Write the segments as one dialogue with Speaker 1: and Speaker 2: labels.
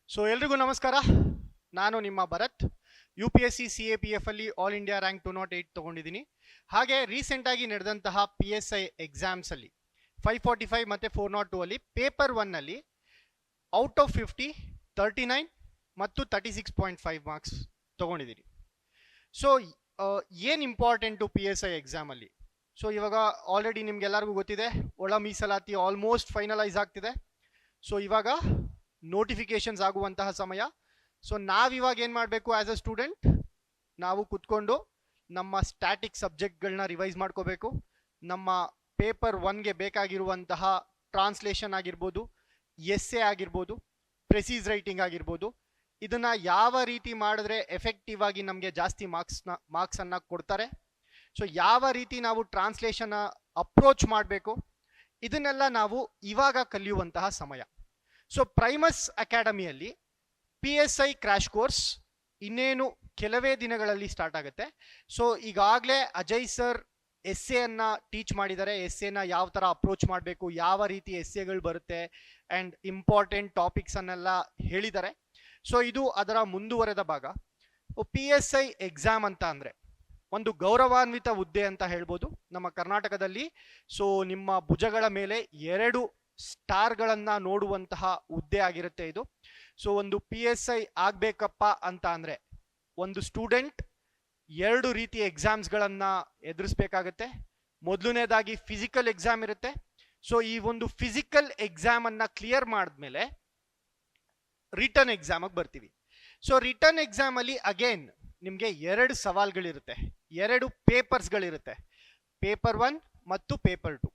Speaker 1: So ಎಲ್ರಿಗೂ ನಮಸ್ಕಾರ. ನಾನು ನಿಮ್ಮ ಭರತ್. UPSC CAPF ಅಲ್ಲಿ ಆಲ್ ಇಂಡಿಯಾ ರ್ಯಾಂಕ್ 208 ತಗೊಂಡಿದ್ದೀನಿ. ಹಾಗೆ ರೀಸೆಂಟ್ ಆಗಿ ನಡೆದಂತಹ PSI ಎಕ್ಸಾಮ್ಸ್ ಅಲ್ಲಿ 545 ಮತ್ತೆ 402 ಅಲ್ಲಿ ಪೇಪರ್ 1 ಅಲ್ಲಿ ಔಟ್ ಆಫ್ 50 39 ಮತ್ತು 36.5 ಮಾರ್ಕ್ಸ್ ತಗೊಂಡಿದ್ದೀನಿ. ಸೊ ಏನು ಇಂಪಾರ್ಟೆಂಟು PSI ಎಕ್ಸಾಮ್ ಅಲ್ಲಿ? ಸೊ ಇವಾಗ ಆಲ್ರೆಡಿ ನಿಮ್ಗೆಲ್ಲರಿಗೂ ಗೊತ್ತಿದೆ, ಒಳ ಮೀಸಲಾತಿ ಆಲ್ಮೋಸ್ಟ್ ಫೈನಲೈಸ್ ಆಗ್ತಿದೆ. ಸೊ ಇವಾಗ ನೋಟಿಫಿಕೇಶನ್ಸ್ ಆಗುವಂತಹ ಸಮಯ. ಸೊ ನಾವಿವಾಗ ಏನು ಮಾಡಬೇಕು ಆ್ಯಸ್ ಅ ಸ್ಟೂಡೆಂಟ್? ನಾವು ಕುತ್ಕೊಂಡು ನಮ್ಮ ಸ್ಟ್ಯಾಟಿಕ್ ಸಬ್ಜೆಕ್ಟ್ಗಳನ್ನ ರಿವೈಸ್ ಮಾಡ್ಕೋಬೇಕು. ನಮ್ಮ ಪೇಪರ್ 1ಗೆ ಬೇಕಾಗಿರುವಂತಹ ಟ್ರಾನ್ಸ್ಲೇಷನ್ ಆಗಿರ್ಬೋದು, ಎಸ್ಸೆ ಆಗಿರ್ಬೋದು, ಪ್ರೆಸೀಸ್ ರೈಟಿಂಗ್ ಆಗಿರ್ಬೋದು, ಇದನ್ನ ಯಾವ ರೀತಿ ಮಾಡಿದ್ರೆ ಎಫೆಕ್ಟಿವ್ ಆಗಿ ನಮಗೆ ಜಾಸ್ತಿ ಮಾರ್ಕ್ಸನ್ನು ಕೊಡ್ತಾರೆ, ಸೊ ಯಾವ ರೀತಿ ನಾವು ಟ್ರಾನ್ಸ್ಲೇಷನ್ ಅಪ್ರೋಚ್ ಮಾಡಬೇಕು, ಇದನ್ನೆಲ್ಲ ನಾವು ಇವಾಗ ಕಲಿಯುವಂತಹ ಸಮಯ. ಸೊ ಪ್ರೈಮಸ್ ಅಕಾಡೆಮಿಯಲ್ಲಿ PSI ಕ್ರ್ಯಾಶ್ ಕೋರ್ಸ್ ಇನ್ನೇನು ಕೆಲವೇ ದಿನಗಳಲ್ಲಿ ಸ್ಟಾರ್ಟ್ ಆಗುತ್ತೆ. ಸೊ ಈಗಾಗಲೇ ಅಜಯ್ ಸರ್ ಎಸ್ಸೆಯನ್ನು ಟೀಚ್ ಮಾಡಿದ್ದಾರೆ. ಎಸ್ಸೆನ ಯಾವ ಥರ ಅಪ್ರೋಚ್ ಮಾಡಬೇಕು, ಯಾವ ರೀತಿ ಎಸ್ಸೆಗಳು ಬರುತ್ತೆ ಆ್ಯಂಡ್ ಇಂಪಾರ್ಟೆಂಟ್ ಟಾಪಿಕ್ಸನ್ನೆಲ್ಲ ಹೇಳಿದ್ದಾರೆ. ಸೊ ಇದು ಅದರ ಮುಂದುವರೆದ ಭಾಗ. PSI ಎಕ್ಸಾಮ್ ಅಂತ ಅಂದರೆ ಒಂದು ಗೌರವಾನ್ವಿತ ಹುದ್ದೆ ಅಂತ ಹೇಳ್ಬೋದು ನಮ್ಮ ಕರ್ನಾಟಕದಲ್ಲಿ. ಸೊ ನಿಮ್ಮ ಭುಜಗಳ ಮೇಲೆ 2 ಸ್ಟಾರ್ಗಳನ್ನು ನೋಡುವಂತಹ ಹುದ್ದೆ ಆಗಿರುತ್ತೆ ಇದು. ಸೊ ಒಂದು PSI ಆಗಬೇಕಪ್ಪ ಅಂತ ಅಂದರೆ ಒಂದು ಸ್ಟೂಡೆಂಟ್ 2 ರೀತಿಯ ಎಕ್ಸಾಮ್ಸ್ಗಳನ್ನು ಎದುರಿಸ್ಬೇಕಾಗತ್ತೆ. ಮೊದಲನೇದಾಗಿ ಫಿಸಿಕಲ್ ಎಕ್ಸಾಮ್ ಇರುತ್ತೆ. ಸೊ ಈ ಒಂದು ಫಿಸಿಕಲ್ ಎಕ್ಸಾಮನ್ನು ಕ್ಲಿಯರ್ ಮಾಡಿದ್ಮೇಲೆ ರಿಟರ್ನ್ ಎಕ್ಸಾಮಿಗೆ ಬರ್ತೀವಿ. ಸೊ ರಿಟರ್ನ್ ಎಕ್ಸಾಮಲ್ಲಿ ಅಗೇನ್ ನಿಮಗೆ 2 ಸವಾಲ್ಗಳಿರುತ್ತೆ, 2 ಪೇಪರ್ಸ್ಗಳಿರುತ್ತೆ, ಪೇಪರ್ 1 ಮತ್ತು ಪೇಪರ್ 2.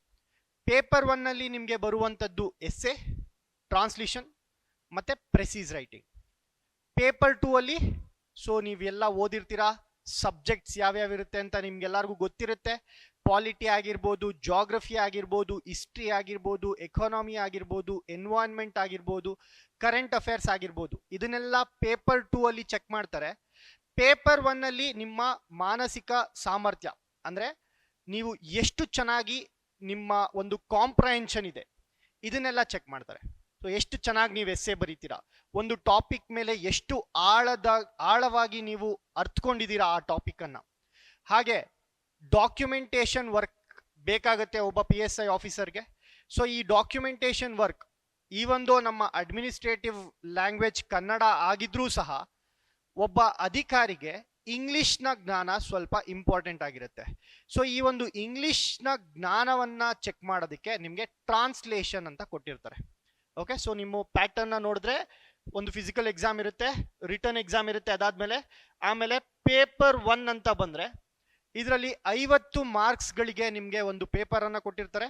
Speaker 1: ಪೇಪರ್ 1ನಲ್ಲಿ ನಿಮಗೆ ಬರುವಂಥದ್ದು ಎಸ್ಸೆ, ಟ್ರಾನ್ಸ್ಲೇಷನ್ ಮತ್ತು ಪ್ರೆಸೀಸ್ ರೈಟಿಂಗ್. ಪೇಪರ್ 2 ಅಲ್ಲಿ ಸೊ ನೀವೆಲ್ಲ ಓದಿರ್ತೀರಾ, ಸಬ್ಜೆಕ್ಟ್ಸ್ ಯಾವ್ಯಾವ ಇರುತ್ತೆ ಅಂತ ನಿಮ್ಗೆಲ್ಲರಿಗೂ ಗೊತ್ತಿರುತ್ತೆ. ಪಾಲಿಟಿ ಆಗಿರ್ಬೋದು, ಜಾಗ್ರಫಿ ಆಗಿರ್ಬೋದು, ಹಿಸ್ಟ್ರಿ ಆಗಿರ್ಬೋದು, ಎಕಾನಮಿ ಆಗಿರ್ಬೋದು, ಎನ್ವೈರ್ನ್ಮೆಂಟ್ ಆಗಿರ್ಬೋದು, ಕರೆಂಟ್ ಅಫೇರ್ಸ್ ಆಗಿರ್ಬೋದು, ಇದನ್ನೆಲ್ಲ ಪೇಪರ್ 2 ಅಲ್ಲಿ ಚೆಕ್ ಮಾಡ್ತಾರೆ. ಪೇಪರ್ 1ನಲ್ಲಿ ನಿಮ್ಮ ಮಾನಸಿಕ ಸಾಮರ್ಥ್ಯ ಅಂದರೆ ನೀವು ಎಷ್ಟು ಚೆನ್ನಾಗಿ ನಿಮ್ಮ ಒಂದು ಕಾಂಪ್ರಹೆನ್ಷನ್ ಇದೆ ಇದನ್ನೆಲ್ಲ ಚೆಕ್ ಮಾಡ್ತಾರೆ. ಸೊ ಎಷ್ಟು ಚೆನ್ನಾಗಿ ನೀವು ಎಸ್ಸೆ ಬರೀತೀರಾ, ಒಂದು ಟಾಪಿಕ್ ಮೇಲೆ ಎಷ್ಟು ಆಳವಾಗಿ ನೀವು ಅರ್ಥಕೊಂಡಿದ್ದೀರಾ ಆ ಟಾಪಿಕನ್ನು. ಹಾಗೆ ಡಾಕ್ಯುಮೆಂಟೇಶನ್ ವರ್ಕ್ ಬೇಕಾಗುತ್ತೆ ಒಬ್ಬ PSI ಆಫೀಸರ್ಗೆ. ಸೊ ಈ ಡಾಕ್ಯುಮೆಂಟೇಶನ್ ವರ್ಕ್ ಈವೊಂದು ನಮ್ಮ ಅಡ್ಮಿನಿಸ್ಟ್ರೇಟಿವ್ ಲ್ಯಾಂಗ್ವೇಜ್ ಕನ್ನಡ ಆಗಿದ್ರೂ ಸಹ ಒಬ್ಬ ಅಧಿಕಾರಿಗೆ ಇಂಗ್ಲಿಷ್ನ ಜ್ಞಾನ ಸ್ವಲ್ಪ ಇಂಪಾರ್ಟೆಂಟ್ ಆಗಿರುತ್ತೆ. ಸೊ ಈ ಒಂದು ಇಂಗ್ಲಿಷ್ನ ಜ್ಞಾನವನ್ನು ಚೆಕ್ ಮಾಡೋದಕ್ಕೆ ನಿಮಗೆ ಟ್ರಾನ್ಸ್ಲೇಷನ್ ಅಂತ ಕೊಟ್ಟಿರ್ತಾರೆ. ಓಕೆ, ಸೊ ನಿಮ್ಮ ಪ್ಯಾಟರ್ನ್ನ ನೋಡಿದ್ರೆ ಒಂದು ಫಿಸಿಕಲ್ ಎಕ್ಸಾಮ್ ಇರುತ್ತೆ, ರಿಟರ್ನ್ ಎಕ್ಸಾಮ್ ಇರುತ್ತೆ, ಆಮೇಲೆ ಪೇಪರ್ 1 ಅಂತ ಬಂದರೆ ಇದರಲ್ಲಿ 50 ಮಾರ್ಕ್ಸ್ಗಳಿಗೆ ನಿಮಗೆ ಒಂದು ಪೇಪರನ್ನು ಕೊಟ್ಟಿರ್ತಾರೆ.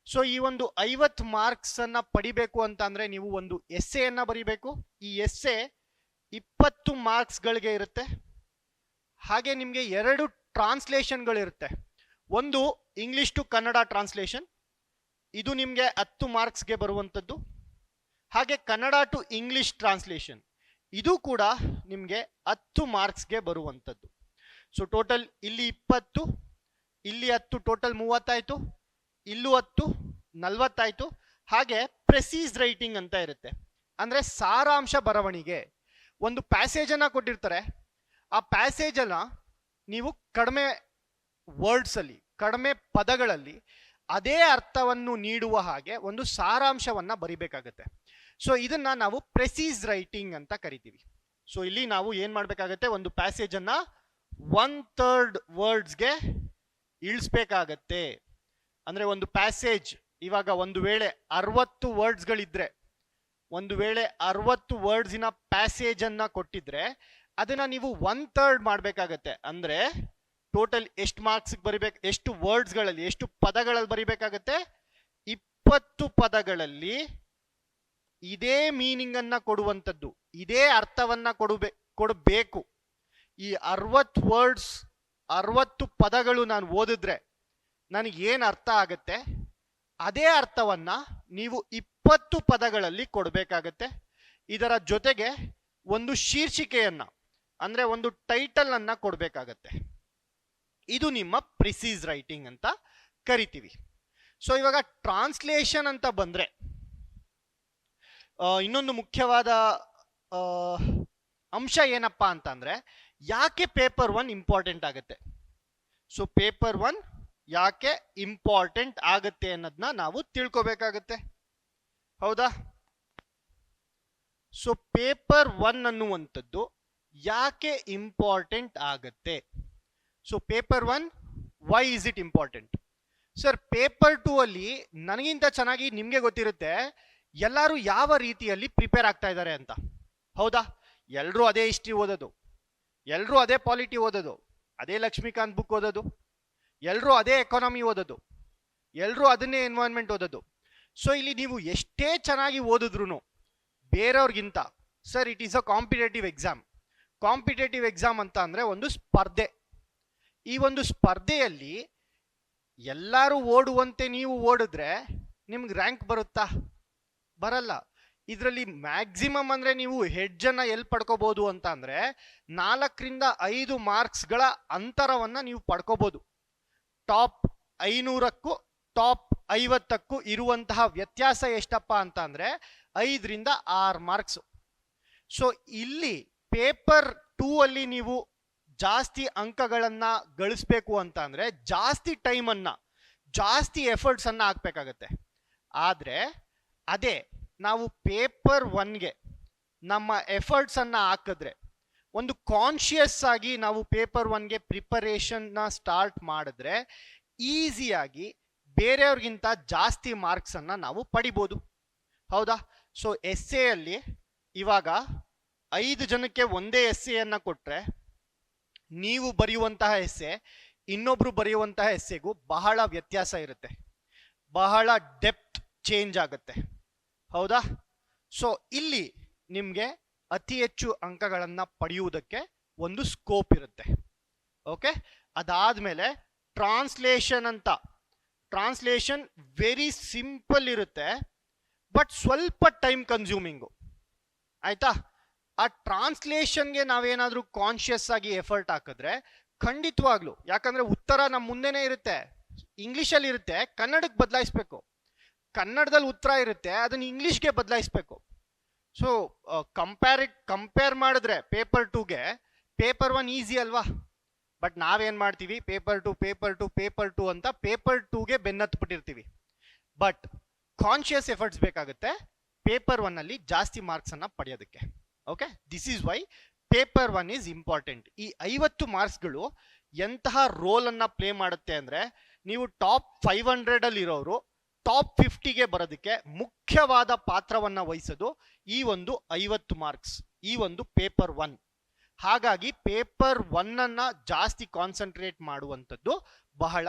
Speaker 1: ಸೊ ಈ ಒಂದು 50 ಮಾರ್ಕ್ಸನ್ನು ಪಡಿಬೇಕು ಅಂತ ಅಂದರೆ ನೀವು ಒಂದು ಎಸ್ಸೆಯನ್ನು ಬರೀಬೇಕು. ಈ ಎಸ್ಸೆ 20 ಮಾರ್ಕ್ಸ್ಗಳಿಗೆ ಇರುತ್ತೆ. ಹಾಗೆ ನಿಮಗೆ 2 ಟ್ರಾನ್ಸ್ಲೇಷನ್ಗಳಿರುತ್ತೆ. ಒಂದು ಇಂಗ್ಲಿಷ್ ಟು ಕನ್ನಡ ಟ್ರಾನ್ಸ್ಲೇಷನ್, ಇದು ನಿಮಗೆ 10 ಮಾರ್ಕ್ಸ್ಗೆ ಬರುವಂಥದ್ದು. ಹಾಗೆ ಕನ್ನಡ ಟು ಇಂಗ್ಲಿಷ್ ಟ್ರಾನ್ಸ್ಲೇಷನ್, ಇದು ಕೂಡ ನಿಮಗೆ 10 ಮಾರ್ಕ್ಸ್ಗೆ ಬರುವಂಥದ್ದು. ಸೊ ಟೋಟಲ್ ಇಲ್ಲಿ 20, ಇಲ್ಲಿ 10, ಟೋಟಲ್ 30 ಆಯಿತು, ಇಲ್ಲೂ 10, 40 ಆಯಿತು. ಹಾಗೆ ಪ್ರೆಸೀಸ್ ರೈಟಿಂಗ್ ಅಂತ ಇರುತ್ತೆ, ಅಂದರೆ ಸಾರಾಂಶ ಬರವಣಿಗೆ. ಒಂದು ಪ್ಯಾಸೇಜನ್ನು ಕೊಟ್ಟಿರ್ತಾರೆ, ಆ ಪ್ಯಾಸೇಜನ್ನು ನೀವು ಕಡಿಮೆ ವರ್ಡ್ಸಲ್ಲಿ, ಕಡಿಮೆ ಪದಗಳಲ್ಲಿ ಅದೇ ಅರ್ಥವನ್ನು ನೀಡುವ ಹಾಗೆ ಒಂದು ಸಾರಾಂಶವನ್ನು ಬರಿಬೇಕಾಗತ್ತೆ. ಸೊ ಇದನ್ನು ನಾವು ಪ್ರೆಸೀಸ್ ರೈಟಿಂಗ್ ಅಂತ ಕರಿತೀವಿ. ಸೊ ಇಲ್ಲಿ ನಾವು ಏನು ಮಾಡಬೇಕಾಗತ್ತೆ, ಒಂದು ಪ್ಯಾಸೇಜನ್ನು 1/3 ವರ್ಡ್ಸ್ಗೆ ಇಳಿಸ್ಬೇಕಾಗತ್ತೆ. ಅಂದರೆ ಒಂದು ಪ್ಯಾಸೇಜ್ ಇವಾಗ ಒಂದು ವೇಳೆ 60 ವರ್ಡ್ಸ್ಗಳಿದ್ರೆ, ಒಂದು ವೇಳೆ 60 ವರ್ಡ್ಸಿನ ಪ್ಯಾಸೇಜನ್ನು ಕೊಟ್ಟಿದ್ರೆ ಅದನ್ನು ನೀವು 1/3 ಮಾಡಬೇಕಾಗತ್ತೆ. ಅಂದರೆ ಟೋಟಲ್ ಎಷ್ಟು ಮಾರ್ಕ್ಸ್ಗೆ ಬರಿಬೇಕು, ಎಷ್ಟು ವರ್ಡ್ಸ್ಗಳಲ್ಲಿ, ಎಷ್ಟು ಪದಗಳಲ್ಲಿ ಬರಿಬೇಕಾಗತ್ತೆ? 20 ಪದಗಳಲ್ಲಿ ಇದೇ ಮೀನಿಂಗನ್ನು ಕೊಡುವಂಥದ್ದು, ಇದೇ ಅರ್ಥವನ್ನು ಕೊಡಬೇಕು. ಈ 60 ವರ್ಡ್ಸ್, 60 ಪದಗಳು ನಾನು ಓದಿದ್ರೆ ನನಗೇನು ಅರ್ಥ ಆಗುತ್ತೆ, ಅದೇ ಅರ್ಥವನ್ನು ನೀವು 20 ಪದಗಳಲ್ಲಿ ಕೊಡಬೇಕಾಗತ್ತೆ. ಇದರ ಜೊತೆಗೆ ಒಂದು ಶೀರ್ಷಿಕೆಯನ್ನು, ಅಂದರೆ ಒಂದು ಟೈಟಲನ್ನು ಕೊಡಬೇಕಾಗತ್ತೆ. ಇದು ನಿಮ್ಮ ಪ್ರಿಸೀಸ್ ರೈಟಿಂಗ್ ಅಂತ ಕರಿತೀವಿ. ಸೊ ಇವಾಗ ಟ್ರಾನ್ಸ್ಲೇಷನ್ ಅಂತ ಬಂದರೆ ಇನ್ನೊಂದು ಮುಖ್ಯವಾದ ಅಂಶ ಏನಪ್ಪಾ ಅಂತಂದ್ರೆ ಯಾಕೆ ಪೇಪರ್ 1 ಇಂಪಾರ್ಟೆಂಟ್ ಆಗುತ್ತೆ. ಸೊ ಪೇಪರ್ 1 ಯಾಕೆ ಇಂಪಾರ್ಟೆಂಟ್ ಆಗುತ್ತೆ ಅನ್ನೋದನ್ನ ನಾವು ತಿಳ್ಕೊಬೇಕಾಗತ್ತೆ. ಹೌದಾ? ಸೊ ಪೇಪರ್ 1 ಅನ್ನುವಂಥದ್ದು ಯಾಕೆ ಇಂಪಾರ್ಟೆಂಟ್ ಆಗತ್ತೆ? So paper 1 why is it important? Sir paper 2 ಅಲ್ಲಿ ನನಗಿಂತ ಚೆನ್ನಾಗಿ ನಿಮ್ಗೆ ಗೊತ್ತಿರುತ್ತೆ ಎಲ್ಲರೂ ಯಾವ ರೀತಿಯಲ್ಲಿ ಪ್ರಿಪೇರ್ ಆಗ್ತಾ ಇದ್ದಾರೆ ಅಂತ. ಹೌದಾ? ಎಲ್ಲರೂ ಅದೇ ಹಿಸ್ಟ್ರಿ ಓದೋದು, ಎಲ್ಲರೂ ಅದೇ ಪಾಲಿಟಿ ಓದೋದು, ಅದೇ ಲಕ್ಷ್ಮೀಕಾಂತ್ ಬುಕ್ ಓದೋದು, ಎಲ್ಲರೂ ಅದೇ ಎಕಾನಮಿ ಓದೋದು, ಎಲ್ಲರೂ ಅದನ್ನೇ ಎನ್ವೈರನ್ಮೆಂಟ್ ಓದೋದು. ಸೊ ಇಲ್ಲಿ ನೀವು ಎಷ್ಟೇ ಚೆನ್ನಾಗಿ ಓದಿದ್ರು ಬೇರೆಯವ್ರಿಗಿಂತ, sir it is a competitive exam. Competitive exam ಅಂತ ಅಂದ್ರೆ ಒಂದು ಸ್ಪರ್ಧೆ. ಈ ಒಂದು ಸ್ಪರ್ಧೆಯಲ್ಲಿ ಎಲ್ಲರೂ ಓಡುವಂತೆ ನೀವು ಓಡಿದ್ರೆ ನಿಮ್ಗೆ ರ್ಯಾಂಕ್ ಬರುತ್ತಾ? ಬರಲ್ಲ. ಇದರಲ್ಲಿ ಮ್ಯಾಕ್ಸಿಮಮ್ ಅಂದ್ರೆ ನೀವು ಹೆಡ್ಜ್ ಅನ್ನ ಎಲ್ಲಿ ಪಡ್ಕೋಬಹುದು ಅಂತ ಅಂದ್ರೆ 4ರಿಂದ 5 ಮಾರ್ಕ್ಸ್ಗಳ ಅಂತರವನ್ನ ನೀವು ಪಡ್ಕೋಬಹುದು. ಟಾಪ್ 500ಕ್ಕೂ ಟಾಪ್ 50ಕ್ಕೂ ಇರುವಂತಹ ವ್ಯತ್ಯಾಸ ಎಷ್ಟಪ್ಪ ಅಂತ ಅಂದ್ರೆ 5ರಿಂದ 6 ಮಾರ್ಕ್ಸ್. ಸೊ ಇಲ್ಲಿ ಪೇಪರ್ 2 ಅಲ್ಲಿ ನೀವು ಜಾಸ್ತಿ ಅಂಕಗಳನ್ನ ಗಳಿಸ್ಬೇಕು ಅಂತ ಅಂದ್ರೆ ಜಾಸ್ತಿ ಟೈಮ್ ಅನ್ನ, ಜಾಸ್ತಿ ಎಫರ್ಟ್ಸ್ ಅನ್ನ ಹಾಕ್ಬೇಕಾಗತ್ತೆ. ಆದ್ರೆ ಅದೇ ನಾವು ಪೇಪರ್ 1ಗೆ ನಮ್ಮ ಎಫರ್ಟ್ಸ್ ಅನ್ನ ಹಾಕಿದ್ರೆ, ಒಂದು ಕಾನ್ಶಿಯಸ್ ಆಗಿ ನಾವು ಪೇಪರ್ 1ಗೆ ಪ್ರಿಪರೇಷನ್ ನ ಸ್ಟಾರ್ಟ್ ಮಾಡಿದ್ರೆ ಈಸಿಯಾಗಿ ಬೇರೆಯವ್ರಿಗಿಂತ ಜಾಸ್ತಿ ಮಾರ್ಕ್ಸ್ ಅನ್ನ ನಾವು ಪಡಿಬೋದು. ಹೌದಾ? ಸೊ ಎಸ್ಸೆ ಅಲ್ಲಿ ಇವಾಗ 5 ಜನಕ್ಕೆ ಒಂದೇ ಎಸ್ಸೆ ಅನ್ನ ಕೊಟ್ರೆ ನೀವು ಬರೆಯುವಂತಹ ಎಸ್ಸೆ ಇನ್ನೊಬ್ರು ಬರೆಯುವಂತಹ ಎಸ್ಸೆಗೂ ಬಹಳ ವ್ಯತ್ಯಾಸ ಇರುತ್ತೆ, ಬಹಳ ಡೆಪ್ತ್ ಚೇಂಜ್ ಆಗುತ್ತೆ. ಹೌದಾ? ಸೊ ಇಲ್ಲಿ ನಿಮ್ಗೆ ಅತಿ ಹೆಚ್ಚು ಅಂಕಗಳನ್ನ ಪಡೆಯುವುದಕ್ಕೆ ಒಂದು ಸ್ಕೋಪ್ ಇರುತ್ತೆ. ಓಕೆ, ಅದಾದ್ಮೇಲೆ ಟ್ರಾನ್ಸ್ಲೇಷನ್ ಅಂತ. ಟ್ರಾನ್ಸ್ಲೇಷನ್ ವೆರಿ ಸಿಂಪಲ್ ಇರುತ್ತೆ, ಬಟ್ ಸ್ವಲ್ಪ ಟೈಮ್ ಕನ್ಸ್ಯೂಮಿಂಗು. ಆಯ್ತಾ? ಆ ಟ್ರಾನ್ಸ್ಲೇಷನ್ಗೆ ನಾವೇನಾದ್ರೂ ಕಾನ್ಶಿಯಸ್ ಆಗಿ ಎಫರ್ಟ್ ಹಾಕಿದ್ರೆ ಖಂಡಿತವಾಗ್ಲು, ಯಾಕಂದ್ರೆ ಉತ್ತರ ನಮ್ಮ ಮುಂದೆನೇ ಇರುತ್ತೆ, ಇಂಗ್ಲಿಷಲ್ಲಿ ಇರುತ್ತೆ, ಕನ್ನಡಕ್ಕೆ ಬದಲಾಯಿಸ್ಬೇಕು. ಕನ್ನಡದಲ್ಲಿ ಉತ್ತರ ಇರುತ್ತೆ, ಅದನ್ನ ಇಂಗ್ಲಿಷ್ಗೆ ಬದಲಾಯಿಸ್ಬೇಕು. ಸೊ ಕಂಪೇರ್ ಮಾಡಿದ್ರೆ ಪೇಪರ್ 2ಗೆ ಪೇಪರ್ 1 ಈಸಿ ಅಲ್ವಾ? ಬಟ್ ನಾವೇನ್ ಮಾಡ್ತೀವಿ, ಪೇಪರ್ 2 ಅಂತ ಪೇಪರ್ 2ಗೆ ಬೆನ್ನತ್ಬಿಟ್ಟಿರ್ತೀವಿ. ಬಟ್ ಕಾನ್ಶಿಯಸ್ ಎಫರ್ಟ್ಸ್ ಬೇಕಾಗುತ್ತೆ ಪೇಪರ್ 1 ಅಲ್ಲಿ ಜಾಸ್ತಿ ಮಾರ್ಕ್ಸ್ ಅನ್ನ ಪಡೆಯೋದಕ್ಕೆ. Okay, this is why paper 1 is important. ಈ 50 ಮಾರ್ಕ್ಸ್ಗಳು ಎಂತಹ ರೋಲ್ ಅನ್ನ ಪ್ಲೇ ಮಾಡುತ್ತೆ ಅಂದ್ರೆ, ನೀವು ಟಾಪ್ 500 ಅಲ್ಲಿ ಇರೋರು ಟಾಪ್ 50ಗೆ ಬರೋದಕ್ಕೆ ಮುಖ್ಯವಾದ ಪಾತ್ರವನ್ನ ವಹಿಸೋದು ಈ ಒಂದು 50 ಮಾರ್ಕ್ಸ್, ಈ ಒಂದು ಪೇಪರ್ 1. ಹಾಗಾಗಿ ಪೇಪರ್ 1 ಅನ್ನ ಜಾಸ್ತಿ ಕಾನ್ಸಂಟ್ರೇಟ್ ಮಾಡುವಂಥದ್ದು ಬಹಳ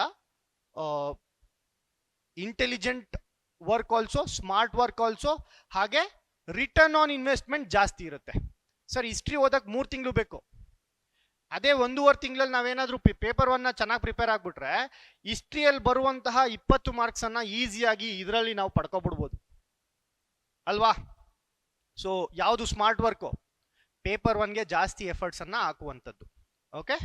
Speaker 1: intelligent work also, smart work also. ಹಾಗೆ ರಿಟರ್ನ್ ಆನ್ ಇನ್ವೆಸ್ಟ್ಮೆಂಟ್ ಜಾಸ್ತಿ ಇರುತ್ತೆ. ಸರ್ ಹಿಸ್ಟ್ರಿ ಓದಕ್ 3 ತಿಂಗಳು ಬೇಕು, ಅದೇ 1.5 ತಿಂಗಳಲ್ಲಿ ನಾವೇನಾದ್ರೂ ಪೇಪರ್ 1 ಚೆನ್ನಾಗಿ ಪ್ರಿಪೇರ್ ಆಗ್ಬಿಟ್ರೆ ಹಿಸ್ಟ್ರಿಯಲ್ಲಿ ಬರುವಂತಹ 20 ಮಾರ್ಕ್ಸ್ ಅನ್ನ ಈಸಿಯಾಗಿ ಇದರಲ್ಲಿ ನಾವು ಪಡ್ಕೊಬಿಡ್ಬೋದು ಅಲ್ವಾ? ಸೊ ಯಾವುದು ಸ್ಮಾರ್ಟ್ ವರ್ಕು? ಪೇಪರ್ 1ಗೆ ಜಾಸ್ತಿ ಎಫರ್ಟ್ಸ್ ಅನ್ನ ಹಾಕುವಂಥದ್ದು. ಓಕೆ,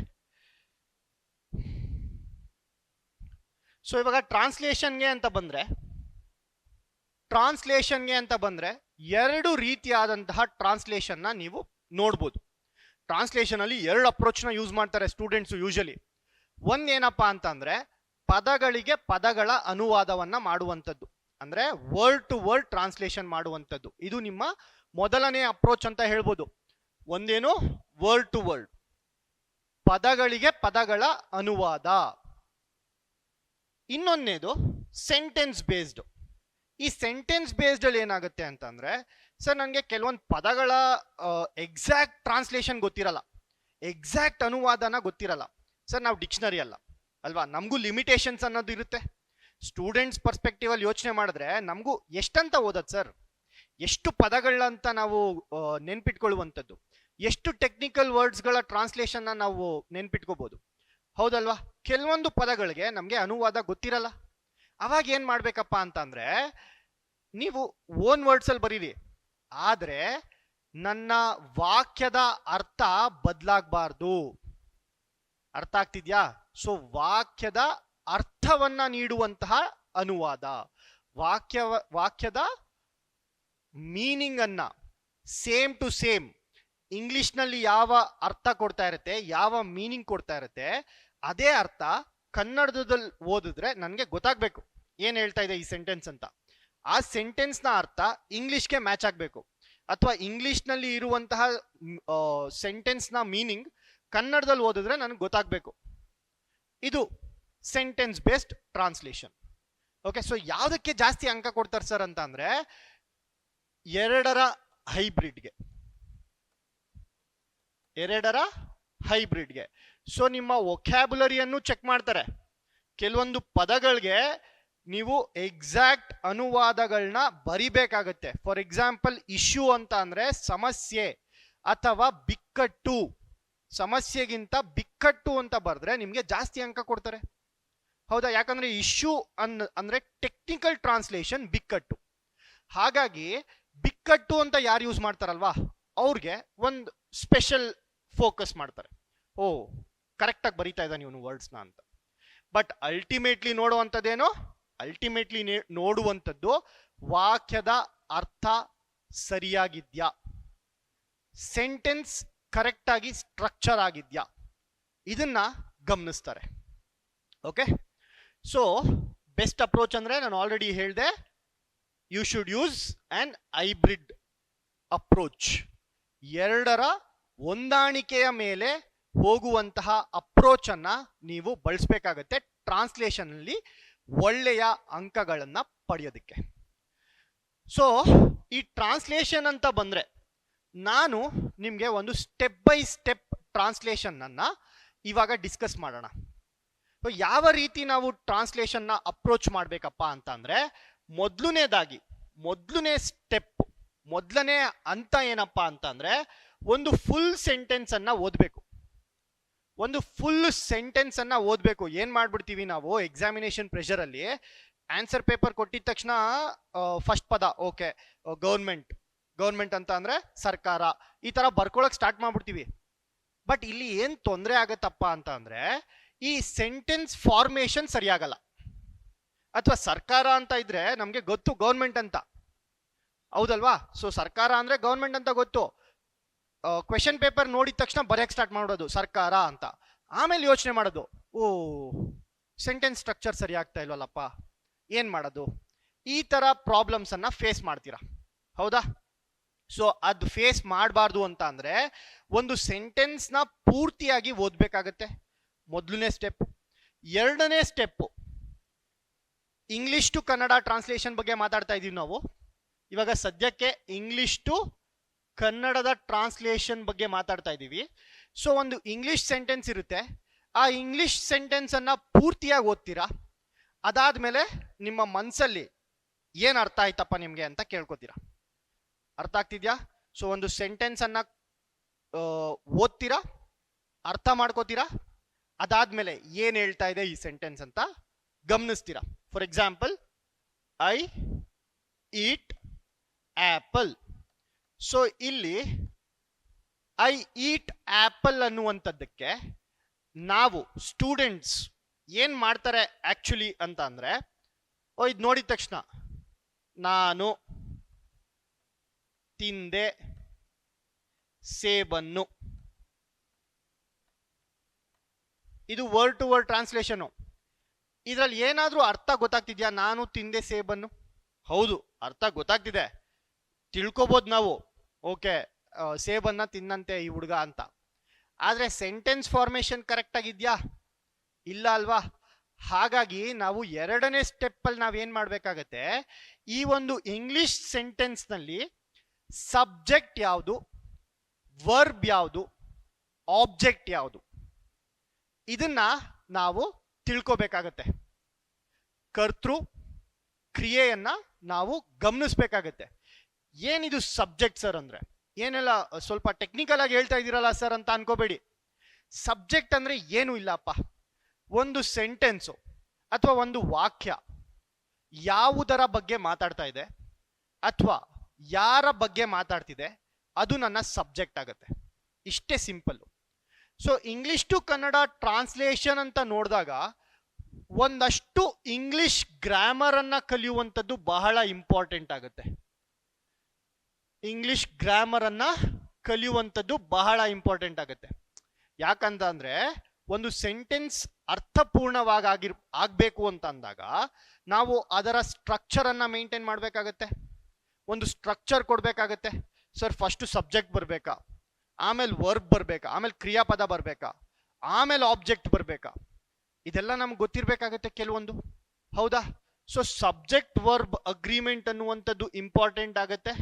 Speaker 1: ಸೊ ಇವಾಗ ಟ್ರಾನ್ಸ್ಲೇಷನ್ಗೆ ಅಂತ ಬಂದ್ರೆ 2 ರೀತಿಯಾದಂತಹ ಟ್ರಾನ್ಸ್ಲೇಷನ್ ನೀವು ನೋಡ್ಬೋದು. ಟ್ರಾನ್ಸ್ಲೇಷನ್ ಅಲ್ಲಿ 2 ಅಪ್ರೋಚ್ ನ ಯೂಸ್ ಮಾಡ್ತಾರೆ ಸ್ಟೂಡೆಂಟ್ಸ್ ಯೂಶಲಿ. ಒಂದೇನಪ್ಪಾ ಅಂತಂದ್ರೆ ಪದಗಳಿಗೆ ಪದಗಳ ಅನುವಾದವನ್ನ ಮಾಡುವಂಥದ್ದು, ಅಂದ್ರೆ ವರ್ಡ್ ಟು ವರ್ಡ್ ಟ್ರಾನ್ಸ್ಲೇಷನ್ ಮಾಡುವಂಥದ್ದು. ಇದು ನಿಮ್ಮ ಮೊದಲನೇ ಅಪ್ರೋಚ್ ಅಂತ ಹೇಳ್ಬೋದು. ಒಂದೇನು ವರ್ಡ್ ಟು ವರ್ಡ್, ಪದಗಳಿಗೆ ಪದಗಳ ಅನುವಾದ. ಇನ್ನೊಂದೇದು ಸೆಂಟೆನ್ಸ್ ಬೇಸ್ಡ್. ಈ ಸೆಂಟೆನ್ಸ್ ಬೇಸ್ಡ್ ಅಲ್ಲಿ ಏನಾಗುತ್ತೆ ಅಂತಂದ್ರೆ, ಸರ್ ನನಗೆ ಕೆಲವೊಂದು ಪದಗಳ ಎಕ್ಸಾಕ್ಟ್ ಟ್ರಾನ್ಸ್ಲೇಷನ್ ಗೊತ್ತಿರಲ್ಲ, ಎಕ್ಸಾಕ್ಟ್ ಅನುವಾದನ ಗೊತ್ತಿರಲ್ಲ. ಸರ್ ನಾವು ಡಿಕ್ಷನರಿ ಅಲ್ವಾ, ನಮಗೂ ಲಿಮಿಟೇಷನ್ಸ್ ಅನ್ನೋದು ಇರುತ್ತೆ. ಸ್ಟೂಡೆಂಟ್ಸ್ ಪರ್ಸ್ಪೆಕ್ಟಿವ್ ಅಲ್ಲಿ ಯೋಚನೆ ಮಾಡಿದ್ರೆ ನಮಗೂ ಎಷ್ಟಂತ ಓದೋದು ಸರ್, ಎಷ್ಟು ಪದಗಳಂತ ನಾವು ನೆನ್ಪಿಟ್ಕೊಳ್ಳುವಂಥದ್ದು, ಎಷ್ಟು ಟೆಕ್ನಿಕಲ್ ವರ್ಡ್ಸ್ಗಳ ಟ್ರಾನ್ಸ್ಲೇಷನ್ನ ನಾವು ನೆನ್ಪಿಟ್ಕೋಬಹುದು. ಹೌದಲ್ವಾ? ಕೆಲವೊಂದು ಪದಗಳಿಗೆ ನಮಗೆ ಅನುವಾದ ಗೊತ್ತಿರಲ್ಲ. ಅವಾಗ ಏನ್ ಮಾಡ್ಬೇಕಪ್ಪ ಅಂತಂದ್ರೆ, ನೀವು ಓನ್ ವರ್ಡ್ಸ್ ಅಲ್ಲಿ ಬರೀರಿ, ಆದ್ರೆ ನನ್ನ ವಾಕ್ಯದ ಅರ್ಥ ಬದಲಾಗಬಾರ್ದು. ಅರ್ಥ ಆಗ್ತಿದ್ಯಾ? ಸೊ ವಾಕ್ಯದ ಅರ್ಥವನ್ನ ನೀಡುವಂತಹ ಅನುವಾದ, ವಾಕ್ಯದ ಮೀನಿಂಗ್ ಅನ್ನ, ಸೇಮ್ ಟು ಸೇಮ್ ಇಂಗ್ಲಿಷ್ನಲ್ಲಿ ಯಾವ ಅರ್ಥ ಕೊಡ್ತಾ ಇರುತ್ತೆ, ಯಾವ ಮೀನಿಂಗ್ ಕೊಡ್ತಾ ಇರುತ್ತೆ, ಅದೇ ಅರ್ಥ ಕನ್ನಡದಲ್ಲಿ ಓದಿದ್ರೆ ನನಗೆ ಗೊತ್ತಾಗಬೇಕು ಏನು ಹೇಳ್ತಾ ಇದೆ ಈ ಸೆಂಟೆನ್ಸ್ ಅಂತ. ಆ ಸೆಂಟೆನ್ಸ್ನ ಅರ್ಥ ಇಂಗ್ಲಿಷ್ಗೆ ಮ್ಯಾಚ್ ಆಗಬೇಕು, ಅಥವಾ ಇಂಗ್ಲಿಷ್ನಲ್ಲಿ ಇರುವಂತಹ ಸೆಂಟೆನ್ಸ್ನ ಮೀನಿಂಗ್ ಕನ್ನಡದಲ್ಲಿ ಓದಿದ್ರೆ ನನಗೆ ಗೊತ್ತಾಗಬೇಕು. ಇದು sentence based translation. Okay, so ಯಾವುದಕ್ಕೆ ಜಾಸ್ತಿ ಅಂಕ ಕೊಡ್ತಾರೆ ಸರ್ ಅಂತ ಅಂದ್ರೆ ಎರಡರ ಹೈಬ್ರಿಡ್ಗೆ. ಸೊ ನಿಮ್ಮ ವೊಕ್ಯಾಬುಲರಿಯನ್ನು ಚೆಕ್ ಮಾಡ್ತಾರೆ. ಕೆಲವೊಂದು ಪದಗಳಿಗೆ ನೀವು ಎಕ್ಸಾಕ್ಟ್ ಅನುವಾದಗಳನ್ನ ಬರಿಬೇಕಾಗತ್ತೆ. ಫಾರ್ ಎಕ್ಸಾಂಪಲ್ ಇಶ್ಯೂ ಅಂತ ಅಂದ್ರೆ ಸಮಸ್ಯೆ ಅಥವಾ ಬಿಕ್ಕಟ್ಟು. ಸಮಸ್ಯೆಗಿಂತ ಬಿಕ್ಕಟ್ಟು ಅಂತ ಬರೆದ್ರೆ ನಿಮ್ಗೆ ಜಾಸ್ತಿ ಅಂಕ ಕೊಡ್ತಾರೆ, ಹೌದಾ? ಯಾಕಂದ್ರೆ ಇಶ್ಯೂ ಅಂದ್ರೆ ಟೆಕ್ನಿಕಲ್ ಟ್ರಾನ್ಸ್ಲೇಷನ್ ಬಿಕ್ಕಟ್ಟು. ಹಾಗಾಗಿ ಬಿಕ್ಕಟ್ಟು ಅಂತ ಯಾರು ಯೂಸ್ ಮಾಡ್ತಾರಲ್ವಾ ಅವ್ರಿಗೆ ಒಂದು ಸ್ಪೆಷಲ್ ಫೋಕಸ್ ಮಾಡ್ತಾರೆ. ಓ, ಕರೆಕ್ಟಾಗಿ ಬರೀತಾ ಇದ್ದಾನೆ ಇವನು ವರ್ಡ್ಸ್ನ ಅಂತ. ಬಟ್ ಅಲ್ಟಿಮೇಟ್ಲಿ ನೋಡುವಂಥದ್ದು ವಾಕ್ಯದ ಅರ್ಥ ಸರಿಯಾಗಿದ್ಯಾ, ಸೆಂಟೆನ್ಸ್ ಕರೆಕ್ಟ್ ಆಗಿ ಸ್ಟ್ರಕ್ಚರ್ ಆಗಿದ್ಯಾ, ಇದನ್ನ ಗಮನಿಸ್ತಾರೆ. ಓಕೆ, ಸೊ ಬೆಸ್ಟ್ ಅಪ್ರೋಚ್ ಅಂದ್ರೆ ನಾನು ಆಲ್ರೆಡಿ ಹೇಳಿದೆ, you should use an hybrid approach. ಎರಡರ ಹೊಂದಾಣಿಕೆಯ ಮೇಲೆ ಹೋಗುವಂತಹ ಅಪ್ರೋಚ್ ಅನ್ನ ನೀವು ಬಳಸಬೇಕಾಗತ್ತೆ ಟ್ರಾನ್ಸ್ಲೇಷನ್ ಅಲ್ಲಿ ಒಳ್ಳೆಯ ಅಂಕಗಳನ್ನ ಪಡೆಯೋದಕ್ಕೆ. ಸೊ ಈ ಟ್ರಾನ್ಸ್ಲೇಷನ್ ಅಂತ ಬಂದ್ರೆ ನಾನು ನಿಮ್ಗೆ ಒಂದು ಸ್ಟೆಪ್ ಬೈ ಸ್ಟೆಪ್ ಟ್ರಾನ್ಸ್ಲೇಷನ್ ಅನ್ನ ಇವಾಗ ಡಿಸ್ಕಸ್ ಮಾಡೋಣ. ಯಾವ ರೀತಿ ನಾವು ಟ್ರಾನ್ಸ್ಲೇಷನ್ ನ ಅಪ್ರೋಚ್ ಮಾಡ್ಬೇಕಪ್ಪ ಅಂತ ಅಂದ್ರೆ ಮೊದಲನೇ ಹಂತ ಏನಪ್ಪಾ ಅಂತ ಅಂದ್ರೆ ಒಂದು ಫುಲ್ ಸೆಂಟೆನ್ಸ್ ಅನ್ನ ಓದ್ಬೇಕು. ಏನ್ ಮಾಡ್ಬಿಡ್ತೀವಿ ನಾವು ಎಕ್ಸಾಮಿನೇಷನ್ ಪ್ರೆಷರ್ ಅಲ್ಲಿ ಆನ್ಸರ್ ಪೇಪರ್ ಕೊಟ್ಟಿದ ತಕ್ಷಣ ಫಸ್ಟ್ ಪದ ಓಕೆ ಗೌರ್ಮೆಂಟ್ ಅಂತ ಅಂದ್ರೆ ಸರ್ಕಾರ, ಈ ತರ ಬರ್ಕೊಳಕ್ ಸ್ಟಾರ್ಟ್ ಮಾಡ್ಬಿಡ್ತೀವಿ. ಬಟ್ ಇಲ್ಲಿ ಏನ್ ತೊಂದರೆ ಆಗತ್ತಪ್ಪ ಅಂತ ಅಂದ್ರೆ ಈ ಸೆಂಟೆನ್ಸ್ ಫಾರ್ಮೇಶನ್ ಸರಿಯಾಗಲ್ಲ. ಅಥವಾ ಸರ್ಕಾರ ಅಂತ ಇದ್ರೆ ನಮ್ಗೆ ಗೊತ್ತು ಗೌರ್ಮೆಂಟ್ ಅಂತ, ಹೌದಲ್ವಾ? ಸೊ ಸರ್ಕಾರ ಅಂದ್ರೆ ಗೌರ್ಮೆಂಟ್ ಅಂತ ಗೊತ್ತು. ಕ್ವೆಶನ್ ಪೇಪರ್ ನೋಡಿದ ತಕ್ಷಣ ಬರೆಯಕ್ ಸ್ಟಾರ್ಟ್ ಮಾಡೋದು ಸರ್ಕಾರ ಅಂತ. ಆಮೇಲೆ ಯೋಚನೆ ಮಾಡೋದು, ಓ ಸೆಂಟೆನ್ಸ್ ಸ್ಟ್ರಕ್ಚರ್ ಸರಿ ಆಗ್ತಾ ಇಲ್ವಲ್ಲಪ್ಪ, ಏನ್ ಮಾಡೋದು? ಈ ತರ ಪ್ರಾಬ್ಲಮ್ಸ್ ಅನ್ನ ಫೇಸ್ ಮಾಡ್ತೀರಾ, ಹೌದಾ? ಸೊ ಅದು ಫೇಸ್ ಮಾಡಬಾರ್ದು ಅಂತ ಅಂದ್ರೆ ಒಂದು ಸೆಂಟೆನ್ಸ್ ನ ಪೂರ್ತಿಯಾಗಿ ಓದ್ಬೇಕಾಗತ್ತೆ, ಮೊದಲನೇ ಸ್ಟೆಪ್. ಎರಡನೇ step English to Kannada translation ಬಗ್ಗೆ ಮಾತಾಡ್ತಾ ಇದೀವಿ ನಾವು ಇವಾಗ. ಸದ್ಯಕ್ಕೆ ಇಂಗ್ಲಿಷ್ ಟು ಕನ್ನಡದ ಟ್ರಾನ್ಸ್ಲೇಷನ್ ಬಗ್ಗೆ ಮಾತಾಡ್ತಾ ಇದ್ದೀವಿ. ಸೊ ಒಂದು ಇಂಗ್ಲಿಷ್ ಸೆಂಟೆನ್ಸ್ ಇರುತ್ತೆ, ಆ ಇಂಗ್ಲಿಷ್ ಸೆಂಟೆನ್ಸ್ ಅನ್ನ ಪೂರ್ತಿಯಾಗಿ ಓದ್ತೀರಾ. ಅದಾದ್ಮೇಲೆ ನಿಮ್ಮ ಮನಸ್ಸಲ್ಲಿ ಏನ್ ಅರ್ಥ ಆಯ್ತಪ್ಪ ನಿಮ್ಗೆ ಅಂತ ಕೇಳ್ಕೊತೀರಾ. ಅರ್ಥ ಆಗ್ತಿದ್ಯಾ? ಸೊ ಒಂದು ಸೆಂಟೆನ್ಸ್ ಅನ್ನ ಓದ್ತೀರಾ, ಅರ್ಥ ಮಾಡ್ಕೋತೀರಾ, ಅದಾದ್ಮೇಲೆ ಏನ್ ಹೇಳ್ತಾ ಇದೆ ಈ ಸೆಂಟೆನ್ಸ್ ಅಂತ ಗಮನಿಸ್ತೀರಾ. For example, I eat apple. So ಇಲ್ಲಿ ಐ ಈಟ್ ಆಪಲ್ ಅನ್ನುವಂಥದ್ದಕ್ಕೆ ನಾವು ಸ್ಟೂಡೆಂಟ್ಸ್ ಏನ್ ಮಾಡ್ತಾರೆ ಆಕ್ಚುಲಿ ಅಂತ ಅಂದ್ರೆ, ಇದು ನೋಡಿದ ತಕ್ಷಣ ನಾನು ತಿಂದೆ ಸೇಬನ್ನು, ಇದು ವರ್ಡ್ ಟು ವರ್ಡ್ ಟ್ರಾನ್ಸ್ಲೇಷನ್. ಇದ್ರಲ್ಲಿ ಏನಾದ್ರೂ ಅರ್ಥ ಗೊತ್ತಾಗ್ತಿದ್ಯಾ? ನಾನು ತಿಂದೆ ಸೇಬನ್ನು, ಹೌದು ಅರ್ಥ ಗೊತ್ತಾಗ್ತಿದೆ, ತಿಳ್ಕೊಬೋದು ನಾವು, ಓಕೆ ಸೇಬನ್ನ ತಿನ್ನಂತೆ ಈ ಹುಡುಗ ಅಂತ. ಆದ್ರೆ ಸೆಂಟೆನ್ಸ್ ಫಾರ್ಮೇಶನ್ ಕರೆಕ್ಟ್ ಆಗಿದ್ಯಾ? ಇಲ್ಲ ಅಲ್ವಾ? ಹಾಗಾಗಿ ನಾವು ಎರಡನೇ ಸ್ಟೆಪ್ ಅಲ್ಲಿ ನಾವೇನ್ ಮಾಡ್ಬೇಕಾಗತ್ತೆ, ಈ ಒಂದು ಇಂಗ್ಲಿಷ್ ಸೆಂಟೆನ್ಸ್ ನಲ್ಲಿ ಸಬ್ಜೆಕ್ಟ್ ಯಾವುದು, ವರ್ಬ್ ಯಾವುದು, ಆಬ್ಜೆಕ್ಟ್ ಯಾವುದು, ಇದನ್ನ ನಾವು ತಿಳ್ಕೋಬೇಕಾಗತ್ತೆ. ಕರ್ತೃ ಕ್ರಿಯೆಯನ್ನ ನಾವು ಗಮನಿಸ್ಬೇಕಾಗತ್ತೆ. ಏನಿದು ಸಬ್ಜೆಕ್ಟ್ ಸರ್ ಅಂದ್ರೆ ಏನೆಲ್ಲ ಸ್ವಲ್ಪ ಟೆಕ್ನಿಕಲ್ ಆಗಿ ಹೇಳ್ತಾ ಇದ್ದೀರಲ್ಲ ಸರ್ ಅಂತ ಅನ್ಕೋಬೇಡಿ. ಸಬ್ಜೆಕ್ಟ್ ಅಂದ್ರೆ ಏನು ಇಲ್ಲಪ್ಪ, ಒಂದು ಸೆಂಟೆನ್ಸು ಅಥವಾ ಒಂದು ವಾಕ್ಯ ಯಾವುದರ ಬಗ್ಗೆ ಮಾತಾಡ್ತಾ ಇದೆ ಅಥವಾ ಯಾರ ಬಗ್ಗೆ ಮಾತಾಡ್ತಿದೆ ಅದು ನನ್ನ ಸಬ್ಜೆಕ್ಟ್ ಆಗುತ್ತೆ. ಇಷ್ಟೇ simple. So English to Kannada translation ಅಂತ ನೋಡಿದಾಗ ಒಂದಷ್ಟು ಇಂಗ್ಲಿಷ್ ಗ್ರಾಮರ್ ಅನ್ನ ಕಲಿಯುವಂಥದ್ದು ಬಹಳ ಇಂಪಾರ್ಟೆಂಟ್ ಆಗುತ್ತೆ. ಇಂಗ್ಲಿಷ್ ಗ್ರಾಮರ್ ಅನ್ನ ಕಲಿಯುವಂಥದ್ದು ಬಹಳ ಇಂಪಾರ್ಟೆಂಟ್ ಆಗುತ್ತೆ. ಯಾಕಂತ ಅಂದ್ರೆ ಒಂದು ಸೆಂಟೆನ್ಸ್ ಅರ್ಥಪೂರ್ಣವಾಗಿ ಆಗ್ಬೇಕು ಅಂತ ಅಂದಾಗ ನಾವು ಅದರ ಸ್ಟ್ರಕ್ಚರ್ ಅನ್ನ ಮೇಂಟೈನ್ ಮಾಡ್ಬೇಕಾಗತ್ತೆ, ಒಂದು ಸ್ಟ್ರಕ್ಚರ್ ಕೊಡ್ಬೇಕಾಗತ್ತೆ. ಸರ್ ಫಸ್ಟ್ ಸಬ್ಜೆಕ್ಟ್ ಬರ್ಬೇಕಾ, ಆಮೇಲೆ ವರ್ಬ್ ಬರ್ಬೇಕಾ, ಆಮೇಲೆ ಕ್ರಿಯಾಪದ ಬರ್ಬೇಕಾ, ಆಮೇಲೆ ಆಬ್ಜೆಕ್ಟ್ ಬರ್ಬೇಕಾ, ಇದೆಲ್ಲ ನಮ್ಗೆ ಗೊತ್ತಿರ್ಬೇಕಾಗತ್ತೆ ಕೆಲವೊಂದು, ಹೌದಾ? ಸೊ ಸಬ್ಜೆಕ್ಟ್ ವರ್ಬ್ ಅಗ್ರಿಮೆಂಟ್ ಅನ್ನುವಂಥದ್ದು ಇಂಪಾರ್ಟೆಂಟ್ ಆಗತ್ತೆ.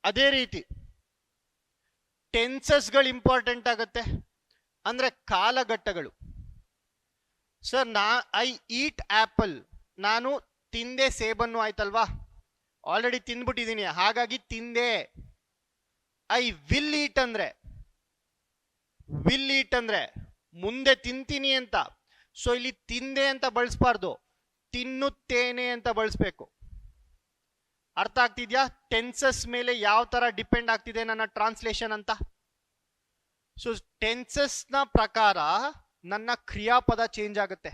Speaker 1: ಅದೇ ರೀತಿ ಟೆನ್ಸಸ್ಗಳು ಇಂಪಾರ್ಟೆಂಟ್ ಆಗತ್ತೆ, ಅಂದ್ರೆ ಕಾಲಘಟ್ಟಗಳು. ಸರ್ ಐ ಈಟ್ ಆಪಲ್, ನಾನು ತಿಂದೆ ಸೇಬನ್ನು, ಆಯ್ತಲ್ವಾ? ಆಲ್ರೆಡಿ ತಿಂದ್ಬಿಟ್ಟಿದ್ದೀನಿ, ಹಾಗಾಗಿ ತಿಂದೆ. ಐ ವಿಲ್ ಈಟ್ ಅಂದ್ರೆ ಮುಂದೆ ತಿಂತೀನಿ ಅಂತ. ಸೊ ಇಲ್ಲಿ ತಿಂದೆ ಅಂತ ಬಳಸಬಾರ್ದು, ತಿನ್ನುತ್ತೇನೆ ಅಂತ ಬಳಸಬೇಕು. ಅರ್ಥ ಆಗ್ತಿದ್ಯಾ? ಟೆನ್ಸಸ್ ಮೇಲೆ ಯಾವ ತರ ಡಿಪೆಂಡ್ ಆಗ್ತಿದೆ ನನ್ನ ಟ್ರಾನ್ಸ್ಲೇಷನ್ ಅಂತ. ಸೊ ಟೆನ್ಸಸ್ ನ ಪ್ರಕಾರ ನನ್ನ ಕ್ರಿಯಾಪದ ಚೇಂಜ್ ಆಗುತ್ತೆ.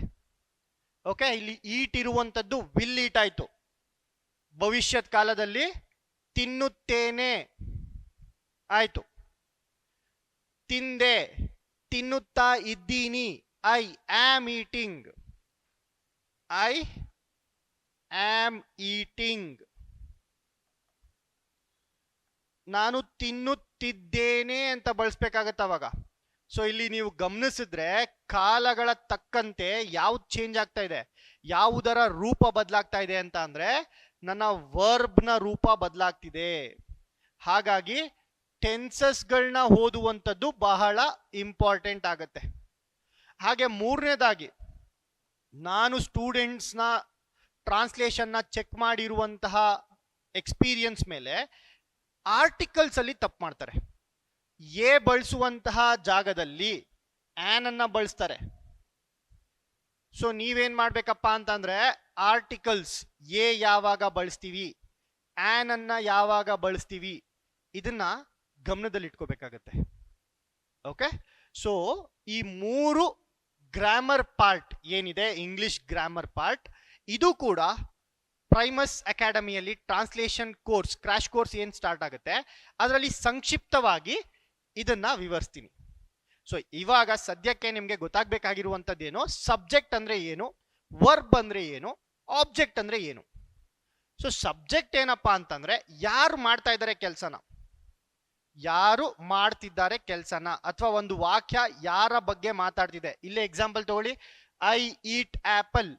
Speaker 1: ಓಕೆ, ಇಲ್ಲಿ ಈಟ್ ಇರುವಂತದ್ದು ವಿಲ್ ಈಟ್ ಆಯ್ತು. ಭವಿಷ್ಯತ್ ಕಾಲದಲ್ಲಿ ತಿನ್ನುತ್ತೇನೆ ಆಯ್ತು. ತಿಂದೆ, ತಿನ್ನುತ್ತಾ ಇದ್ದೀನಿ. I am eating, I am eating. ನಾನು ತಿನ್ನುತ್ತಿದ್ದೇನೆ ಅಂತ ಬಳಸ್ಬೇಕಾಗತ್ತೆ ಅವಾಗ. ಸೊ ಇಲ್ಲಿ ನೀವು ಗಮನಿಸಿದ್ರೆ ಕಾಲಗಳ ತಕ್ಕಂತೆ ಯಾವ್ದು ಚೇಂಜ್ ಆಗ್ತಾ ಇದೆ, ಯಾವುದರ ರೂಪ ಬದಲಾಗ್ತಾ ಇದೆ ಅಂತ ಅಂದ್ರೆ ನನ್ನ ವರ್ಬ್ನ ರೂಪ ಬದಲಾಗ್ತಿದೆ. ಹಾಗಾಗಿ ಟೆನ್ಸಸ್ಗಳನ್ನ ಓದುವಂಥದ್ದು ಬಹಳ ಇಂಪಾರ್ಟೆಂಟ್ ಆಗತ್ತೆ. ಹಾಗೆ ಮೂರನೇದಾಗಿ ನಾನು ಸ್ಟೂಡೆಂಟ್ಸ್ನ ಟ್ರಾನ್ಸ್ಲೇಷನ್ನ ಚೆಕ್ ಮಾಡಿರುವಂತಹ ಎಕ್ಸ್ಪೀರಿಯನ್ಸ್ ಮೇಲೆ ಆರ್ಟಿಕಲ್ಸ್ ಅಲ್ಲಿ ತಪ್ಪು ಮಾಡ್ತಾರೆ. ಎ ಬಳಸುವಂತಹ ಜಾಗದಲ್ಲಿ ಆನ್ ಅನ್ನ ಬಳಸ್ತಾರೆ. ಸೊ ನೀವೇನ್ ಮಾಡ್ಬೇಕಪ್ಪ ಅಂತಂದ್ರೆ ಆರ್ಟಿಕಲ್ಸ್ ಎ ಯಾವಾಗ ಬಳಸ್ತೀವಿ, ಆನ್ ಅನ್ನ ಯಾವಾಗ ಬಳಸ್ತೀವಿ, ಇದನ್ನ ಗಮನದಲ್ಲಿ ಇಟ್ಕೋಬೇಕಾಗತ್ತೆ. ಓಕೆ, ಸೊ ಈ ಮೂರು ಗ್ರಾಮರ್ ಪಾರ್ಟ್ ಏನಿದೆ, ಇಂಗ್ಲಿಷ್ ಗ್ರಾಮರ್ ಪಾರ್ಟ್, ಇದು ಕೂಡ ಪ್ರೈಮಸ್ ಅಕಾಡೆಮಿಯಲ್ಲಿ ಟ್ರಾನ್ಸ್ಲೇಷನ್ ಕೋರ್ಸ್, ಕ್ರಾಶ್ ಕೋರ್ಸ್ ಏನ್ ಸ್ಟಾರ್ಟ್ ಆಗುತ್ತೆ ಅದರಲ್ಲಿ ಸಂಕ್ಷಿಪ್ತವಾಗಿ ಇದನ್ನ ವಿವರಿಸ್ತೀನಿ. ಸೊ ಇವಾಗ ಸದ್ಯಕ್ಕೆ ನಿಮ್ಗೆ ಗೊತ್ತಾಗಬೇಕಾಗಿರುವಂತದ್ದೇನು, ಸಬ್ಜೆಕ್ಟ್ ಅಂದ್ರೆ ಏನು, ವರ್ಬ್ ಅಂದ್ರೆ ಏನು, ಆಬ್ಜೆಕ್ಟ್ ಅಂದ್ರೆ ಏನು. ಸೊ ಸಬ್ಜೆಕ್ಟ್ ಏನಪ್ಪಾ ಅಂತಂದ್ರೆ ಯಾರು ಮಾಡ್ತಾ ಇದ್ದಾರೆ ಕೆಲಸನ, ಯಾರು ಮಾಡ್ತಿದ್ದಾರೆ ಕೆಲಸನ, ಅಥವಾ ಒಂದು ವಾಕ್ಯ ಯಾರ ಬಗ್ಗೆ ಮಾತಾಡ್ತಿದೆ. ಇಲ್ಲೇ ಎಕ್ಸಾಂಪಲ್ ತಗೊಳ್ಳಿ, ಐ ಈಟ್ ಆಪಲ್.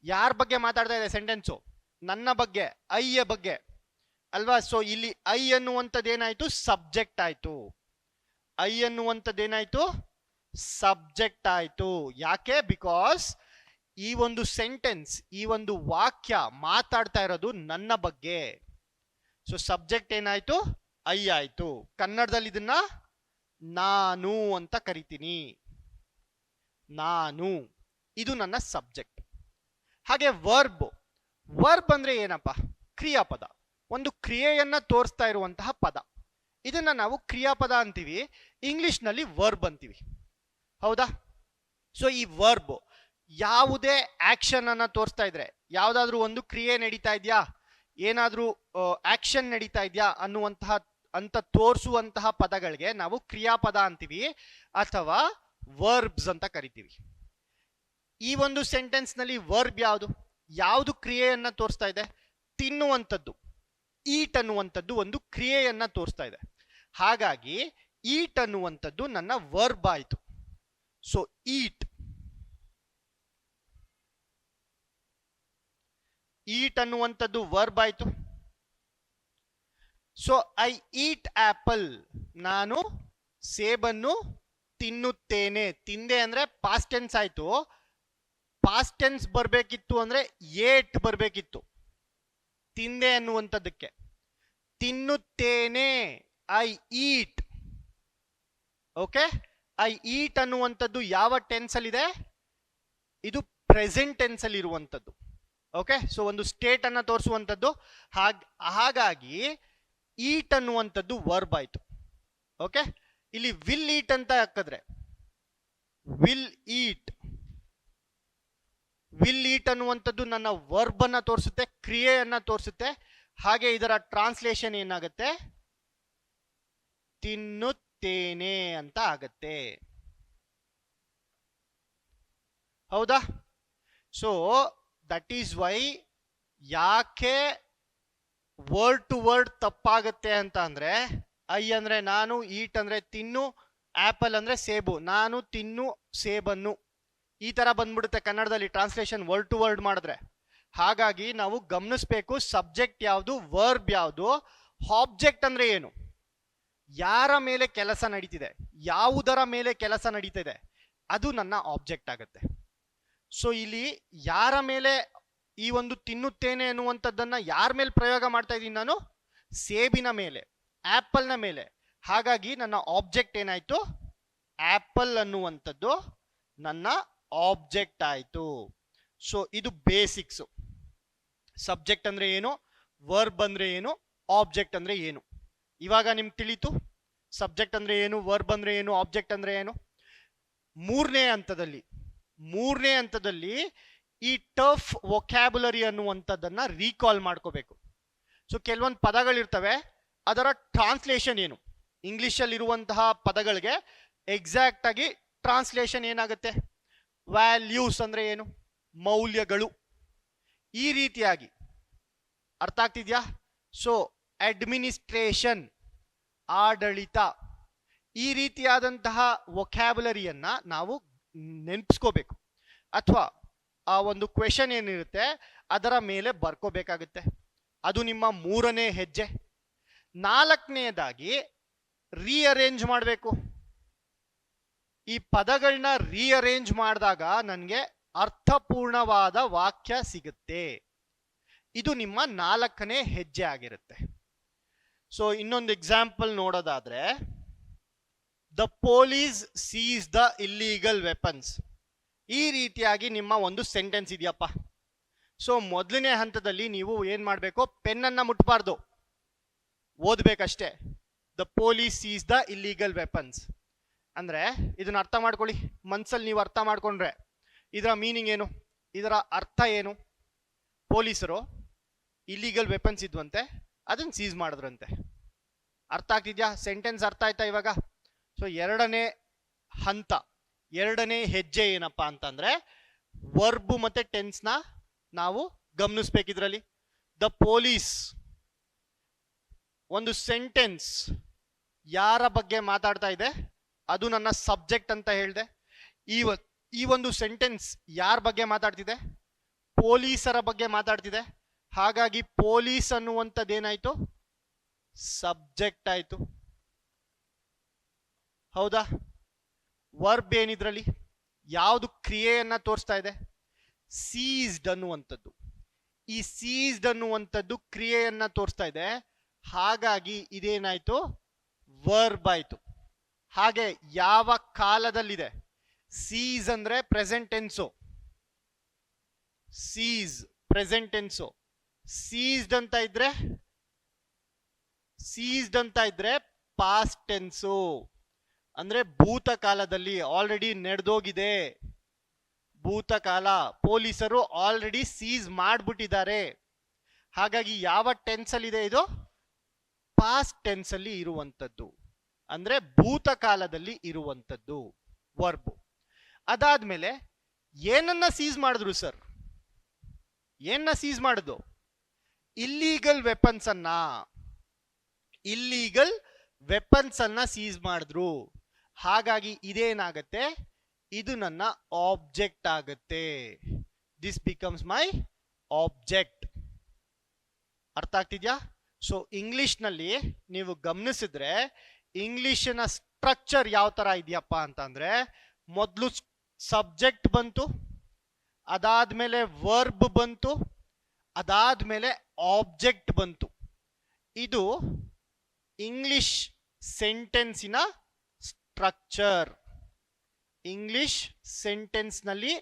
Speaker 1: ಯಾರ ಬಗ್ಗೆ ಮಾತಾಡ್ತಾ ಇದೆ ಸೆಂಟೆನ್ಸು? ನನ್ನ ಬಗ್ಗೆ, ಐಯ ಬಗ್ಗೆ ಅಲ್ವಾ? ಸೊ ಇಲ್ಲಿ ಐ ಅನ್ನುವಂಥದ್ದೇನಾಯ್ತು, ಸಬ್ಜೆಕ್ಟ್ ಆಯ್ತು. ಐ ಅನ್ನುವಂಥದ್ದೇನಾಯ್ತು, ಸಬ್ಜೆಕ್ಟ್ ಆಯ್ತು. ಯಾಕೆ? ಬಿಕಾಸ್ ಈ ಒಂದು ಸೆಂಟೆನ್ಸ್, ಈ ಒಂದು ವಾಕ್ಯ ಮಾತಾಡ್ತಾ ಇರೋದು ನನ್ನ ಬಗ್ಗೆ. ಸೊ ಸಬ್ಜೆಕ್ಟ್ ಏನಾಯ್ತು, ಐ ಆಯ್ತು. ಕನ್ನಡದಲ್ಲಿ ಇದನ್ನ ನಾನು ಅಂತ ಕರಿತೀನಿ, ನಾನು, ಇದು ನನ್ನ ಸಬ್ಜೆಕ್ಟ್. ಹಾಗೆ ವರ್ಬ್, ವರ್ಬ್ ಅಂದ್ರೆ ಏನಪ್ಪ? ಕ್ರಿಯಾಪದ, ಒಂದು ಕ್ರಿಯೆಯನ್ನ ತೋರಿಸ್ತಾ ಇರುವಂತಹ ಪದ. ಇದನ್ನ ನಾವು ಕ್ರಿಯಾಪದ ಅಂತೀವಿ, ಇಂಗ್ಲಿಷ್ ನಲ್ಲಿ ವರ್ಬ್ ಅಂತೀವಿ, ಹೌದಾ? ಸೊ ಈ ವರ್ಬ್ ಯಾವುದೇ ಆಕ್ಷನ್ ಅನ್ನ ತೋರಿಸ್ತಾ ಇದ್ರೆ, ಯಾವ್ದಾದ್ರು ಒಂದು ಕ್ರಿಯೆ ನಡೀತಾ ಇದೆಯಾ, ಏನಾದ್ರೂ ಆಕ್ಷನ್ ನಡೀತಾ ಇದೆಯಾ ಅಂತ ತೋರಿಸುವಂತಹ ಪದಗಳಿಗೆ ನಾವು ಕ್ರಿಯಾಪದ ಅಂತೀವಿ ಅಥವಾ ವರ್ಬ್ಸ್ ಅಂತ ಕರಿತೀವಿ. ಈ ಒಂದು ಸೆಂಟೆನ್ಸ್ ನಲ್ಲಿ ವರ್ಬ್ ಯಾವುದು ಕ್ರಿಯೆಯನ್ನ ತೋರಿಸ್ತಾ ಇದೆ? ತಿನ್ನುವಂಥದ್ದು, ಈಟ್ ಅನ್ನುವಂಥದ್ದು ಒಂದು ಕ್ರಿಯೆಯನ್ನ ತೋರಿಸ್ತಾ ಇದೆ. ಹಾಗಾಗಿ ಈಟ್ ಅನ್ನುವಂಥದ್ದು ನನ್ನ ವರ್ಬ್ ಆಯ್ತು. ಸೊ ಈಟ್, ಈಟ್ ಅನ್ನುವಂಥದ್ದು ವರ್ಬ್ ಆಯ್ತು. ಸೊ ಐ ಈಟ್ ಆಪಲ್, ನಾನು ಸೇಬನ್ನು ತಿನ್ನುತ್ತೇನೆ. ತಿಂದೆ ಅಂದ್ರೆ ಪಾಸ್ಟ್ ಟೆನ್ಸ್ ಆಯ್ತು. ಪಾಸ್ಟ್ ಟೆನ್ಸ್ ಬರ್ಬೇಕಿತ್ತು ಅಂದ್ರೆ ಏಟ್ ಬರ್ಬೇಕಿತ್ತು ತಿಂದೆ ಅನ್ನುವಂಥದ್ದಕ್ಕೆ. ತಿನ್ನುತ್ತೇನೆ, I eat. Okay, I eat ಅನ್ನುವಂಥದ್ದು ಯಾವ ಟೆನ್ಸ್ ಅಲ್ಲಿ ಇದೆ? ಇದು ಪ್ರೆಸೆಂಟ್ ಟೆನ್ಸ್ ಅಲ್ಲಿ ಇರುವಂಥದ್ದು. ಓಕೆ, ಸೊ ಒಂದು ಸ್ಟೇಟ್ ಅನ್ನ ತೋರಿಸುವಂಥದ್ದು. ಹಾಗಾಗಿ ಈಟ್ ಅನ್ನುವಂಥದ್ದು ವರ್ಬ್ ಆಯ್ತು. ಓಕೆ, ಇಲ್ಲಿ ವಿಲ್ ಈಟ್ ಅಂತ ಹಾಕಿದ್ರೆ ವಿಲ್ ಈಟ್, ವಿಲ್ ಈಟ್ ಅನ್ನುವಂಥದ್ದು ನನ್ನ ವರ್ಬ್ ಅನ್ನ ತೋರಿಸುತ್ತೆ, ಕ್ರಿಯೆಯನ್ನ ತೋರಿಸುತ್ತೆ. ಹಾಗೆ ಇದರ ಟ್ರಾನ್ಸ್ಲೇಷನ್ ಏನಾಗುತ್ತೆ? ತಿನ್ನುತ್ತೇನೆ ಅಂತ ಆಗತ್ತೆ. ಹೌದಾ? ಸೊ ದಟ್ ಈಸ್ ವೈ ಯಾಕೆ ವರ್ಡ್ ಟು ವರ್ಡ್ ತಪ್ಪಾಗತ್ತೆ ಅಂತ ಅಂದ್ರೆ, ಐ ಅಂದ್ರೆ ನಾನು, ಈಟ್ ಅಂದ್ರೆ ತಿನ್ನು, ಆಪಲ್ ಅಂದ್ರೆ ಸೇಬು, ನಾನು ತಿನ್ನು ಸೇಬನ್ನು, ಈ ತರ ಬಂದ್ಬಿಡುತ್ತೆ ಕನ್ನಡದಲ್ಲಿ ಟ್ರಾನ್ಸ್ಲೇಷನ್ ವರ್ಡ್ ಟು ವರ್ಡ್ ಮಾಡಿದ್ರೆ. ಹಾಗಾಗಿ ನಾವು ಗಮನಿಸ್ಬೇಕು ಸಬ್ಜೆಕ್ಟ್ ಯಾವುದು, ವರ್ಬ್ ಯಾವುದು, ಆಬ್ಜೆಕ್ಟ್ ಅಂದ್ರೆ ಏನು, ಯಾರ ಮೇಲೆ ಕೆಲಸ ನಡೀತಿದೆ, ಯಾವುದರ ಮೇಲೆ ಕೆಲಸ ನಡೀತಿದೆ, ಅದು ನನ್ನ ಆಬ್ಜೆಕ್ಟ್ ಆಗುತ್ತೆ. ಸೊ ಇಲ್ಲಿ ಯಾರ ಮೇಲೆ ಈ ಒಂದು ತಿನ್ನುತ್ತೇನೆ ಅನ್ನುವಂಥದ್ದನ್ನ ಯಾರ ಮೇಲೆ ಪ್ರಯೋಗ ಮಾಡ್ತಾ ಇದ್ದೀನಿ ನಾನು, ಸೇಬಿನ ಮೇಲೆ, ಆಪಲ್ನ ಮೇಲೆ. ಹಾಗಾಗಿ ನನ್ನ ಆಬ್ಜೆಕ್ಟ್ ಏನಾಯ್ತು, ಆಪಲ್ ಅನ್ನುವಂಥದ್ದು ನನ್ನ ಆಬ್ಜೆಕ್ಟ್ ಆಯ್ತು. ಸೊ ಇದು ಬೇಸಿಕ್ಸ್. ಸಬ್ಜೆಕ್ಟ್ ಅಂದ್ರೆ ಏನು, ವರ್ಬ್ ಅಂದ್ರೆ ಏನು, ಆಬ್ಜೆಕ್ಟ್ ಅಂದ್ರೆ ಏನು. ಇವಾಗ ನಿಮ್ಗೆ ತಿಳಿತು ಸಬ್ಜೆಕ್ಟ್ ಅಂದ್ರೆ ಏನು, ವರ್ಬ್ ಅಂದ್ರೆ ಏನು, ಆಬ್ಜೆಕ್ಟ್ ಅಂದ್ರೆ ಏನು. ಮೂರನೇ ಹಂತದಲ್ಲಿ ಈ ಟಫ್ ವೊಕ್ಯಾಬುಲರಿ ಅನ್ನುವಂಥದ್ದನ್ನ ರೀಕಾಲ್ ಮಾಡ್ಕೋಬೇಕು. ಸೊ ಕೆಲವೊಂದು ಪದಗಳಿರ್ತವೆ, ಅದರ ಟ್ರಾನ್ಸ್ಲೇಷನ್ ಏನು, ಇಂಗ್ಲಿಷಲ್ಲಿ ಇರುವಂತಹ ಪದಗಳಿಗೆ ಎಕ್ಸಾಕ್ಟ್ ಆಗಿ ಟ್ರಾನ್ಸ್ಲೇಷನ್ ಏನಾಗುತ್ತೆ, ವ್ಯಾಲ್ಯೂಸ್ ಅಂದ್ರೆ ಏನು, ಮೌಲ್ಯಗಳು. ಈ ರೀತಿಯಾಗಿ ಅರ್ಥ ಆಗ್ತಿದ್ಯಾ? ಸೊ ಅಡ್ಮಿನಿಸ್ಟ್ರೇಷನ್, ಆಡಳಿತ, ಈ ರೀತಿಯಾದಂತಹ ವೊಕ್ಯಾಬುಲರಿಯನ್ನ ನಾವು ನೆನಪಿಸ್ಕೋಬೇಕು. ಅಥವಾ ಆ ಒಂದು ಕ್ವೆಶನ್ ಏನಿರುತ್ತೆ ಅದರ ಮೇಲೆ ಬರ್ಕೋಬೇಕಾಗುತ್ತೆ. ಅದು ನಿಮ್ಮ ಮೂರನೇ ಹೆಜ್ಜೆ. ನಾಲ್ಕನೆಯದಾಗಿ ರೀಅರೇಂಜ್ ಮಾಡಬೇಕು. ಈ ಪದಗಳನ್ನ ರೀಅರೇಂಜ್ ಮಾಡಿದಾಗ ನನಗೆ ಅರ್ಥಪೂರ್ಣವಾದ ವಾಕ್ಯ ಸಿಗುತ್ತೆ. ಇದು ನಿಮ್ಮ ನಾಲ್ಕನೇ ಹೆಜ್ಜೆ ಆಗಿರುತ್ತೆ. ಸೊ ಇನ್ನೊಂದು ಎಕ್ಸಾಂಪಲ್ ನೋಡೋದಾದ್ರೆ, the police seize the illegal weapons. ಈ ರೀತಿಯಾಗಿ ನಿಮ್ಮ ಒಂದು ಸೆಂಟೆನ್ಸ್ ಇದೆಯಪ್ಪ. ಸೊ ಮೊದಲನೇ ಹಂತದಲ್ಲಿ ನೀವು ಏನ್ ಮಾಡಬೇಕು, ಪೆನ್ನನ್ನು ಮುಟ್ಬಾರ್ದು, ಓದ್ಬೇಕಷ್ಟೇ. The police seize the illegal weapons ಅಂದ್ರೆ ಇದನ್ನ ಅರ್ಥ ಮಾಡ್ಕೊಳ್ಳಿ. ಮನ್ಸಲ್ಲಿ ನೀವು ಅರ್ಥ ಮಾಡ್ಕೊಂಡ್ರೆ ಇದರ ಮೀನಿಂಗ್ ಏನು, ಇದರ ಅರ್ಥ ಏನು. ಪೊಲೀಸರು ಇಲ್ಲೀಗಲ್ ವೆಪನ್ಸ್ ಇದ್ವಂತೆ, ಅದನ್ನ ಸೀಸ್ ಮಾಡಿದ್ರಂತೆ. ಅರ್ಥ ಆಗ್ತಿದ್ಯಾ? ಸೆಂಟೆನ್ಸ್ ಅರ್ಥ ಆಯ್ತಾ ಇವಾಗ? ಸೊ ಎರಡನೇ ಹಂತ, ಎರಡನೇ ಹೆಜ್ಜೆ ಏನಪ್ಪಾ ಅಂತಂದ್ರೆ, ವರ್ಬ್ ಮತ್ತೆ ಟೆನ್ಸ್ ನ ನಾವು ಗಮನಿಸ್ಬೇಕಿದ್ರಲ್ಲಿ. ದ ಪೊಲೀಸ್ ಒಂದು ಸೆಂಟೆನ್ಸ್ ಯಾರ ಬಗ್ಗೆ ಮಾತಾಡ್ತಾ ಇದೆ, ಅದು ನನ್ನ ಸಬ್ಜೆಕ್ಟ್ ಅಂತ ಹೇಳಿದೆ. ಈ ಒಂದು ಸೆಂಟೆನ್ಸ್ ಯಾರ ಬಗ್ಗೆ ಮಾತಾಡ್ತಿದೆ, ಪೊಲೀಸರ ಬಗ್ಗೆ ಮಾತಾಡ್ತಿದೆ. ಹಾಗಾಗಿ ಪೊಲೀಸ್ ಅನ್ನುವಂಥದ್ದೇನಾಯ್ತು, ಸಬ್ಜೆಕ್ಟ್ ಆಯ್ತು. ಹೌದಾ? ವರ್ಬ್ ಏನಿದ್ರಲ್ಲಿ ಯಾವುದು ಕ್ರಿಯೆಯನ್ನ ತೋರಿಸ್ತಾ ಇದೆ, ಸೀಸ್ಡ್ ಅನ್ನುವಂಥದ್ದು. ಈ ಸೀಸ್ಡ್ ಅನ್ನುವಂಥದ್ದು ಕ್ರಿಯೆಯನ್ನ ತೋರಿಸ್ತಾ ಇದೆ. ಹಾಗಾಗಿ ಇದೇನಾಯ್ತು, ವರ್ಬ್ ಆಯ್ತು. ಹಾಗೆ ಯಾವ ಕಾಲದಲ್ಲಿದೆ, ಸೀಸ್ ಅಂದ್ರೆ present tense, seize present tense. Seized ಅಂತ ಇದ್ರೆ ಪಾಸ್ಟ್ ಟೆನ್ಸು, ಅಂದ್ರೆ ಭೂತಕಾಲದಲ್ಲಿ ಆಲ್ರೆಡಿ ನಡೆದೋಗಿದೆ. ಭೂತಕಾಲ, ಪೊಲೀಸರು ಆಲ್ರೆಡಿ ಸೀಸ್ ಮಾಡ್ಬಿಟ್ಟಿದ್ದಾರೆ. ಹಾಗಾಗಿ ಯಾವ ಟೆನ್ಸ್ ಅಲ್ಲಿ ಇದೆ, ಇದು ಪಾಸ್ಟ್ ಟೆನ್ಸ್ ಅಲ್ಲಿ ಇರುವಂತದ್ದು, ಅಂದ್ರೆ ಭೂತಕಾಲದಲ್ಲಿ ಇರುವಂತದ್ದು ವರ್ಬ್. ಅದಾದ್ಮೇಲೆ ಏನನ್ನ ಸೀಸ್ ಮಾಡಿದ್ರು ಸರ್, ಏನನ್ನ ಸೀಸ್ ಮಾಡಿದ್ರು, ಇಲ್ಲೀಗಲ್ ವೆಪನ್ಸ್ ಅನ್ನ ಸೀಸ್ ಮಾಡಿದ್ರು. ಹಾಗಾಗಿ ಇದೇನಾಗತ್ತೆ, ಇದು ನನ್ನ ಆಬ್ಜೆಕ್ಟ್ ಆಗತ್ತೆ. This becomes my object. ಅರ್ಥ ಆಗ್ತಿದ್ಯಾ? ಸೊ ಇಂಗ್ಲಿಷ್ ನಲ್ಲಿ ನೀವು ಗಮನಿಸಿದ್ರೆ ಇಂಗ್ಲಿಷಿನ ಸ್ಟ್ರಕ್ಚರ್ ಯಾವ ತರ ಇದೆಯಪ್ಪ ಅಂತಂದ್ರೆ, ಮೊದಲು ಸಬ್ಜೆಕ್ಟ್ ಬಂತು, ಅದಾದ್ಮೇಲೆ ವರ್ಬ್ ಬಂತು, ಅದಾದ್ಮೇಲೆ ಆಬ್ಜೆಕ್ಟ್ ಬಂತು. ಇದು ಇಂಗ್ಲಿಷ್ ಸೆಂಟೆನ್ಸಿನ ಸ್ಟ್ರಕ್ಚರ್. ಇಂಗ್ಲಿಷ್ ಸೆಂಟೆನ್ಸ್ ನಲ್ಲಿ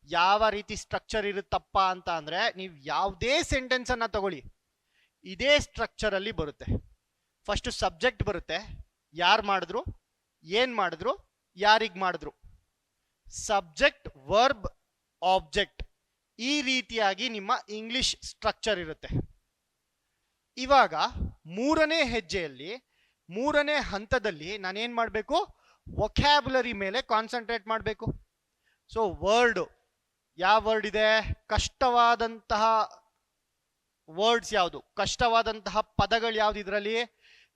Speaker 1: ಯಾವ ರೀತಿ ಸ್ಟ್ರಕ್ಚರ್ ಇರುತ್ತಪ್ಪ ಅಂತ ಅಂದ್ರೆ, ನೀವು ಯಾವುದೇ ಸೆಂಟೆನ್ಸ್ ಅನ್ನ ತಗೊಳ್ಳಿ, ಇದೇ ಸ್ಟ್ರಕ್ಚರ್ ಅಲ್ಲಿ ಬರುತ್ತೆ. ಫಸ್ಟ್ ಸಬ್ಜೆಕ್ಟ್ ಬರುತ್ತೆ, ಯಾರು ಮಾಡಿದ್ರು, ಏನ್ ಮಾಡಿದ್ರು, ಯಾರಿಗ್ ಮಾಡಿದ್ರು, ಸಬ್ಜೆಕ್ಟ್ ವರ್ಬ್ ಆಬ್ಜೆಕ್ಟ್. ಈ ರೀತಿಯಾಗಿ ನಿಮ್ಮ ಇಂಗ್ಲಿಷ್ ಸ್ಟ್ರಕ್ಚರ್ ಇರುತ್ತೆ. ಇವಾಗ ಮೂರನೇ ಹೆಜ್ಜೆಯಲ್ಲಿ ಮೂರನೇ ಹಂತದಲ್ಲಿ ನಾನೇನ್ ಮಾಡಬೇಕು, ವೊಕ್ಯಾಬುಲರಿ ಮೇಲೆ ಕಾನ್ಸಂಟ್ರೇಟ್ ಮಾಡಬೇಕು. ಸೊ ವರ್ಡ್, ಯಾವ ವರ್ಡ್ ಇದೆ, ಕಷ್ಟವಾದಂತಹ ವರ್ಡ್ಸ್ ಯಾವುದು, ಕಷ್ಟವಾದಂತಹ ಪದಗಳು ಯಾವ್ದು ಇದರಲ್ಲಿ,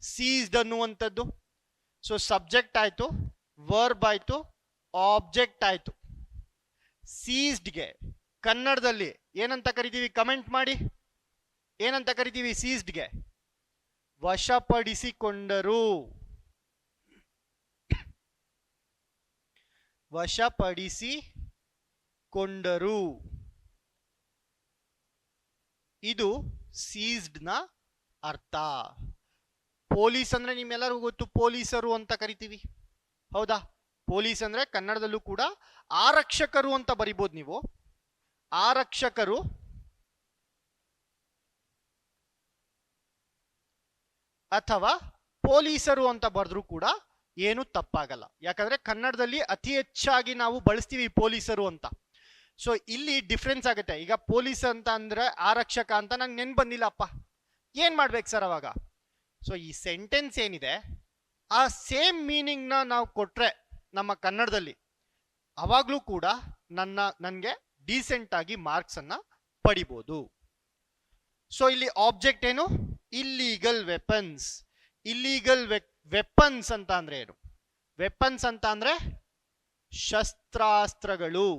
Speaker 1: ಸೀಸ್ಡ್ ಅನ್ನುವಂಥದ್ದು. ಸೊ ಸಬ್ಜೆಕ್ಟ್ ಆಯ್ತು, ವರ್ಬ್ ಆಯ್ತು, ಆಬ್ಜೆಕ್ಟ್ ಆಯ್ತು. ಸೀಸ್ಡ್ಗೆ ಕನ್ನಡದಲ್ಲಿ ಏನಂತ ಕರಿತೀವಿ, ಕಮೆಂಟ್ ಮಾಡಿ, ಏನಂತ ಕರಿತೀವಿ ಸೀಸ್ಡ್ಗೆ? ವಶಪಡಿಸಿಕೊಂಡರು. ವಶಪಡಿಸಿಕೊಂಡರು, ಇದು ಸೀಸ್ಡ್ ನ ಅರ್ಥ. ಪೊಲೀಸ್ ಅಂದ್ರೆ ನಿಮ್ಮೆಲ್ಲರಿಗೂ ಗೊತ್ತು, ಪೊಲೀಸರು ಅಂತ ಕರಿತೀವಿ, ಹೌದಾ? ಪೊಲೀಸ್ ಅಂದ್ರೆ ಕನ್ನಡದಲ್ಲೂ ಕೂಡ ಆರಕ್ಷಕರು ಅಂತ ಬರಿಬೋದು ನೀವು. ಆರಕ್ಷಕರು ಅಥವಾ ಪೊಲೀಸರು ಅಂತ ಬರೆದ್ರೂ ಕೂಡ ಏನು ತಪ್ಪಾಗಲ್ಲ. ಯಾಕಂದ್ರೆ ಕನ್ನಡದಲ್ಲಿ ಅತಿ ಹೆಚ್ಚಾಗಿ ನಾವು ಬಳಸ್ತೀವಿ ಪೊಲೀಸರು ಅಂತ. ಸೊ ಇಲ್ಲಿ ಡಿಫ್ರೆನ್ಸ್ ಆಗುತ್ತೆ. ಈಗ ಪೊಲೀಸ್ ಅಂತ ಅಂದ್ರೆ ಆರಕ್ಷಕ ಅಂತ ನಂಗೆ ನೆನ್ಪು ಬಂದಿಲ್ಲಪ್ಪ, ಏನ್ ಮಾಡ್ಬೇಕು ಸರ್ ಅವಾಗ? ಸೊ ಈ ಸೆಂಟೆನ್ಸ್ ಏನಿದೆ ಆ ಸೇಮ್ ಮೀನಿಂಗ್ ನ ನಾವು ಕೊಟ್ರೆ ನಮ್ಮ ಕನ್ನಡದಲ್ಲಿ, ಅವಾಗ್ಲೂ ಕೂಡ ನನ್ಗೆ ಡೀಸೆಂಟ್ ಆಗಿ ಮಾರ್ಕ್ಸ್ ಅನ್ನ ಪಡಿಬಹುದು. ಸೊ ಇಲ್ಲಿ ಆಬ್ಜೆಕ್ಟ್ ಏನು, ಇಲ್ಲೀಗಲ್ ವೆಪನ್ಸ್. ಇಲ್ಲೀಗಲ್ ವೆಪನ್ಸ್ ಅಂತ ಅಂದ್ರೆ ಏನು? ವೆಪನ್ಸ್ ಅಂತ ಅಂದ್ರೆ ಶಸ್ತ್ರಾಸ್ತ್ರಗಳು.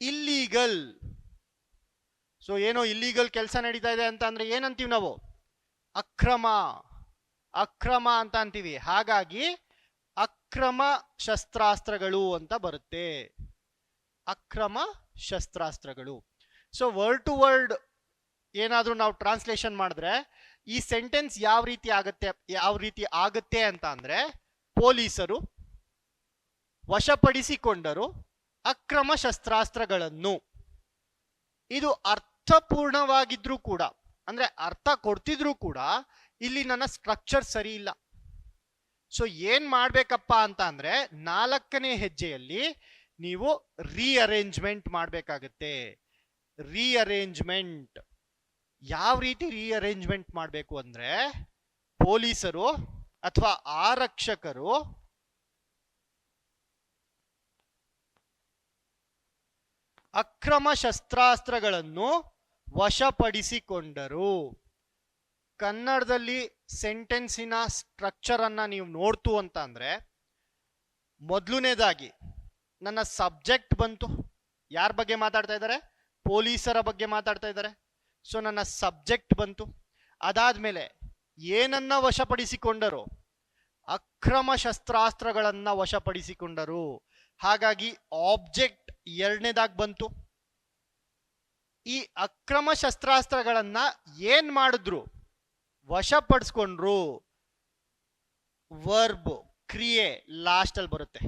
Speaker 1: ಇಲ್ಲೀಗಲ್, ಸೊ ಏನೋ ಇಲ್ಲೀಗಲ್ ಕೆಲಸ ನಡೀತಾ ಇದೆ ಅಂತ ಅಂದ್ರೆ ಏನಂತೀವಿ ನಾವು? ಅಕ್ರಮ. ಅಕ್ರಮ ಅಂತ ಅಂತೀವಿ. ಹಾಗಾಗಿ ಅಕ್ರಮ ಶಸ್ತ್ರಾಸ್ತ್ರಗಳು ಅಂತ ಬರುತ್ತೆ. ಅಕ್ರಮ ಶಸ್ತ್ರಾಸ್ತ್ರಗಳು. ಸೊ ವರ್ಡ್ ಟು ವರ್ಡ್ ಏನಾದ್ರೂ ನಾವು ಟ್ರಾನ್ಸ್ಲೇಷನ್ ಮಾಡಿದ್ರೆ ಈ ಸೆಂಟೆನ್ಸ್ ಯಾವ ರೀತಿ ಆಗುತ್ತೆ ಅಂತ ಅಂದ್ರೆ, ಪೊಲೀಸರು ವಶಪಡಿಸಿಕೊಂಡರು ಅಕ್ರಮ ಶಸ್ತ್ರಾಸ್ತ್ರಗಳನ್ನು. ಇದು ಅರ್ಥಪೂರ್ಣವಾಗಿದ್ರೂ ಕೂಡ, ಅಂದ್ರೆ ಅರ್ಥ ಕೊಡ್ತಿದ್ರು ಕೂಡ ಇಲ್ಲಿ ನನ್ನ ಸ್ಟ್ರಕ್ಚರ್ ಸರಿ ಇಲ್ಲ. ಸೊ ಏನ್ ಮಾಡ್ಬೇಕಪ್ಪ ಅಂತ ಅಂದ್ರೆ, 4ನೇ ಹೆಜ್ಜೆಯಲ್ಲಿ ನೀವು ರೀಅರೇಂಜ್ಮೆಂಟ್ ಮಾಡ್ಬೇಕಾಗತ್ತೆ. ರೀಅರೇಂಜ್ಮೆಂಟ್ ಯಾವ ರೀತಿ ರೀಅರೇಂಜ್ಮೆಂಟ್ ಮಾಡಬೇಕು ಅಂದ್ರೆ, ಪೊಲೀಸರು ಅಥವಾ ಆರಕ್ಷಕರು ಅಕ್ರಮ ಶಸ್ತ್ರಾಸ್ತ್ರಗಳನ್ನು ವಶಪಡಿಸಿಕೊಂಡರು. ಕನ್ನಡದಲ್ಲಿ ಸೆಂಟೆನ್ಸಿನ ಸ್ಟ್ರಕ್ಚರ್ ಅನ್ನ ನೀವು ನೋಡ್ತು ಅಂತ ಅಂದ್ರೆ, ಮೊದಲನೇದಾಗಿ ನನ್ನ ಸಬ್ಜೆಕ್ಟ್ ಬಂತು. ಯಾರ ಬಗ್ಗೆ ಮಾತಾಡ್ತಾ ಇದ್ದಾರೆ? ಪೊಲೀಸರ ಬಗ್ಗೆ ಮಾತಾಡ್ತಾ ಇದ್ದಾರೆ. ಸೊ ನನ್ನ ಸಬ್ಜೆಕ್ಟ್ ಬಂತು. ಅದಾದ್ಮೇಲೆ ಏನನ್ನ ವಶಪಡಿಸಿಕೊಂಡರು? ಅಕ್ರಮ ಶಸ್ತ್ರಾಸ್ತ್ರಗಳನ್ನ ವಶಪಡಿಸಿಕೊಂಡರು. ಹಾಗಾಗಿ ಆಬ್ಜೆಕ್ಟ್ ಎರಡನೇದಾಗಿ ಬಂತು. ಈ ಅಕ್ರಮ ಶಸ್ತ್ರಾಸ್ತ್ರಗಳನ್ನ ಏನ್ ಮಾಡಿದ್ರು? ವಶಪಡಿಸ್ಕೊಂಡ್ರು. ವರ್ಬ್, ಕ್ರಿಯೆ ಲಾಸ್ಟ್ ಅಲ್ಲಿ ಬರುತ್ತೆ.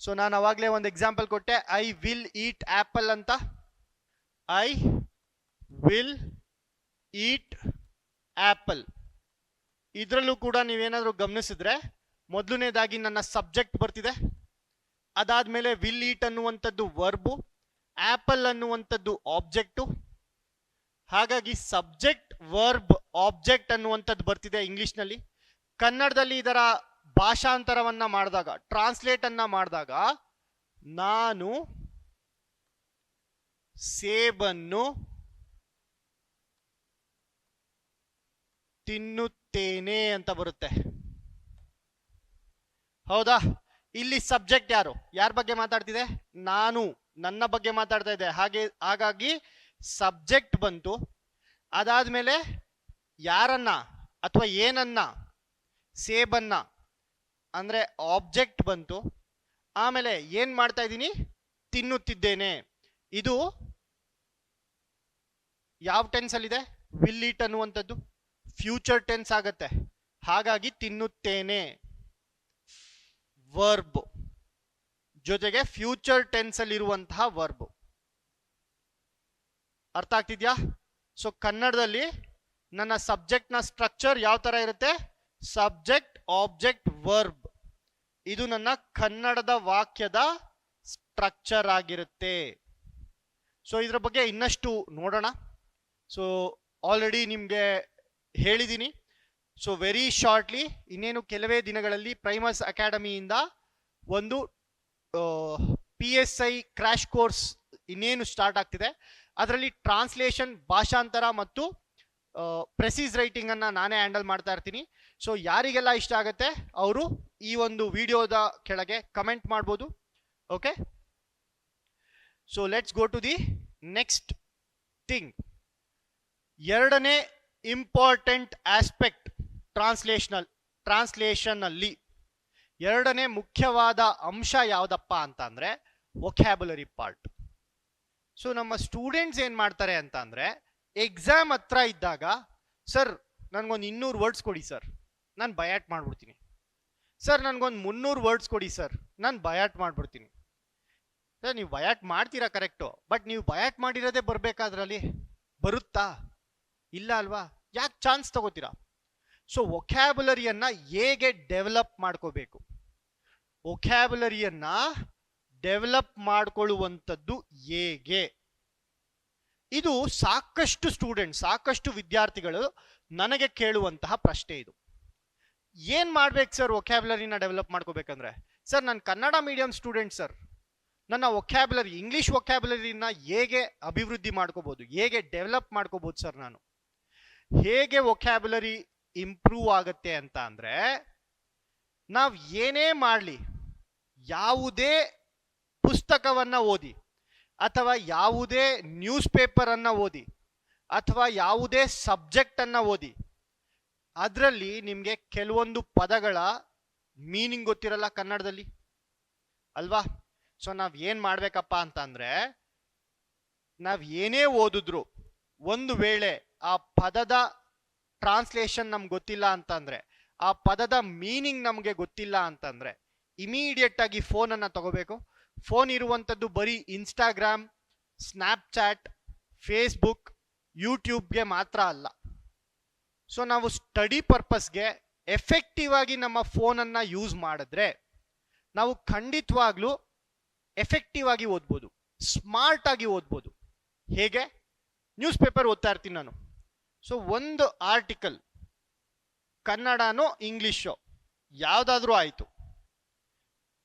Speaker 1: ಸೊ ನಾನು ಅವಾಗಲೇ ಒಂದು ಎಕ್ಸಾಂಪಲ್ ಕೊಟ್ಟೆ, ಐ ವಿಲ್ ಈಟ್ ಆಪಲ್ ಅಂತ. I will heat apple. ಇದರಲ್ಲೂ ಕೂಡ ನೀವೇನಾದ್ರೂ ಗಮನಿಸಿದ್ರೆ, ಮೊದಲನೇದಾಗಿ ನನ್ನ ಸಬ್ಜೆಕ್ಟ್ ಬರ್ತಿದೆ. ಅದಾದ್ಮೇಲೆ ವಿಲ್ ಈಟ್ ಅನ್ನುವಂಥದ್ದು ವರ್ಬು, ಆಪಲ್ ಅನ್ನುವಂಥದ್ದು ಆಬ್ಜೆಕ್ಟು. ಹಾಗಾಗಿ ಸಬ್ಜೆಕ್ಟ್, ವರ್ಬ್, ಆಬ್ಜೆಕ್ಟ್ ಅನ್ನುವಂಥದ್ದು ಬರ್ತಿದೆ ಇಂಗ್ಲಿಷ್ನಲ್ಲಿ. ಕನ್ನಡದಲ್ಲಿ ಇದರ ಭಾಷಾಂತರವನ್ನ ಮಾಡಿದಾಗ, ಟ್ರಾನ್ಸ್ಲೇಟ್ ಅನ್ನ ಮಾಡಿದಾಗ, ನಾನು ಸೇಬನ್ನು ತಿನ್ನುತ್ತೇನೆ ಅಂತ ಬರುತ್ತೆ. ಹೌದಾ? ಇಲ್ಲಿ ಸಬ್ಜೆಕ್ಟ್ ಯಾರು? ಯಾರ ಬಗ್ಗೆ ಮಾತಾಡ್ತಿದೆ? ನಾನು, ನನ್ನ ಬಗ್ಗೆ ಮಾತಾಡ್ತಾ ಇದೆ. ಹಾಗಾಗಿ ಸಬ್ಜೆಕ್ಟ್ ಬಂತು. ಅದಾದ್ಮೇಲೆ ಯಾರನ್ನ ಅಥವಾ ಏನನ್ನ? ಸೇಬನ್ನ, ಅಂದ್ರೆ ಆಬ್ಜೆಕ್ಟ್ ಬಂತು. ಆಮೇಲೆ ಏನ್ ಮಾಡ್ತಾ ಇದ್ದೀನಿ? ತಿನ್ನುತ್ತಿದ್ದೇನೆ. ಇದು ಯಾವ ಟೆನ್ಸ್ ಅಲ್ಲಿದೆ? ವಿಲ್ ಈಟ್ ಅನ್ನುವಂಥದ್ದು ಫ್ಯೂಚರ್ ಟೆನ್ಸ್ ಆಗತ್ತೆ. ಹಾಗಾಗಿ ತಿನ್ನುತ್ತೇನೆ ವರ್ಬ್ ಜೊತೆಗೆ ಫ್ಯೂಚರ್ ಟೆನ್ಸ್ ಅಲ್ಲಿ ಇರುವಂತಹ ವರ್ಬ್. ಅರ್ಥ ಆಗ್ತಿದ್ಯಾ? ಸೊ ಕನ್ನಡದಲ್ಲಿ ನನ್ನ ಸಬ್ಜೆಕ್ಟ್ ನ ಸ್ಟ್ರಕ್ಚರ್ ಯಾವ ತರ ಇರುತ್ತೆ? Subject, object, verb. ಇದು ನನ್ನ ಕನ್ನಡದ ವಾಕ್ಯದ ಸ್ಟ್ರಕ್ಚರ್ ಆಗಿರುತ್ತೆ. ಸೊ ಇದ್ರ ಬಗ್ಗೆ ಇನ್ನಷ್ಟು ನೋಡೋಣ. ಸೊ ಆಲ್ರೆಡಿ ನಿಮಗೆ ಹೇಳಿದ್ದೀನಿ. ಸೊ ವೆರಿ ಶಾರ್ಟ್ಲಿ ಇನ್ನೇನು ಕೆಲವೇ ದಿನಗಳಲ್ಲಿ ಪ್ರೈಮಸ್ ಅಕಾಡೆಮಿಯಿಂದ ಒಂದು PSI ಕ್ರ್ಯಾಶ್ ಕೋರ್ಸ್ ಇನ್ನೇನು ಸ್ಟಾರ್ಟ್ ಆಗ್ತಿದೆ. ಅದರಲ್ಲಿ ಟ್ರಾನ್ಸ್ಲೇಷನ್, ಭಾಷಾಂತರ ಮತ್ತು ಪ್ರೆಸಿಸ್ ರೈಟಿಂಗ್ ಅನ್ನ ನಾನೇ ಹ್ಯಾಂಡಲ್ ಮಾಡ್ತಾ ಇರ್ತೀನಿ. ಸೊ ಯಾರಿಗೆಲ್ಲ ಇಷ್ಟ ಆಗುತ್ತೆ ಅವರು ಈ ಒಂದು ವಿಡಿಯೋದ ಕೆಳಗೆ ಕಮೆಂಟ್ ಮಾಡ್ಬೋದು. Okay, so let's go to the next thing. ಎರಡನೇ ಇಂಪಾರ್ಟೆಂಟ್ ಆಸ್ಪೆಕ್ಟ್ ಟ್ರಾನ್ಸ್ಲೇಷನ್ ಅಲ್ಲಿ ಎರಡನೇ ಮುಖ್ಯವಾದ ಅಂಶ ಯಾವ್ದಪ್ಪ ಅಂತ ಅಂದ್ರೆ ವೊಕ್ಯಾಬುಲರಿ ಪಾರ್ಟ್. ಸೊ ನಮ್ಮ ಸ್ಟೂಡೆಂಟ್ಸ್ ಏನ್ ಮಾಡ್ತಾರೆ ಅಂತ ಅಂದ್ರೆ ಎಕ್ಸಾಮ್ ಹತ್ರ ಇದ್ದಾಗ, ಸರ್ ನನ್ಗೊಂದು 200 ವರ್ಡ್ಸ್ ಕೊಡಿ ಸರ್, ನಾನು ಬಯಾಟ್ ಮಾಡ್ಬಿಡ್ತೀನಿ. ಸರ್ ನನ್ಗೊಂದು 300 ವರ್ಡ್ಸ್ ಕೊಡಿ ಸರ್, ನಾನು ಬಯಾಟ್ ಮಾಡ್ಬಿಡ್ತೀನಿ. ಸರ್ ನೀವು ಬಯಾಟ್ ಮಾಡ್ತೀರಾ ಕರೆಕ್ಟು, ಬಟ್ ನೀವು ಬಯಾಟ್ ಮಾಡಿರೋದೇ ಬರ್ಬೇಕಾದ್ರಲ್ಲಿ ಬರುತ್ತಾ? ಇಲ್ಲ ಅಲ್ವಾ? ಯಾಕೆ ಚಾನ್ಸ್ ತಗೋತೀರಾ? ಸೊ ವೊಕ್ಯಾಬುಲರಿಯನ್ನ ಹೇಗೆ ಡೆವಲಪ್ ಮಾಡ್ಕೋಬೇಕು, ವೊಕ್ಯಾಬುಲರಿಯನ್ನ ಡೆವಲಪ್ ಮಾಡ್ಕೊಳ್ಳುವಂಥದ್ದು ಹೇಗೆ, ಇದು ಸಾಕಷ್ಟು ವಿದ್ಯಾರ್ಥಿಗಳು ನನಗೆ ಕೇಳುವಂತಹ ಪ್ರಶ್ನೆ. ಇದು ಏನ್ ಮಾಡ್ಬೇಕು ಸರ್ ವೊಕ್ಯಾಬುಲರಿನ ಡೆವಲಪ್ ಮಾಡ್ಕೋಬೇಕಂದ್ರೆ? ಸರ್ ನಾನು ಕನ್ನಡ ಮೀಡಿಯಂ ಸ್ಟೂಡೆಂಟ್ ಸರ್, ನನ್ನ ವೊಕ್ಯಾಬುಲರಿ ಇಂಗ್ಲಿಷ್ ವೊಕ್ಯಾಬುಲರಿನ ಹೇಗೆ ಅಭಿವೃದ್ಧಿ ಮಾಡ್ಕೋಬಹುದು, ಹೇಗೆ ಡೆವಲಪ್ ಮಾಡ್ಕೋಬಹುದು ಸರ್? ನಾನು ಹೇಗೆ ವೊಕ್ಯಾಬುಲರಿ ಇಂಪ್ರೂವ್ ಆಗುತ್ತೆ ಅಂತ ಅಂದ್ರೆ, ನಾವ್ ಏನೇ ಮಾಡ್ಲಿ, ಯಾವುದೇ ಪುಸ್ತಕವನ್ನ ಓದಿ ಅಥವಾ ಯಾವುದೇ ನ್ಯೂಸ್ ಪೇಪರ್ ಅನ್ನ ಓದಿ ಅಥವಾ ಯಾವುದೇ ಸಬ್ಜೆಕ್ಟ್ ಅನ್ನ ಓದಿ, ಅದರಲ್ಲಿ ನಿಮ್ಗೆ ಕೆಲವೊಂದು ಪದಗಳ ಮೀನಿಂಗ್ ಗೊತ್ತಿರಲ್ಲ ಕನ್ನಡದಲ್ಲಿ ಅಲ್ವಾ? ಸೊ ನಾವ್ ಏನ್ ಮಾಡ್ಬೇಕಪ್ಪ ಅಂತ ಅಂದ್ರೆ, ನಾವ್ ಏನೇ ಓದಿದ್ರು ಒಂದು ವೇಳೆ ಆ ಪದದ ಟ್ರಾನ್ಸ್ಲೇಷನ್ ನಮ್ಗೆ ಗೊತ್ತಿಲ್ಲ ಅಂತಂದ್ರೆ, ಆ ಪದದ ಮೀನಿಂಗ್ ನಮ್ಗೆ ಗೊತ್ತಿಲ್ಲ ಅಂತಂದ್ರೆ, ಇಮಿಡಿಯೇಟ್ ಆಗಿ ಫೋನ್ ಅನ್ನ ತಗೋಬೇಕು. ಫೋನ್ ಇರುವಂತದ್ದು ಬರೀ ಇನ್ಸ್ಟಾಗ್ರಾಮ್, ಸ್ನ್ಯಾಪ್ಚಾಟ್, ಫೇಸ್ಬುಕ್, ಯೂಟ್ಯೂಬ್ಗೆ ಮಾತ್ರ ಅಲ್ಲ. ಸೊ ನಾವು ಸ್ಟಡಿ ಪರ್ಪಸ್ಗೆ ಎಫೆಕ್ಟಿವ್ ಆಗಿ ನಮ್ಮ ಫೋನನ್ನು ಯೂಸ್ ಮಾಡಿದ್ರೆ ನಾವು ಖಂಡಿತವಾಗ್ಲೂ ಎಫೆಕ್ಟಿವ್ ಆಗಿ ಓದ್ಬೋದು, ಸ್ಮಾರ್ಟ್ ಆಗಿ ಓದ್ಬೋದು. ಹೇಗೆ? ನ್ಯೂಸ್ ಪೇಪರ್ ಓದ್ತಾ ಇರ್ತೀನಿ ನಾನು. ಸೊ ಒಂದು ಆರ್ಟಿಕಲ್ ಕನ್ನಡನೋ ಇಂಗ್ಲಿಷೋ ಯಾವುದಾದ್ರೂ ಆಯಿತು.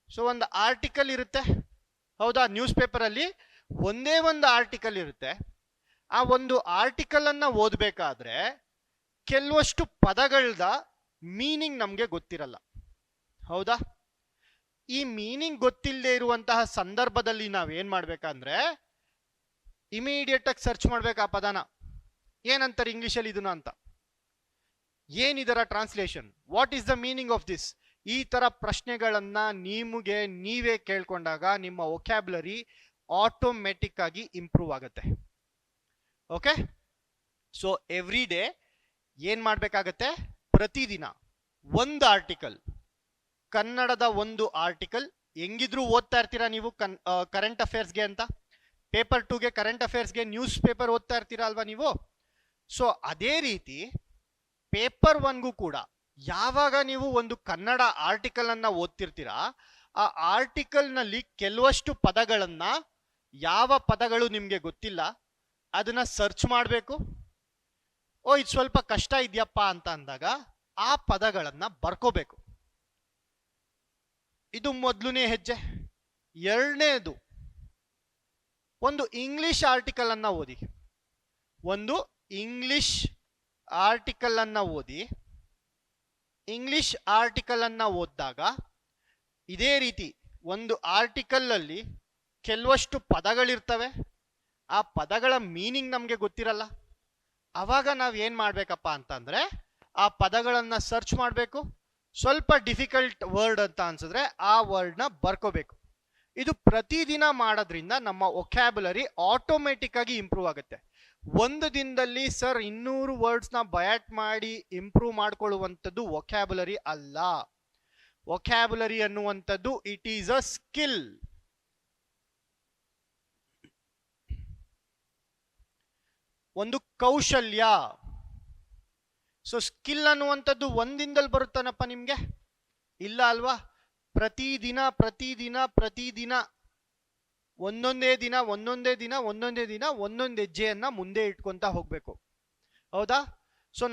Speaker 1: ಸೊ ಒಂದು ಆರ್ಟಿಕಲ್ ಇರುತ್ತೆ, ಹೌದಾ? ನ್ಯೂಸ್ ಪೇಪರಲ್ಲಿ ಒಂದೇ ಒಂದು ಆರ್ಟಿಕಲ್ ಇರುತ್ತೆ. ಆ ಒಂದು ಆರ್ಟಿಕಲ್ ಅನ್ನ ಓದಬೇಕಾದ್ರೆ ಕೆಲವಷ್ಟು ಪದಗಳದ ಮೀನಿಂಗ್ ನಮಗೆ ಗೊತ್ತಿರಲ್ಲ, ಹೌದಾ? ಈ ಮೀನಿಂಗ್ ಗೊತ್ತಿಲ್ಲದೆ ಇರುವಂತಹ ಸಂದರ್ಭದಲ್ಲಿ ನಾವೇನ್ ಮಾಡ್ಬೇಕಂದ್ರೆ ಇಮಿಡಿಯೇಟ್ ಆಗಿ ಸರ್ಚ್ ಮಾಡ್ಬೇಕು ಆ ಪದನ. ಏನಂತಾರೆ ಇಂಗ್ಲಿಷಲ್ಲಿ ಇದನ್ನ ಅಂತ, ಏನಿದರ translation, what is the meaning of this? ಈ ತರ ಪ್ರಶ್ನೆಗಳನ್ನ ನಿಮಗೆ ನೀವೇ ಕೇಳ್ಕೊಂಡಾಗ ನಿಮ್ಮ ವೊಕ್ಯಾಬುಲರಿ ಆಟೋಮೆಟಿಕ್ ಆಗಿ ಇಂಪ್ರೂವ್ ಆಗುತ್ತೆ. ಓಕೆ, ಸೊ ಎವ್ರಿ ಡೇ ಏನ್ ಮಾಡ್ಬೇಕಾಗತ್ತೆ? ಪ್ರತಿದಿನ ಒಂದು ಆರ್ಟಿಕಲ್, ಕನ್ನಡದ ಒಂದು ಆರ್ಟಿಕಲ್, ಹೆಂಗಿದ್ರು ಓದ್ತಾ ಇರ್ತೀರಾ ನೀವು ಕರೆಂಟ್ ಅಫೇರ್ಸ್ಗೆ ಅಂತ, ಪೇಪರ್ 2ಗೆ ಕರೆಂಟ್ ಅಫೇರ್ಸ್ಗೆ ನ್ಯೂಸ್ ಪೇಪರ್ ಓದ್ತಾ ಇರ್ತೀರಾ ಅಲ್ವಾ ನೀವು? ಸೊ ಅದೇ ರೀತಿ ಪೇಪರ್ 1ಗೂ ಕೂಡ ಯಾವಾಗ ನೀವು ಒಂದು ಕನ್ನಡ ಆರ್ಟಿಕಲ್ ಅನ್ನ ಓದ್ತಿರ್ತೀರಾ, ಆ ಆರ್ಟಿಕಲ್ ನಲ್ಲಿ ಕೆಲವಷ್ಟು ಪದಗಳನ್ನ, ಯಾವ ಪದಗಳು ನಿಮ್ಗೆ ಗೊತ್ತಿಲ್ಲ ಅದನ್ನ ಸರ್ಚ್ ಮಾಡಬೇಕು. ಓ ಇದು ಸ್ವಲ್ಪ ಕಷ್ಟ ಇದೆಯಪ್ಪ ಅಂತ ಅಂದಾಗ ಆ ಪದಗಳನ್ನ ಬರ್ಕೋಬೇಕು. ಇದು ಮೊದಲನೇ ಹೆಜ್ಜೆ. ಎರಡನೇದು, ಒಂದು ಇಂಗ್ಲಿಷ್ ಆರ್ಟಿಕಲ್ ಅನ್ನ ಓದಿ. ಒಂದು ಇಂಗ್ಲಿಷ್ ಆರ್ಟಿಕಲ್ ಅನ್ನ ಓದಿ. ಇಂಗ್ಲಿಷ್ ಆರ್ಟಿಕಲ್ ಅನ್ನ ಓದಿದಾಗ ಇದೇ ರೀತಿ ಒಂದು ಆರ್ಟಿಕಲ್ ಅಲ್ಲಿ ಕೆಲವಷ್ಟು ಪದಗಳಿರ್ತವೆ, ಆ ಪದಗಳ ಮೀನಿಂಗ್ ನಮಗೆ ಗೊತ್ತಿರಲ್ಲ. ಅವಾಗ ನಾವ್ ಏನ್ ಮಾಡ್ಬೇಕಪ್ಪ ಅಂತಂದ್ರೆ ಆ ಪದಗಳನ್ನ ಸರ್ಚ್ ಮಾಡಬೇಕು. ಸ್ವಲ್ಪ ಡಿಫಿಕಲ್ಟ್ ವರ್ಡ್ ಅಂತ ಅನ್ಸಿದ್ರೆ ಆ ವರ್ಡ್ನ ಬರ್ಕೋಬೇಕು. ಇದು ಪ್ರತಿದಿನ ಮಾಡೋದ್ರಿಂದ ನಮ್ಮ ವೊಕ್ಯಾಬುಲರಿ ಆಟೋಮೆಟಿಕ್ ಆಗಿ ಇಂಪ್ರೂವ್ ಆಗುತ್ತೆ. ಒಂದು ದಿನದಲ್ಲಿ ಸರ್ 200 ವರ್ಡ್ಸ್ನ ಬಯಾಟ್ ಮಾಡಿ ಇಂಪ್ರೂವ್ ಮಾಡ್ಕೊಳ್ಳುವಂಥದ್ದು ವೊಕ್ಯಾಬುಲರಿ ಅಲ್ಲ. ವೊಕ್ಯಾಬುಲರಿ ಅನ್ನುವಂಥದ್ದು ಇಟ್ ಈಸ್ ಅ ಸ್ಕಿಲ್. ಒಂದು ಕೌಶಲ್ಯ. ಸೊ ಸ್ಕಿಲ್ ಅನ್ನುವಂಥದ್ದು ಒಂದಿನದಲ್ಲಿ ಬರುತ್ತಾನಪ್ಪ ನಿಮ್ಗೆ? ಇಲ್ಲ ಅಲ್ವಾ? ಪ್ರತಿದಿನ ಪ್ರತಿದಿನ ಪ್ರತಿದಿನ ಒಂದೊಂದೇ ದಿನ ಒಂದೊಂದೇ ದಿನ ಒಂದೊಂದೇ ದಿನ ಒಂದೊಂದು ಹೆಜ್ಜೆಯನ್ನ ಮುಂದೆ ಇಟ್ಕೊಂತ ಹೋಗ್ಬೇಕು. ಹೌದಾ? ಸೊ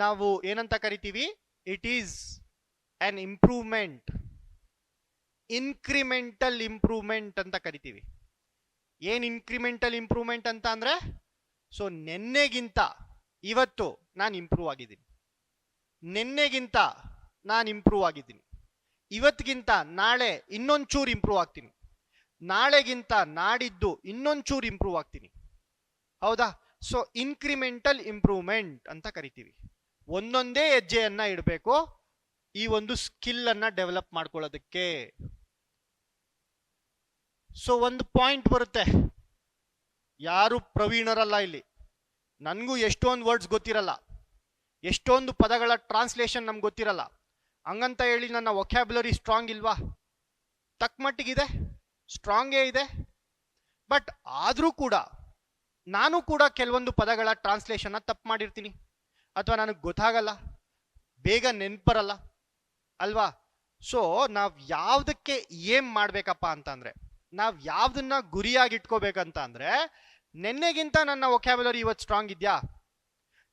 Speaker 1: ನಾವು ಏನಂತ ಕರಿತೀವಿ? It is an improvement, incremental improvement ಅಂತ ಕರಿತೀವಿ. ಏನ್ ಇನ್ಕ್ರಿಮೆಂಟಲ್ ಇಂಪ್ರೂವ್ಮೆಂಟ್ ಅಂತ ಅಂದ್ರೆ, ಸೊ ನೆನ್ನೆಗಿಂತ ಇವತ್ತು ನಾನು ಇಂಪ್ರೂವ್ ಆಗಿದ್ದೀನಿ, ನೆನ್ನೆಗಿಂತ ನಾನು ಇಂಪ್ರೂವ್ ಆಗಿದ್ದೀನಿ, ಇವತ್ತಿಗಿಂತ ನಾಳೆ ಇನ್ನೊಂಚೂರು ಇಂಪ್ರೂವ್ ಆಗ್ತೀನಿ, ನಾಳೆಗಿಂತ ನಾಡಿದ್ದು ಇನ್ನೊಂಚೂರು ಇಂಪ್ರೂವ್ ಆಗ್ತೀನಿ. ಹೌದಾ? ಸೊ ಇನ್ಕ್ರಿಮೆಂಟಲ್ ಇಂಪ್ರೂವ್ಮೆಂಟ್ ಅಂತ ಕರಿತೀವಿ. ಒಂದೊಂದೇ ಹೆಜ್ಜೆಯನ್ನ ಇಡಬೇಕು ಈ ಒಂದು ಸ್ಕಿಲ್ ಅನ್ನ ಡೆವಲಪ್ ಮಾಡ್ಕೊಳ್ಳೋದಕ್ಕೆ. ಸೊ ಒಂದು ಪಾಯಿಂಟ್ ಬರುತ್ತೆ, ಯಾರು ಪ್ರವೀಣರಲ್ಲ ಇಲ್ಲಿ, ನನಗೂ ಎಷ್ಟೊಂದು ವರ್ಡ್ಸ್ ಗೊತ್ತಿರಲ್ಲ, ಎಷ್ಟೊಂದು ಪದಗಳ ಟ್ರಾನ್ಸ್ಲೇಷನ್ ನಮ್ಗೆ ಗೊತ್ತಿರಲ್ಲ. ಹಂಗಂತ ಹೇಳಿ ನನ್ನ ವೊಕ್ಯಾಬ್ಯುಲರಿ ಸ್ಟ್ರಾಂಗ್ ಇಲ್ವಾ? ತಕ್ಕಮಟ್ಟಿಗಿದೆ, ಸ್ಟ್ರಾಂಗೇ ಇದೆ. ಬಟ್ ಆದರೂ ಕೂಡ ನಾನು ಕೂಡ ಕೆಲವೊಂದು ಪದಗಳ ಟ್ರಾನ್ಸ್ಲೇಷನ್ನ ತಪ್ಪು ಮಾಡಿರ್ತೀನಿ, ಅಥವಾ ನನಗೆ ಗೊತ್ತಾಗಲ್ಲ, ಬೇಗ ನೆನ್ಪರಲ್ಲ ಅಲ್ವಾ? ಸೊ ನಾವು ಯಾವುದಕ್ಕೆ ಏಮ್ ಮಾಡ್ಬೇಕಪ್ಪ ಅಂತಂದ್ರೆ, ನಾವು ಯಾವುದನ್ನ ಗುರಿಯಾಗಿ ಇಟ್ಕೋಬೇಕಂತ ಅಂದ್ರೆ, ನೆನ್ನೆಗಿಂತ ನನ್ನ ವೊಕ್ಯಾಬ್ಯುಲರಿ ಇವತ್ತು ಸ್ಟ್ರಾಂಗ್ ಇದೆಯಾ,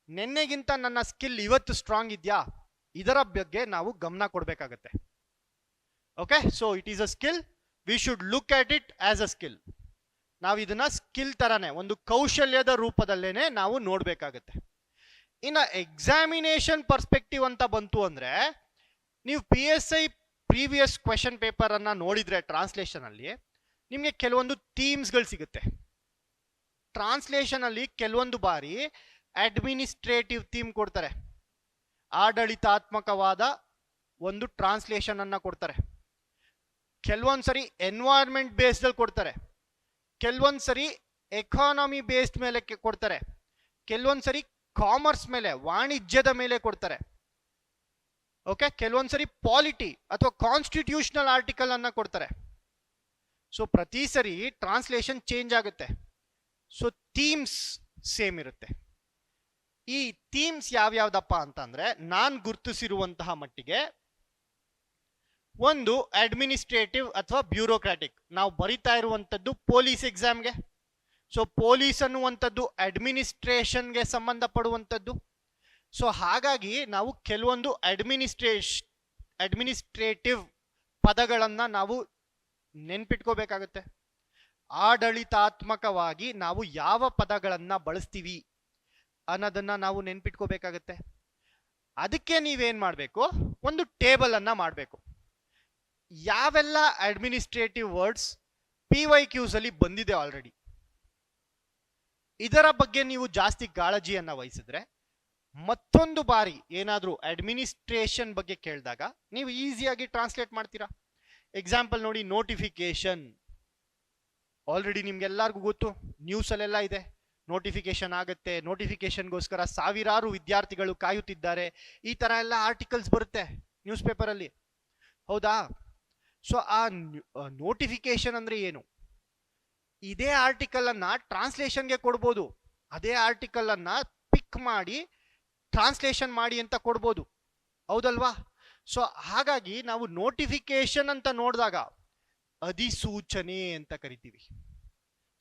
Speaker 1: ನೆನ್ನೆಗಿಂತ ನನ್ನ ಸ್ಕಿಲ್ ಇವತ್ತು ಸ್ಟ್ರಾಂಗ್ ಇದೆಯಾ, ಇದರ ಬಗ್ಗೆ ನಾವು ಗಮನ ಕೊಡಬೇಕಾಗತ್ತೆ. Okay, so it is a skill, we should look at it as a skill. ನಾವು ಇದನ್ನ ಸ್ಕಿಲ್ ತರಾನೇ, ಒಂದು ಕೌಶಲ್ಯದ ರೂಪದಲ್ಲೇನೆ ನಾವು ನೋಡ್ಬೇಕಾಗತ್ತೆ. ಇನ್ನು ಎಕ್ಸಾಮಿನೇಷನ್ ಪರ್ಸ್ಪೆಕ್ಟಿವ್ ಅಂತ ಬಂತು ಅಂದ್ರೆ, ನೀವು PSI ಪ್ರೀವಿಯಸ್ ಕ್ವೆಶನ್ ಪೇಪರ್ ಅನ್ನ ನೋಡಿದ್ರೆ ಟ್ರಾನ್ಸ್ಲೇಷನ್ ಅಲ್ಲಿ ನಿಮಗೆ ಕೆಲವೊಂದು ಥೀಮ್ಸ್ಗಳು ಸಿಗುತ್ತೆ. ಟ್ರಾನ್ಸ್ಲೇಷನ್ ಅಲ್ಲಿ ಕೆಲವೊಂದು ಬಾರಿ ಅಡ್ಮಿನಿಸ್ಟ್ರೇಟಿವ್ ಥೀಮ್ ಕೊಡ್ತಾರೆ, ಆಡಳಿತಾತ್ಮಕವಾದ ಒಂದು ಟ್ರಾನ್ಸ್ಲೇಷನ್ ಅನ್ನ ಕೊಡ್ತಾರೆ. ಕೆಲವೊಂದ್ಸರಿ ಎನ್ವೈರ್ಮೆಂಟ್ ಬೇಸ್ಡ್ ಅಲ್ಲಿ ಕೊಡ್ತಾರೆ, ಕೆಲವೊಂದ್ಸರಿ ಎಕಾನಮಿ ಬೇಸ್ಡ್ ಮೇಲೆ ಕೊಡ್ತಾರೆ, ಕೆಲವೊಂದ್ಸರಿ ಕಾಮರ್ಸ್ ಮೇಲೆ, ವಾಣಿಜ್ಯದ ಮೇಲೆ ಕೊಡ್ತಾರೆ. ಓಕೆ, ಕೆಲವೊಂದ್ಸರಿ ಪಾಲಿಟಿ ಅಥವಾ ಕಾನ್ಸ್ಟಿಟ್ಯೂಷನಲ್ ಆರ್ಟಿಕಲ್ ಅನ್ನ ಕೊಡ್ತಾರೆ. ಸೊ ಪ್ರತಿ ಸರಿ ಟ್ರಾನ್ಸ್ಲೇಷನ್ ಚೇಂಜ್ ಆಗುತ್ತೆ. ಸೊ ಥೀಮ್ಸ್ ಸೇಮ್ ಇರುತ್ತೆ. ಈ ಥೀಮ್ಸ್ ಯಾವ್ಯಾವ್ದಪ್ಪ ಅಂತಂದ್ರೆ, ನಾನು ಗುರುತಿಸಿರುವಂತಹ ಮಟ್ಟಿಗೆ, ಒಂದು ಅಡ್ಮಿನಿಸ್ಟ್ರೇಟಿವ್ ಅಥವಾ ಬ್ಯೂರೋಕ್ರಾಟಿಕ್. ನಾವು ಬರಿತಾ ಇರುವಂತದ್ದು ಪೊಲೀಸ್ ಎಕ್ಸಾಮ್ಗೆ, ಸೊ ಪೊಲೀಸ್ ಅನ್ನುವಂಥದ್ದು ಅಡ್ಮಿನಿಸ್ಟ್ರೇಷನ್ಗೆ ಸಂಬಂಧಪಡುವಂಥದ್ದು. ಸೊ ಹಾಗಾಗಿ ನಾವು ಕೆಲವೊಂದು ಅಡ್ಮಿನಿಸ್ಟ್ರೇಟಿವ್ ಪದಗಳನ್ನ ನಾವು ನೆನ್ಪಿಟ್ಕೋಬೇಕಾಗತ್ತೆ. ಆಡಳಿತಾತ್ಮಕವಾಗಿ ನಾವು ಯಾವ ಪದಗಳನ್ನ ಬಳಸ್ತೀವಿ ಅನ್ನೋದನ್ನ ನಾವು ನೆನ್ಪಿಟ್ಕೋಬೇಕಾಗತ್ತೆ. ಅದಕ್ಕೆ ನೀವೇನ್ ಮಾಡಬೇಕು, ಒಂದು ಟೇಬಲ್ ಅನ್ನ ಮಾಡಬೇಕು. ಯಾವೆಲ್ಲ ಅಡ್ಮಿನಿಸ್ಟ್ರೇಟಿವ್ ವರ್ಡ್ಸ್ PYQs ಅಲ್ಲಿ ಬಂದಿದೆ ಆಲ್ರೆಡಿ, ಇದರ ಬಗ್ಗೆ ನೀವು ಜಾಸ್ತಿ ಕಾಳಜಿಯನ್ನ ವಹಿಸಿದ್ರೆ, ಮತ್ತೊಂದು ಬಾರಿ ಏನಾದ್ರೂ ಅಡ್ಮಿನಿಸ್ಟ್ರೇಷನ್ ಬಗ್ಗೆ ಕೇಳಿದಾಗ ನೀವು ಈಸಿಯಾಗಿ ಟ್ರಾನ್ಸ್ಲೇಟ್ ಮಾಡ್ತೀರಾ. ಎಕ್ಸಾಂಪಲ್ ನೋಡಿ, ನೋಟಿಫಿಕೇಶನ್ ಆಲ್ರೆಡಿ ನಿಮ್ಗೆಲ್ಲರಿಗೂ ಗೊತ್ತು, ನ್ಯೂಸ್ ಅಲ್ಲೆಲ್ಲ ಇದೆ. ನೋಟಿಫಿಕೇಶನ್ ಆಗುತ್ತೆ, ನೋಟಿಫಿಕೇಶನ್ಗೋಸ್ಕರ ಸಾವಿರಾರು ವಿದ್ಯಾರ್ಥಿಗಳು ಕಾಯುತ್ತಿದ್ದಾರೆ, ಈ ತರ ಎಲ್ಲ ಆರ್ಟಿಕಲ್ಸ್ ಬರುತ್ತೆ ನ್ಯೂಸ್ ಪೇಪರ್ ಅಲ್ಲಿ. ಹೌದಾ? ಸೊ ಆ ನೋಟಿಫಿಕೇಶನ್ ಅಂದ್ರೆ ಏನು? ಇದೇ ಆರ್ಟಿಕಲ್ ಅನ್ನ ಟ್ರಾನ್ಸ್ಲೇಷನ್ಗೆ ಕೊಡ್ಬೋದು, ಅದೇ ಆರ್ಟಿಕಲ್ ಅನ್ನ ಪಿಕ್ ಮಾಡಿ ಟ್ರಾನ್ಸ್ಲೇಷನ್ ಮಾಡಿ ಅಂತ ಕೊಡ್ಬೋದು. ಹೌದಲ್ವಾ? ಸೊ ಹಾಗಾಗಿ ನಾವು ನೋಟಿಫಿಕೇಶನ್ ಅಂತ ನೋಡಿದಾಗ ಅಧಿಸೂಚನೆ ಅಂತ ಕರಿತೀವಿ.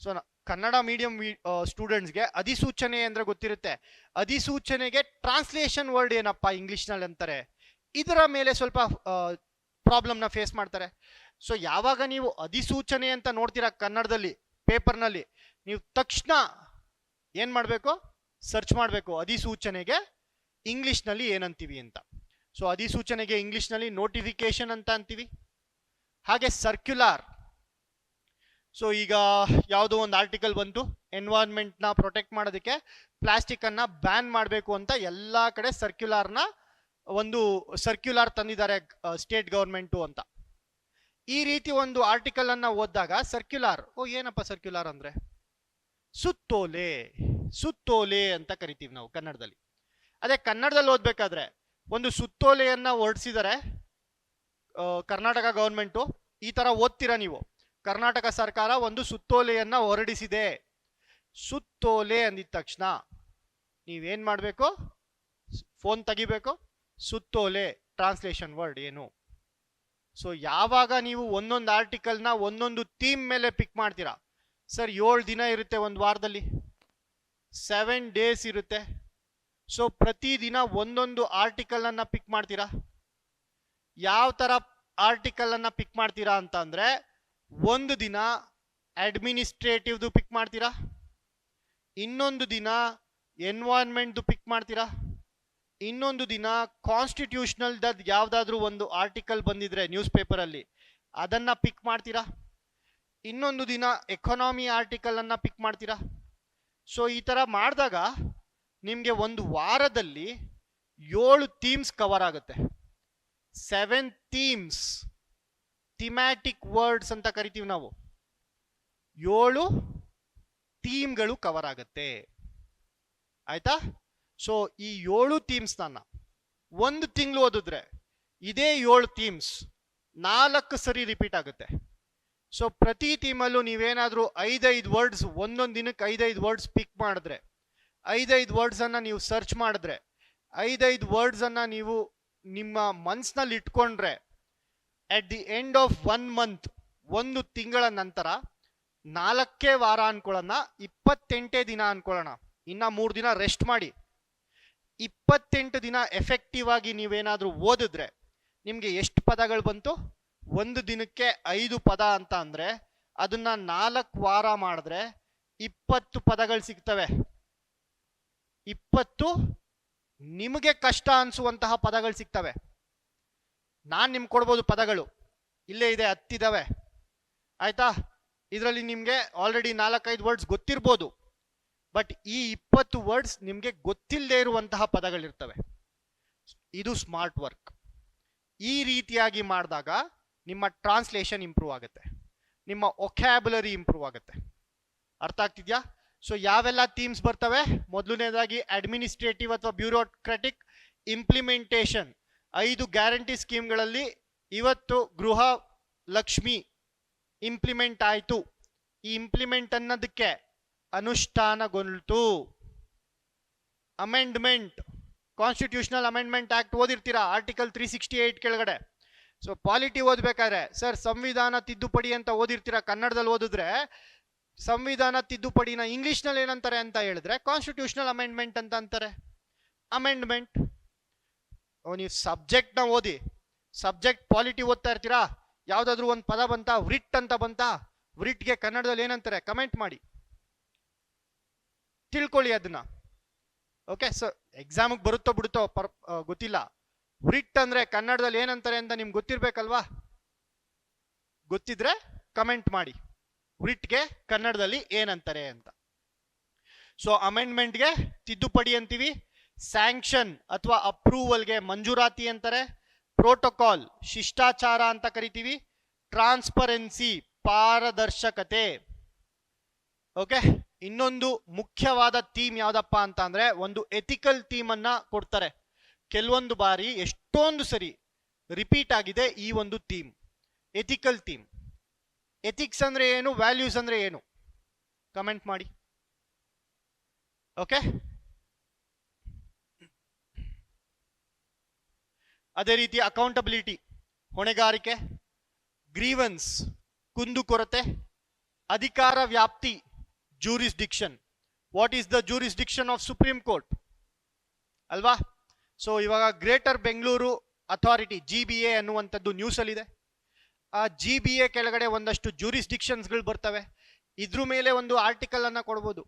Speaker 1: ಸೊ ಕನ್ನಡ ಮೀಡಿಯಂ ಸ್ಟೂಡೆಂಟ್ಸ್ಗೆ ಅಧಿಸೂಚನೆ ಅಂದ್ರೆ ಗೊತ್ತಿರುತ್ತೆ. ಅಧಿಸೂಚನೆಗೆ ಟ್ರಾನ್ಸ್ಲೇಷನ್ ವರ್ಡ್ ಏನಪ್ಪ ಇಂಗ್ಲಿಷ್ ನಲ್ಲಿ ಅಂತಾರೆ, ಇದರ ಮೇಲೆ ಸ್ವಲ್ಪ ಪ್ರಾಬ್ಲಮ್ನ ಫೇಸ್ ಮಾಡ್ತಾರೆ. ಸೊ ಯಾವಾಗ ನೀವು ಅಧಿಸೂಚನೆ ಅಂತ ನೋಡ್ತೀರಾ ಕನ್ನಡದಲ್ಲಿ ಪೇಪರ್ನಲ್ಲಿ, ನೀವು ತಕ್ಷಣ ಏನ್ ಮಾಡಬೇಕು, ಸರ್ಚ್ ಮಾಡಬೇಕು ಅಧಿಸೂಚನೆಗೆ ಇಂಗ್ಲಿಷ್ನಲ್ಲಿ ಏನಂತೀವಿ ಅಂತ. ಸೊ ಅಧಿಸೂಚನೆಗೆ ಇಂಗ್ಲಿಷ್ನಲ್ಲಿ ನೋಟಿಫಿಕೇಶನ್ ಅಂತ ಅಂತೀವಿ. ಹಾಗೆ ಸರ್ಕ್ಯುಲಾರ್. ಸೊ ಈಗ ಯಾವುದೋ ಒಂದು ಆರ್ಟಿಕಲ್ ಬಂತು, ಎನ್ವೈರನ್ಮೆಂಟ್ನ ಪ್ರೊಟೆಕ್ಟ್ ಮಾಡೋದಕ್ಕೆ ಪ್ಲಾಸ್ಟಿಕ್ ಅನ್ನ ಬ್ಯಾನ್ ಮಾಡಬೇಕು ಅಂತ ಎಲ್ಲಾ ಕಡೆ ಸರ್ಕ್ಯುಲಾರ್ ತಂದಿದ್ದಾರೆ ಸ್ಟೇಟ್ ಗವರ್ಮೆಂಟು ಅಂತ. ಈ ರೀತಿ ಒಂದು ಆರ್ಟಿಕಲ್ ಅನ್ನ ಓದಿದಾಗ ಸರ್ಕ್ಯುಲಾರ್, ಏನಪ್ಪ ಸರ್ಕ್ಯುಲಾರ್ ಅಂದ್ರೆ ಸುತ್ತೋಲೆ ಅಂತ ಕರಿತೀವಿ ನಾವು ಕನ್ನಡದಲ್ಲಿ. ಅದೇ ಕನ್ನಡದಲ್ಲಿ ಓದ್ಬೇಕಾದ್ರೆ ಒಂದು ಸುತ್ತೋಲೆಯನ್ನ ಹೊರಡಿಸಿದರೆ ಕರ್ನಾಟಕ ಗವರ್ಮೆಂಟು, ಈ ತರ ಓದ್ತೀರಾ ನೀವು, ಕರ್ನಾಟಕ ಸರ್ಕಾರ ಒಂದು ಸುತ್ತೋಲೆಯನ್ನ ಹೊರಡಿಸಿದೆ. ಸುತ್ತೋಲೆ ಅಂದಿದ ತಕ್ಷಣ ನೀವೇನ್ ಮಾಡ್ಬೇಕು, ಫೋನ್ ತೆಗಿಬೇಕು, ಸುತ್ತೋಲೆ ಟ್ರಾನ್ಸ್ಲೇಷನ್ ವರ್ಡ್ ಏನು, ಸೊ ಯಾವಾಗ ನೀವು ಒಂದೊಂದು ಆರ್ಟಿಕಲ್ನ ಒಂದೊಂದು ಥೀಮ್ ಮೇಲೆ ಪಿಕ್ ಮಾಡ್ತೀರಾ, ಸರ್ 7 ದಿನ ಇರುತ್ತೆ ಒಂದು ವಾರದಲ್ಲಿ, 7 ಡೇಸ್ ಇರುತ್ತೆ. ಸೊ ಪ್ರತಿದಿನ ಒಂದೊಂದು ಆರ್ಟಿಕಲ್ ಅನ್ನ ಪಿಕ್ ಮಾಡ್ತೀರಾ. ಯಾವ ತರ ಆರ್ಟಿಕಲ್ ಅನ್ನ ಪಿಕ್ ಮಾಡ್ತೀರಾ ಅಂತ ಅಂದ್ರೆ, ಒಂದು ದಿನ ಅಡ್ಮಿನಿಸ್ಟ್ರೇಟಿವ್ದು ಪಿಕ್ ಮಾಡ್ತೀರಾ, ಇನ್ನೊಂದು ದಿನ ಎನ್ವೈರನ್ಮೆಂಟ್ದು ಪಿಕ್ ಮಾಡ್ತೀರಾ, ಇನ್ನೊಂದು ದಿನ ಕಾನ್ಸ್ಟಿಟ್ಯೂಷನಲ್ ಯಾವ್ದಾದ್ರು ಒಂದು ಆರ್ಟಿಕಲ್ ಬಂದಿದ್ರೆ ನ್ಯೂಸ್ ಪೇಪರ್ ಅಲ್ಲಿ ಅದನ್ನ ಪಿಕ್ ಮಾಡ್ತೀರಾ, ಇನ್ನೊಂದು ದಿನ ಎಕಾನಮಿ ಆರ್ಟಿಕಲ್ ಅನ್ನ ಪಿಕ್ ಮಾಡ್ತೀರಾ. ಸೊ ಈ ತರ ಮಾಡಿದಾಗ ನಿಮ್ಗೆ ಒಂದು ವಾರದಲ್ಲಿ 7 ಥೀಮ್ಸ್ ಕವರ್ ಆಗುತ್ತೆ. 7 ಥೀಮ್ಸ್, ಥಿಮ್ಯಾಟಿಕ್ ವರ್ಡ್ಸ್ ಅಂತ ಕರಿತೀವಿ ನಾವು. 7 ಥೀಮ್ಗಳು ಕವರ್ ಆಗುತ್ತೆ. ಆಯ್ತಾ? ಸೊ ಈ 7 ಥೀಮ್ಸ್ ಒಂದು ತಿಂಗಳು ಓದಿದ್ರೆ ಇದೇ 7 ಥೀಮ್ಸ್ 4 ಸರಿ ರಿಪೀಟ್ ಆಗುತ್ತೆ. ಸೊ ಪ್ರತಿ ಥೀಮಲ್ಲೂ ನೀವೇನಾದ್ರೂ 5 ವರ್ಡ್ಸ್, ಒಂದೊಂದು ದಿನಕ್ಕೆ 5 ವರ್ಡ್ಸ್ ಪಿಕ್ ಮಾಡಿದ್ರೆ, 5 ವರ್ಡ್ಸ್ ಅನ್ನ ನೀವು ಸರ್ಚ್ ಮಾಡಿದ್ರೆ, 5 ವರ್ಡ್ಸ್ ಅನ್ನ ನೀವು ನಿಮ್ಮ ಮನ್ಸ್ನಲ್ಲಿ ಇಟ್ಕೊಂಡ್ರೆ, at the end of 1 month, ಒಂದು ತಿಂಗಳ ನಂತರ 4 ವಾರ ಅನ್ಕೊಳ್ಳೋಣ, 28 ದಿನ ಅನ್ಕೊಳ್ಳೋಣ, ಇನ್ನ 3 ದಿನ ರೆಸ್ಟ್ ಮಾಡಿ, 28 ದಿನ ಎಫೆಕ್ಟಿವ್ ಆಗಿ ನೀವೇನಾದ್ರೂ ಓದಿದ್ರೆ ನಿಮ್ಗೆ ಎಷ್ಟು ಪದಗಳು ಬಂತು? ಒಂದು ದಿನಕ್ಕೆ 5 ಪದ ಅಂತ ಅಂದ್ರೆ ಅದನ್ನ 4 ವಾರ ಮಾಡಿದ್ರೆ 20 ಪದಗಳು ಸಿಗ್ತವೆ. 20 ನಿಮಗೆ ಕಷ್ಟ ಅನ್ಸುವಂತಹ ಪದಗಳು ಸಿಗ್ತವೆ. ನಾನ್ ನಿಮ್ಗೆ ಕೊಡ್ಬೋದು ಪದಗಳು, ಇಲ್ಲೇ ಇದೆ, 10 ಇದಾವೆ. ಆಯ್ತಾ? ಇದರಲ್ಲಿ ನಿಮ್ಗೆ ಆಲ್ರೆಡಿ 4-5 ವರ್ಡ್ಸ್ ಗೊತ್ತಿರ್ಬೋದು, ಬಟ್ ಈ 20 ವರ್ಡ್ಸ್ ನಿಮ್ಗೆ ಗೊತ್ತಿಲ್ಲದೆ ಇರುವಂತಹ ಪದಗಳಿರ್ತವೆ. ಇದು ಸ್ಮಾರ್ಟ್ ವರ್ಕ್. ಈ ರೀತಿಯಾಗಿ ಮಾಡಿದಾಗ ನಿಮ್ಮ ಟ್ರಾನ್ಸ್ಲೇಷನ್ ಇಂಪ್ರೂವ್ ಆಗುತ್ತೆ, ನಿಮ್ಮ ಒಕ್ಯಾಬುಲರಿ ಇಂಪ್ರೂವ್ ಆಗುತ್ತೆ. ಅರ್ಥ ಆಗ್ತಿದ್ಯಾ? ಸೊ ಯಾವೆಲ್ಲ ಥೀಮ್ಸ್ ಬರ್ತವೆ? ಮೊದಲನೇದಾಗಿ ಅಡ್ಮಿನಿಸ್ಟ್ರೇಟಿವ್ ಅಥವಾ ಬ್ಯೂರೋಕ್ರಾಟಿಕ್ ಇಂಪ್ಲಿಮೆಂಟೇಷನ್. 5 ಗ್ಯಾರಂಟಿ ಸ್ಕೀಮ್ಗಳಲ್ಲಿ ಇವತ್ತು ಗೃಹ ಲಕ್ಷ್ಮಿ ಇಂಪ್ಲಿಮೆಂಟ್ ಆಯಿತು. ಈ ಇಂಪ್ಲಿಮೆಂಟ್ ಅನ್ನೋದಕ್ಕೆ ಅನುಷ್ಠಾನಗೊಳ್ತು. ಅಮೆಂಡ್ಮೆಂಟ್, ಕಾನ್ಸ್ಟಿಟ್ಯೂಷನಲ್ ಅಮೆಂಡ್ಮೆಂಟ್ ಆಕ್ಟ್ ಓದಿರ್ತೀರಾ, ಆರ್ಟಿಕಲ್ 368 ಕೆಳಗಡೆ. ಸೊ ಪಾಲಿಟಿ ಓದ್ಬೇಕಾದ್ರೆ ಸರ್ ಸಂವಿಧಾನ ತಿದ್ದುಪಡಿ ಅಂತ ಓದಿರ್ತೀರಾ, ಕನ್ನಡದಲ್ಲಿ ಓದಿದ್ರೆ ಸಂವಿಧಾನ ತಿದ್ದುಪಡಿನ ಇಂಗ್ಲಿಷ್ ನಲ್ಲಿ ಏನಂತಾರೆ ಅಂತ ಹೇಳಿದ್ರೆ ಕಾನ್ಸ್ಟಿಟ್ಯೂಷನಲ್ ಅಮೆಂಡ್ಮೆಂಟ್ ಅಂತ ಅಂತಾರೆ. ಅಮೆಂಡ್ಮೆಂಟ್. ನೀವು ಸಬ್ಜೆಕ್ಟ್ ನ ಓದಿ, ಸಬ್ಜೆಕ್ಟ್ ಪಾಲಿಟಿ ಓದ್ತಾ ಇರ್ತೀರಾ, ಯಾವ್ದಾದ್ರು ಒಂದು ಪದ ಬಂತಾ, ವ್ರಿಟ್ ಅಂತ ಬಂತಾ, ವ್ರಿಟ್ಗೆ ಕನ್ನಡದಲ್ಲಿ ಏನಂತಾರೆ ಕಮೆಂಟ್ ಮಾಡಿ ತಿಳ್ಕೊಳ್ಳಿ ಅದನ್ನ. ಓಕೆ, ಸೊ ಎಕ್ಸಾಮ್ಗೆ ಬರುತ್ತೋ ಬಿಡುತ್ತೋ ಗೊತ್ತಿಲ್ಲ. ವ್ರಿಟ್ ಅಂದ್ರೆ ಕನ್ನಡದಲ್ಲಿ ಏನಂತಾರೆ ಅಂತ ನಿಮ್ಗೆ ಗೊತ್ತಿರ್ಬೇಕಲ್ವಾ? ಗೊತ್ತಿದ್ರೆ ಕಮೆಂಟ್ ಮಾಡಿ, ವ್ರಿಟ್ಗೆ ಕನ್ನಡದಲ್ಲಿ ಏನಂತಾರೆ ಅಂತ. ಸೊ ಅಮೆಂಡ್ಮೆಂಟ್ಗೆ ತಿದ್ದುಪಡಿ ಅಂತೀವಿ, ಸ್ಯಾಂಕ್ಷನ್ ಅಥವಾ ಅಪ್ರೂವಲ್ಗೆ ಮಂಜೂರಾತಿ ಅಂತಾರೆ, ಪ್ರೋಟೋಕಾಲ್ ಶಿಷ್ಟಾಚಾರ ಅಂತ ಕರಿತೀವಿ, ಟ್ರಾನ್ಸ್ಪರೆನ್ಸಿ ಪಾರದರ್ಶಕತೆ. ಓಕೆ, ಇನ್ನೊಂದು ಮುಖ್ಯವಾದ ಥೀಮ್ ಯಾವ್ದಪ್ಪ ಅಂತ ಅಂದ್ರೆ ಒಂದು ಎಥಿಕಲ್ ಥೀಮ್ ಅನ್ನ ಕೊಡ್ತಾರೆ. ಕೆಲವೊಂದು ಬಾರಿ ಎಷ್ಟೊಂದು ಸರಿ ರಿಪೀಟ್ ಆಗಿದೆ ಈ ಒಂದು ಥೀಮ್, ಎಥಿಕಲ್ ಥೀಮ್. ಎಥಿಕ್ಸ್ ಅಂದ್ರೆ ಏನು, ವ್ಯಾಲ್ಯೂಸ್ ಅಂದ್ರೆ ಏನು? ಕಮೆಂಟ್ ಮಾಡಿ. ಓಕೆ, ಅದೇ ರೀತಿ ಅಕೌಂಟಬಿಲಿಟಿ ಹೊಣೆಗಾರಿಕೆ, ಗ್ರೀವನ್ಸ್ ಕುಂದುಕೊರತೆ, ಅಧಿಕಾರ ವ್ಯಾಪ್ತಿ jurisdiction. What is the jurisdiction of supreme court ಅಲ್ವಾ? ಸೊ ಇವಾಗ ಗ್ರೇಟರ್ ಬೆಂಗಳೂರು ಅಥಾರಿಟಿ GBA ಅನ್ನುವಂಥದ್ದು ನ್ಯೂಸ್ ಅಲ್ಲಿ ಇದೆ. ಆ GBA ಕೆಳಗಡೆ ಒಂದಷ್ಟು ಜೂರಿಸ್ಡಿಕ್ಷನ್ಸ್ಗಳು ಬರ್ತವೆ. ಇದ್ರ ಮೇಲೆ ಒಂದು ಆರ್ಟಿಕಲ್ ಅನ್ನ ಕೊಡ್ಬೋದು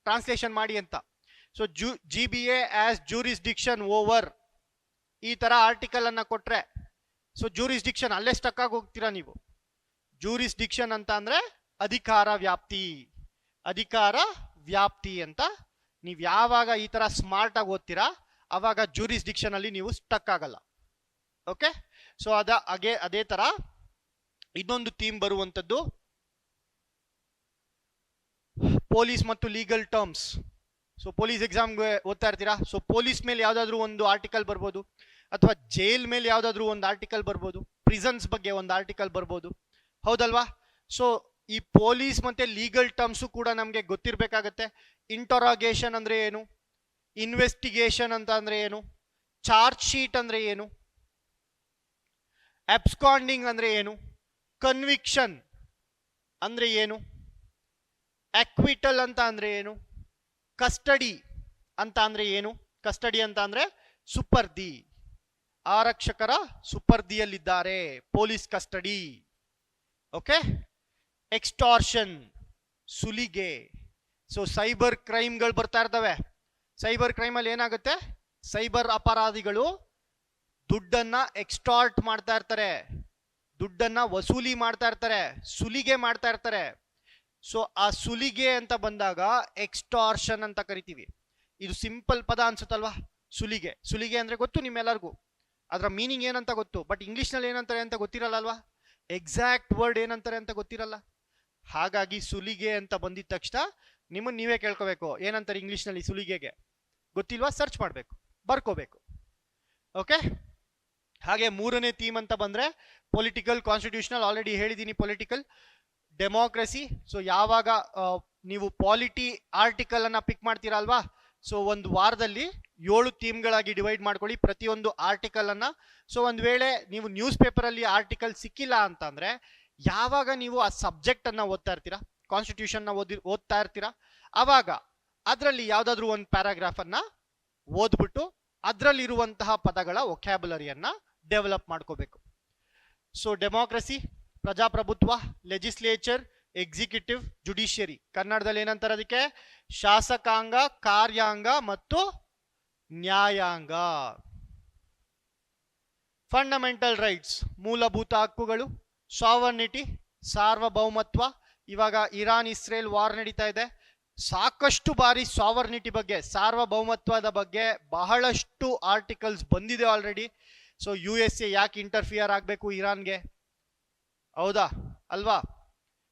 Speaker 1: ಟ್ರಾನ್ಸ್ಲೇಷನ್ ಮಾಡಿ ಅಂತ. So GBA as jurisdiction over, ಈ ತರ ಆರ್ಟಿಕಲ್ ಅನ್ನ ಕೊಟ್ರೆ ಸೊ ಜೂರಿಸ್ಡಿಕ್ಷನ್ ಅಲ್ಲೇ ಸ್ಟಕ್ ಆಗಿ ಹೋಗ್ತೀರಾ ನೀವು. ಜೂರಿಸ್ಡಿಕ್ಷನ್ ಅಂತ ಅಂದ್ರೆ ಅಧಿಕಾರ ವ್ಯಾಪ್ತಿ, ಅಧಿಕಾರ ವ್ಯಾಪ್ತಿ ಅಂತ. ನೀವು ಯಾವಾಗ ಈ ತರ ಸ್ಮಾರ್ಟ್ ಆಗಿ ಓದ್ತೀರಾ ಅವಾಗ ಜೂರಿಸ್ಡಿಕ್ಷನ್ ಅಲ್ಲಿ ನೀವು ಸ್ಟಕ್ ಆಗಲ್ಲ. ಓಕೆ, ಸೊ ಅದೇ ತರ ಇನ್ನೊಂದು ಥೀಮ್ ಬರುವಂತದ್ದು ಪೊಲೀಸ್ ಮತ್ತು ಲೀಗಲ್ ಟರ್ಮ್ಸ್. ಸೊ ಪೊಲೀಸ್ ಎಕ್ಸಾಮ್ಗೆ ಓದ್ತಾ ಇರ್ತೀರಾ, ಸೊ ಪೊಲೀಸ್ ಮೇಲೆ ಯಾವ್ದಾದ್ರು ಒಂದು ಆರ್ಟಿಕಲ್ ಬರ್ಬೋದು, ಅಥವಾ ಜೈಲ್ ಮೇಲೆ ಯಾವ್ದಾದ್ರು ಒಂದು ಆರ್ಟಿಕಲ್ ಬರ್ಬೋದು, ಪ್ರಿಸನ್ಸ್ ಬಗ್ಗೆ ಒಂದು ಆರ್ಟಿಕಲ್ ಬರ್ಬೋದು, ಹೌದಲ್ವಾ? ಸೊ ಈ ಪೊಲೀಸ್ ಮತ್ತೆ ಲೀಗಲ್ ಟರ್ಮ್ಸ್ ಕೂಡ ನಮ್ಗೆ ಗೊತ್ತಿರ್ಬೇಕಾಗತ್ತೆ. ಇಂಟರಾಗೇಷನ್ ಅಂದ್ರೆ ಏನು, ಇನ್ವೆಸ್ಟಿಗೇಷನ್ ಅಂತ ಅಂದ್ರೆ ಏನು, ಚಾರ್ಜ್ ಶೀಟ್ ಅಂದ್ರೆ ಏನು, ಅಬ್ಸ್ಕಾಂಡಿಂಗ್ ಅಂದ್ರೆ ಏನು, ಕನ್ವಿಕ್ಷನ್ ಅಂದ್ರೆ ಏನು, ಅಕ್ವಿಟಲ್ ಅಂತ ಅಂದ್ರೆ ಏನು, ಕಸ್ಟಡಿ ಅಂತ ಅಂದ್ರೆ ಏನು, ಕಸ್ಟಡಿ ಅಂತ ಅಂದ್ರೆ ಸುಪರ್ದಿ, ಆರಕ್ಷಕರ ಸುಪರ್ದಿಯಲ್ಲಿದ್ದಾರೆ, ಪೊಲೀಸ್ ಕಸ್ಟಡಿ. ಓಕೆ, ಎಕ್ಸ್ಟಾರ್ಷನ್ ಸುಲಿಗೆ. ಸೊ ಸೈಬರ್ ಕ್ರೈಮ್ಗಳು ಬರ್ತಾ ಇರ್ತವೆ. ಸೈಬರ್ ಕ್ರೈಮ್ ಅಲ್ಲಿ ಏನಾಗುತ್ತೆ, ಸೈಬರ್ ಅಪರಾಧಿಗಳು ದುಡ್ಡನ್ನ ಎಕ್ಸ್ಟಾರ್ಟ್ ಮಾಡ್ತಾ ಇರ್ತಾರೆ, ದುಡ್ಡನ್ನ ವಸೂಲಿ ಮಾಡ್ತಾ ಇರ್ತಾರೆ, ಸುಲಿಗೆ ಮಾಡ್ತಾ ಇರ್ತಾರೆ. ಸೊ ಆ ಸುಲಿಗೆ ಅಂತ ಬಂದಾಗ ಎಕ್ಸ್ಟಾರ್ಷನ್ ಅಂತ ಕರಿತೀವಿ. ಇದು ಸಿಂಪಲ್ ಪದ ಅನ್ಸುತ್ತಲ್ವಾ, ಸುಲಿಗೆ. ಸುಲಿಗೆ ಅಂದ್ರೆ ಗೊತ್ತು ನಿಮ್ಮೆಲ್ಲರಿಗೂ, ಅದರ ಮೀನಿಂಗ್ ಏನಂತ ಗೊತ್ತು, ಬಟ್ ಇಂಗ್ಲಿಷ್ ನಲ್ಲಿ ಏನಂತಾರೆ ಅಂತ ಗೊತ್ತಿರಲ್ಲ ಅಲ್ವಾ, ಎಕ್ಸಾಕ್ಟ್ ವರ್ಡ್ ಏನಂತಾರೆ ಅಂತ ಗೊತ್ತಿರಲ್ಲ. ಹಾಗಾಗಿ ಸುಲಿಗೆ ಅಂತ ಬಂದಿದ ತಕ್ಷಣ ನಿಮ್ಮನ್ನ ನೀವೇ ಕೇಳ್ಕೋಬೇಕು, ಏನಂತಾರೆ ಇಂಗ್ಲಿಷ್ ನಲ್ಲಿ ಸುಲಿಗೆಗೆ, ಗೊತ್ತಿಲ್ವಾ, ಸರ್ಚ್ ಮಾಡಬೇಕು, ಬರ್ಕೋಬೇಕು. ಓಕೆ, ಹಾಗೆ ಮೂರನೇ ಥೀಮ್ ಅಂತ ಬಂದ್ರೆ ಪೊಲಿಟಿಕಲ್ ಕಾನ್ಸ್ಟಿಟ್ಯೂಷನಲ್. ಆಲ್ರೆಡಿ ಹೇಳಿದ್ದೀನಿ ಪೊಲಿಟಿಕಲ್. ಡೆಮೋಕ್ರಸಿ. ಸೊ ಯಾವಾಗ ನೀವು ಪಾಲಿಟಿ ಆರ್ಟಿಕಲ್ ಅನ್ನ ಪಿಕ್ ಮಾಡ್ತೀರಾ ಅಲ್ವಾ, ಸೊ ಒಂದು ವಾರದಲ್ಲಿ 7 ಥೀಮ್ಗಳಾಗಿ ಡಿವೈಡ್ ಮಾಡ್ಕೊಳ್ಳಿ ಪ್ರತಿಯೊಂದು ಆರ್ಟಿಕಲ್ ಅನ್ನ. ಸೊ ಒಂದ್ ವೇಳೆ ನೀವು ನ್ಯೂಸ್ ಪೇಪರ್ ಅಲ್ಲಿ ಆರ್ಟಿಕಲ್ ಸಿಕ್ಕಿಲ್ಲ ಅಂತಂದ್ರೆ, ಯಾವಾಗ ನೀವು ಆ ಸಬ್ಜೆಕ್ಟ್ ಅನ್ನ ಓದ್ತಾ ಇರ್ತೀರಾ, ಕಾನ್ಸ್ಟಿಟ್ಯೂಷನ್ ನ ಓದ್ತಾ ಇರ್ತೀರಾ, ಅವಾಗ ಅದರಲ್ಲಿ ಯಾವ್ದಾದ್ರು ಒಂದು ಪ್ಯಾರಾಗ್ರಾಫ್ ಅನ್ನ ಓದ್ಬಿಟ್ಟು ಅದರಲ್ಲಿರುವಂತಹ ಪದಗಳ ವೊಕ್ಯಾಬುಲರಿಯನ್ನ ಡೆವಲಪ್ ಮಾಡ್ಕೋಬೇಕು. ಸೊ ಡೆಮೋಕ್ರಸಿ, ಪ್ರಜಾಪ್ರಭುತ್ವ, ಲೆಜಿಸ್ಲೇಚರ್, ಎಕ್ಸಿಕ್ಯೂಟಿವ್, ಜುಡಿಷಿಯರಿ. ಕನ್ನಡದಲ್ಲಿ ಏನಂತಾರೆ ಅದಕ್ಕೆ, ಶಾಸಕಾಂಗ, ಕಾರ್ಯಾಂಗ ಮತ್ತು ನ್ಯಾಯಾಂಗ. ಫಂಡಮೆಂಟಲ್ ರೈಟ್ಸ್, ಮೂಲಭೂತ ಹಕ್ಕುಗಳು. ಸಾವರ್ನಿಟಿ, ಸಾರ್ವಭೌಮತ್ವ. ಇವಾಗ ಇರಾನ್ ಇಸ್ರೇಲ್ ವಾರ್ ನಡೀತಾ ಇದೆ, ಸಾಕಷ್ಟು ಬಾರಿ ಸಾವರ್ನಿಟಿ ಬಗ್ಗೆ, ಸಾರ್ವಭೌಮತ್ವದ ಬಗ್ಗೆ ಬಹಳಷ್ಟು ಆರ್ಟಿಕಲ್ಸ್ ಬಂದಿದೆ ಆಲ್ರೆಡಿ. ಸೊ USA ಯಾಕೆ ಇಂಟರ್ಫಿಯರ್ ಆಗಬೇಕು ಇರಾನ್ಗೆ, ಹೌದಾ ಅಲ್ವಾ?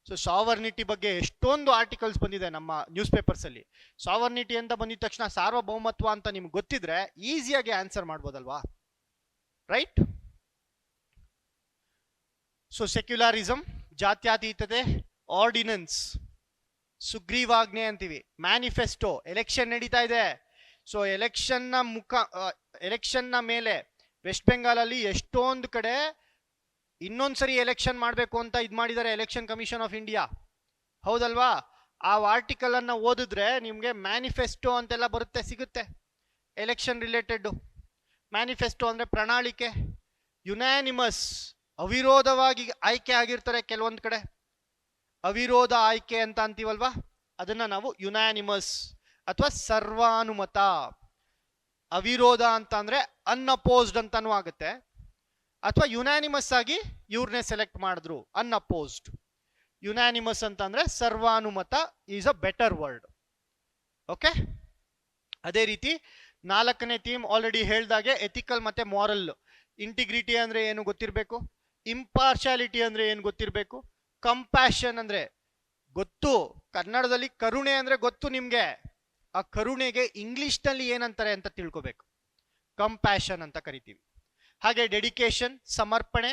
Speaker 1: ಸೊ ಸಾವರ್ನಿಟಿ ಬಗ್ಗೆ ಎಷ್ಟೊಂದು ಆರ್ಟಿಕಲ್ಸ್ ಬಂದಿದೆ ನಮ್ಮ ನ್ಯೂಸ್ ಪೇಪರ್ಸ್ ಅಲ್ಲಿ. ಸಾವರ್ನಿಟಿ ಅಂತ ಬಂದಿದ ತಕ್ಷಣ ಸಾರ್ವಭೌಮತ್ವ ಅಂತ ನಿಮ್ಗೆ ಗೊತ್ತಿದ್ರೆ ಈಸಿಯಾಗಿ ಆನ್ಸರ್ ಮಾಡ್ಬೋದಲ್ವಾ, ರೈಟ್? ಸೊ ಸೆಕ್ಯುಲಾರಿಸಂ, ಜಾತ್ಯತೀತತೆ, ಆರ್ಡಿನೆನ್ಸ್, ಸುಗ್ರೀವಾಜ್ಞೆ ಅಂತೀವಿ, ಮ್ಯಾನಿಫೆಸ್ಟೋ. ಎಲೆಕ್ಷನ್ ನಡೀತಾ ಇದೆ, ಸೊ ಎಲೆಕ್ಷನ್ ನ ಮೇಲೆ ವೆಸ್ಟ್ ಬೆಂಗಾಲ್ ಅಲ್ಲಿ ಎಷ್ಟೊಂದು ಕಡೆ ಇನ್ನೊಂದ್ಸರಿ ಎಲೆಕ್ಷನ್ ಮಾಡಬೇಕು ಅಂತ ಇದ್ ಮಾಡಿದ್ದಾರೆ ಎಲೆಕ್ಷನ್ ಕಮಿಷನ್ ಆಫ್ ಇಂಡಿಯಾ, ಹೌದಲ್ವಾ? ಆ ಆರ್ಟಿಕಲ್ ಅನ್ನ ಓದಿದ್ರೆ ನಿಮ್ಗೆ ಮ್ಯಾನಿಫೆಸ್ಟೋ ಅಂತೆಲ್ಲ ಬರುತ್ತೆ, ಸಿಗುತ್ತೆ ಎಲೆಕ್ಷನ್ ರಿಲೇಟೆಡ್. ಮ್ಯಾನಿಫೆಸ್ಟೋ ಅಂದ್ರೆ ಪ್ರಣಾಳಿಕೆ. ಯುನಾನಿಮಸ್, ಅವಿರೋಧವಾಗಿ ಆಯ್ಕೆ ಆಗಿರ್ತಾರೆ ಕೆಲವೊಂದ್ ಕಡೆ, ಅವಿರೋಧ ಆಯ್ಕೆ ಅಂತ ಅಂತೀವಲ್ವಾ, ಅದನ್ನ ನಾವು ಯುನಾನಿಮಸ್ ಅಥವಾ ಸರ್ವಾನುಮತ. ಅವಿರೋಧ ಅಂತ ಅಂದ್ರೆ ಅನ್ಅಪೋಸ್ಡ್ ಅಂತಾನೂ ಆಗುತ್ತೆ, ಅಥವಾ ಯುನಾನಿಮಸ್ ಆಗಿ ಇವ್ರನ್ನೇ ಸೆಲೆಕ್ಟ್ ಮಾಡಿದ್ರು, ಅನ್ಅಪೋಸ್ಡ್. ಯುನಾನಿಮಸ್ ಅಂತ ಅಂದ್ರೆ ಸರ್ವಾನುಮತ is a better word. Okay, ಅದೇ ರೀತಿ 4ನೇ ಥೀಮ್ ಆಲ್ರೆಡಿ ಹೇಳ್ದಾಗೆ ಎಥಿಕಲ್ ಮತ್ತೆ ಮಾರಲ್. ಇಂಟಿಗ್ರಿಟಿ ಅಂದ್ರೆ ಏನು ಗೊತ್ತಿರಬೇಕು, ಇಂಪಾರ್ಶಾಲಿಟಿ ಅಂದ್ರೆ ಏನು ಗೊತ್ತಿರಬೇಕು, ಕಂಪ್ಯಾಷನ್ ಅಂದ್ರೆ ಗೊತ್ತು, ಕನ್ನಡದಲ್ಲಿ ಕರುಣೆ ಅಂದ್ರೆ ಗೊತ್ತು ನಿಮ್ಗೆ, ಆ ಕರುಣೆಗೆ ಇಂಗ್ಲಿಷ್ ನಲ್ಲಿ ಏನಂತಾರೆ ಅಂತ ತಿಳ್ಕೋಬೇಕು, ಕಂಪ್ಯಾಷನ್ ಅಂತ ಕರಿತೀವಿ. ಹಾಗೆ ಡೆಡಿಕೇಶನ್, ಸಮರ್ಪಣೆ,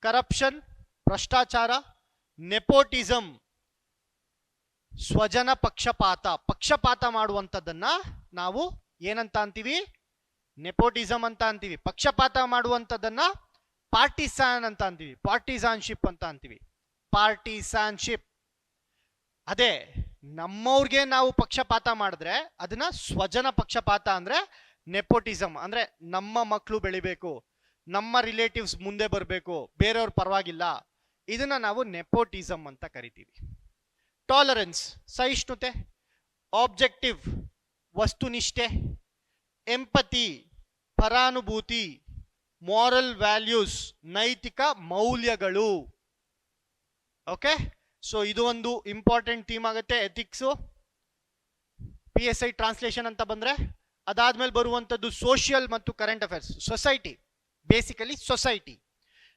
Speaker 1: ಕರಪ್ಷನ್, ಭ್ರಷ್ಟಾಚಾರ, ನೆಪೋಟಿಸಂ, ಸ್ವಜನ ಪಕ್ಷಪಾತ. ಪಕ್ಷಪಾತ ಮಾಡುವಂಥದ್ದನ್ನ ನಾವು ಏನಂತ ಅಂತೀವಿ, ನೆಪೋಟಿಸಂ ಅಂತ ಅಂತೀವಿ. ಪಕ್ಷಪಾತ ಮಾಡುವಂಥದ್ದನ್ನ ಪಾರ್ಟಿಸಾನ್ ಅಂತ ಅಂತೀವಿ, ಪಾರ್ಟಿಸಾನ್ಶಿಪ್ ಅಂತ ಅಂತೀವಿ, ಪಾರ್ಟಿಸಾನ್ಶಿಪ್. ಅದೇ ನಮ್ಮವ್ರಿಗೆ ನಾವು ಪಕ್ಷಪಾತ ಮಾಡಿದ್ರೆ ಅದನ್ನ ಸ್ವಜನ ಪಕ್ಷಪಾತ ಅಂದ್ರೆ ನೆಪೋಟಿಸಂ. ಅಂದ್ರೆ ನಮ್ಮ ಮಕ್ಕಳು ಬೆಳಿಬೇಕು, ನಮ್ಮ ರಿಲೇಟಿವ್ಸ್ ಮುಂದೆ ಬರಬೇಕು, ಬೇರೆಯವ್ರ ಪರವಾಗಿಲ್ಲ, ಇದನ್ನ ನಾವು ನೆಪೋಟಿಸಂ ಅಂತ ಕರಿತೀವಿ. ಟಾಲರೆನ್ಸ್, ಸಹಿಷ್ಣುತೆ. ಆಬ್ಜೆಕ್ಟಿವ್, ವಸ್ತುನಿಷ್ಠೆ. ಎಂಪತಿ, ಪರಾನುಭೂತಿ. ಮಾರಲ್ ವ್ಯಾಲ್ಯೂಸ್, ನೈತಿಕ ಮೌಲ್ಯಗಳು. ಓಕೆ, ಸೊ ಇದು ಒಂದು ಇಂಪಾರ್ಟೆಂಟ್ ಥೀಮ್ ಆಗುತ್ತೆ, ಎಥಿಕ್ಸು. PSI ಟ್ರಾನ್ಸ್ಲೇಷನ್ ಅಂತ ಬಂದ್ರೆ ಅದಾದ್ಮೇಲೆ ಬರುವಂತದ್ದು ಸೋಷಿಯಲ್ ಮತ್ತು current affairs. Society, basically society.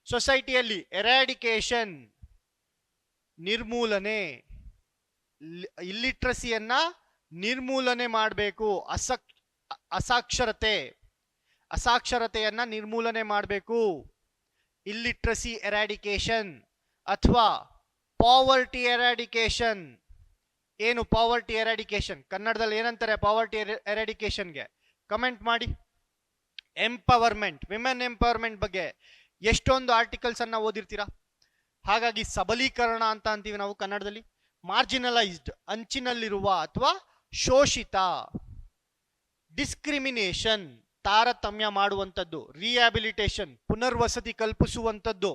Speaker 1: ಸೊಸೈಟಿಯಲ್ಲಿ ಎರಾಡಿಕೇಶನ್, ನಿರ್ಮೂಲನೆ, ಇಲ್ಲಿಟ್ರಸಿಯನ್ನ ನಿರ್ಮೂಲನೆ ಮಾಡಬೇಕು. ಅಸಾಕ್ಷರತೆಯನ್ನ ನಿರ್ಮೂಲನೆ ಮಾಡಬೇಕು, ಇಲ್ಲಿಟ್ರಸಿ ಎರಾಡಿಕೇಶನ್. ಅಥವಾ ಪಾವರ್ಟಿ ಎರಾಡಿಕೇಶನ್. ಏನು ಪಾವರ್ಟಿ ಎರಾಡಿಕೇಶನ್, ಕನ್ನಡದಲ್ಲಿ ಏನಂತಾರೆ ಪಾವರ್ಟಿ ಎರಾಡಿಕೇಶನ್ಗೆ? ಕಮೆಂಟ್ ಮಾಡಿ. ಎಂಪವರ್ಮೆಂಟ್, ವಿಮೆನ್ ಎಂಪವರ್ಮೆಂಟ್ ಬಗ್ಗೆ ಎಷ್ಟೊಂದು ಆರ್ಟಿಕಲ್ಸ್ ಅನ್ನ ಓದಿರ್ತೀರಾ. ಹಾಗಾಗಿ ಸಬಲೀಕರಣ ಅಂತ ಅಂತೀವಿ ನಾವು ಕನ್ನಡದಲ್ಲಿ. ಮಾರ್ಜಿನಲೈಸ್ಡ್, ಅಂಚಿನಲ್ಲಿರುವ ಅಥವಾ ಶೋಷಿತ. ಡಿಸ್ಕ್ರಿಮಿನೇಷನ್, ತಾರತಮ್ಯ ಮಾಡುವಂಥದ್ದು. ರಿಹ್ಯಾಬಿಲಿಟೇಷನ್, ಪುನರ್ವಸತಿ ಕಲ್ಪಿಸುವಂಥದ್ದು.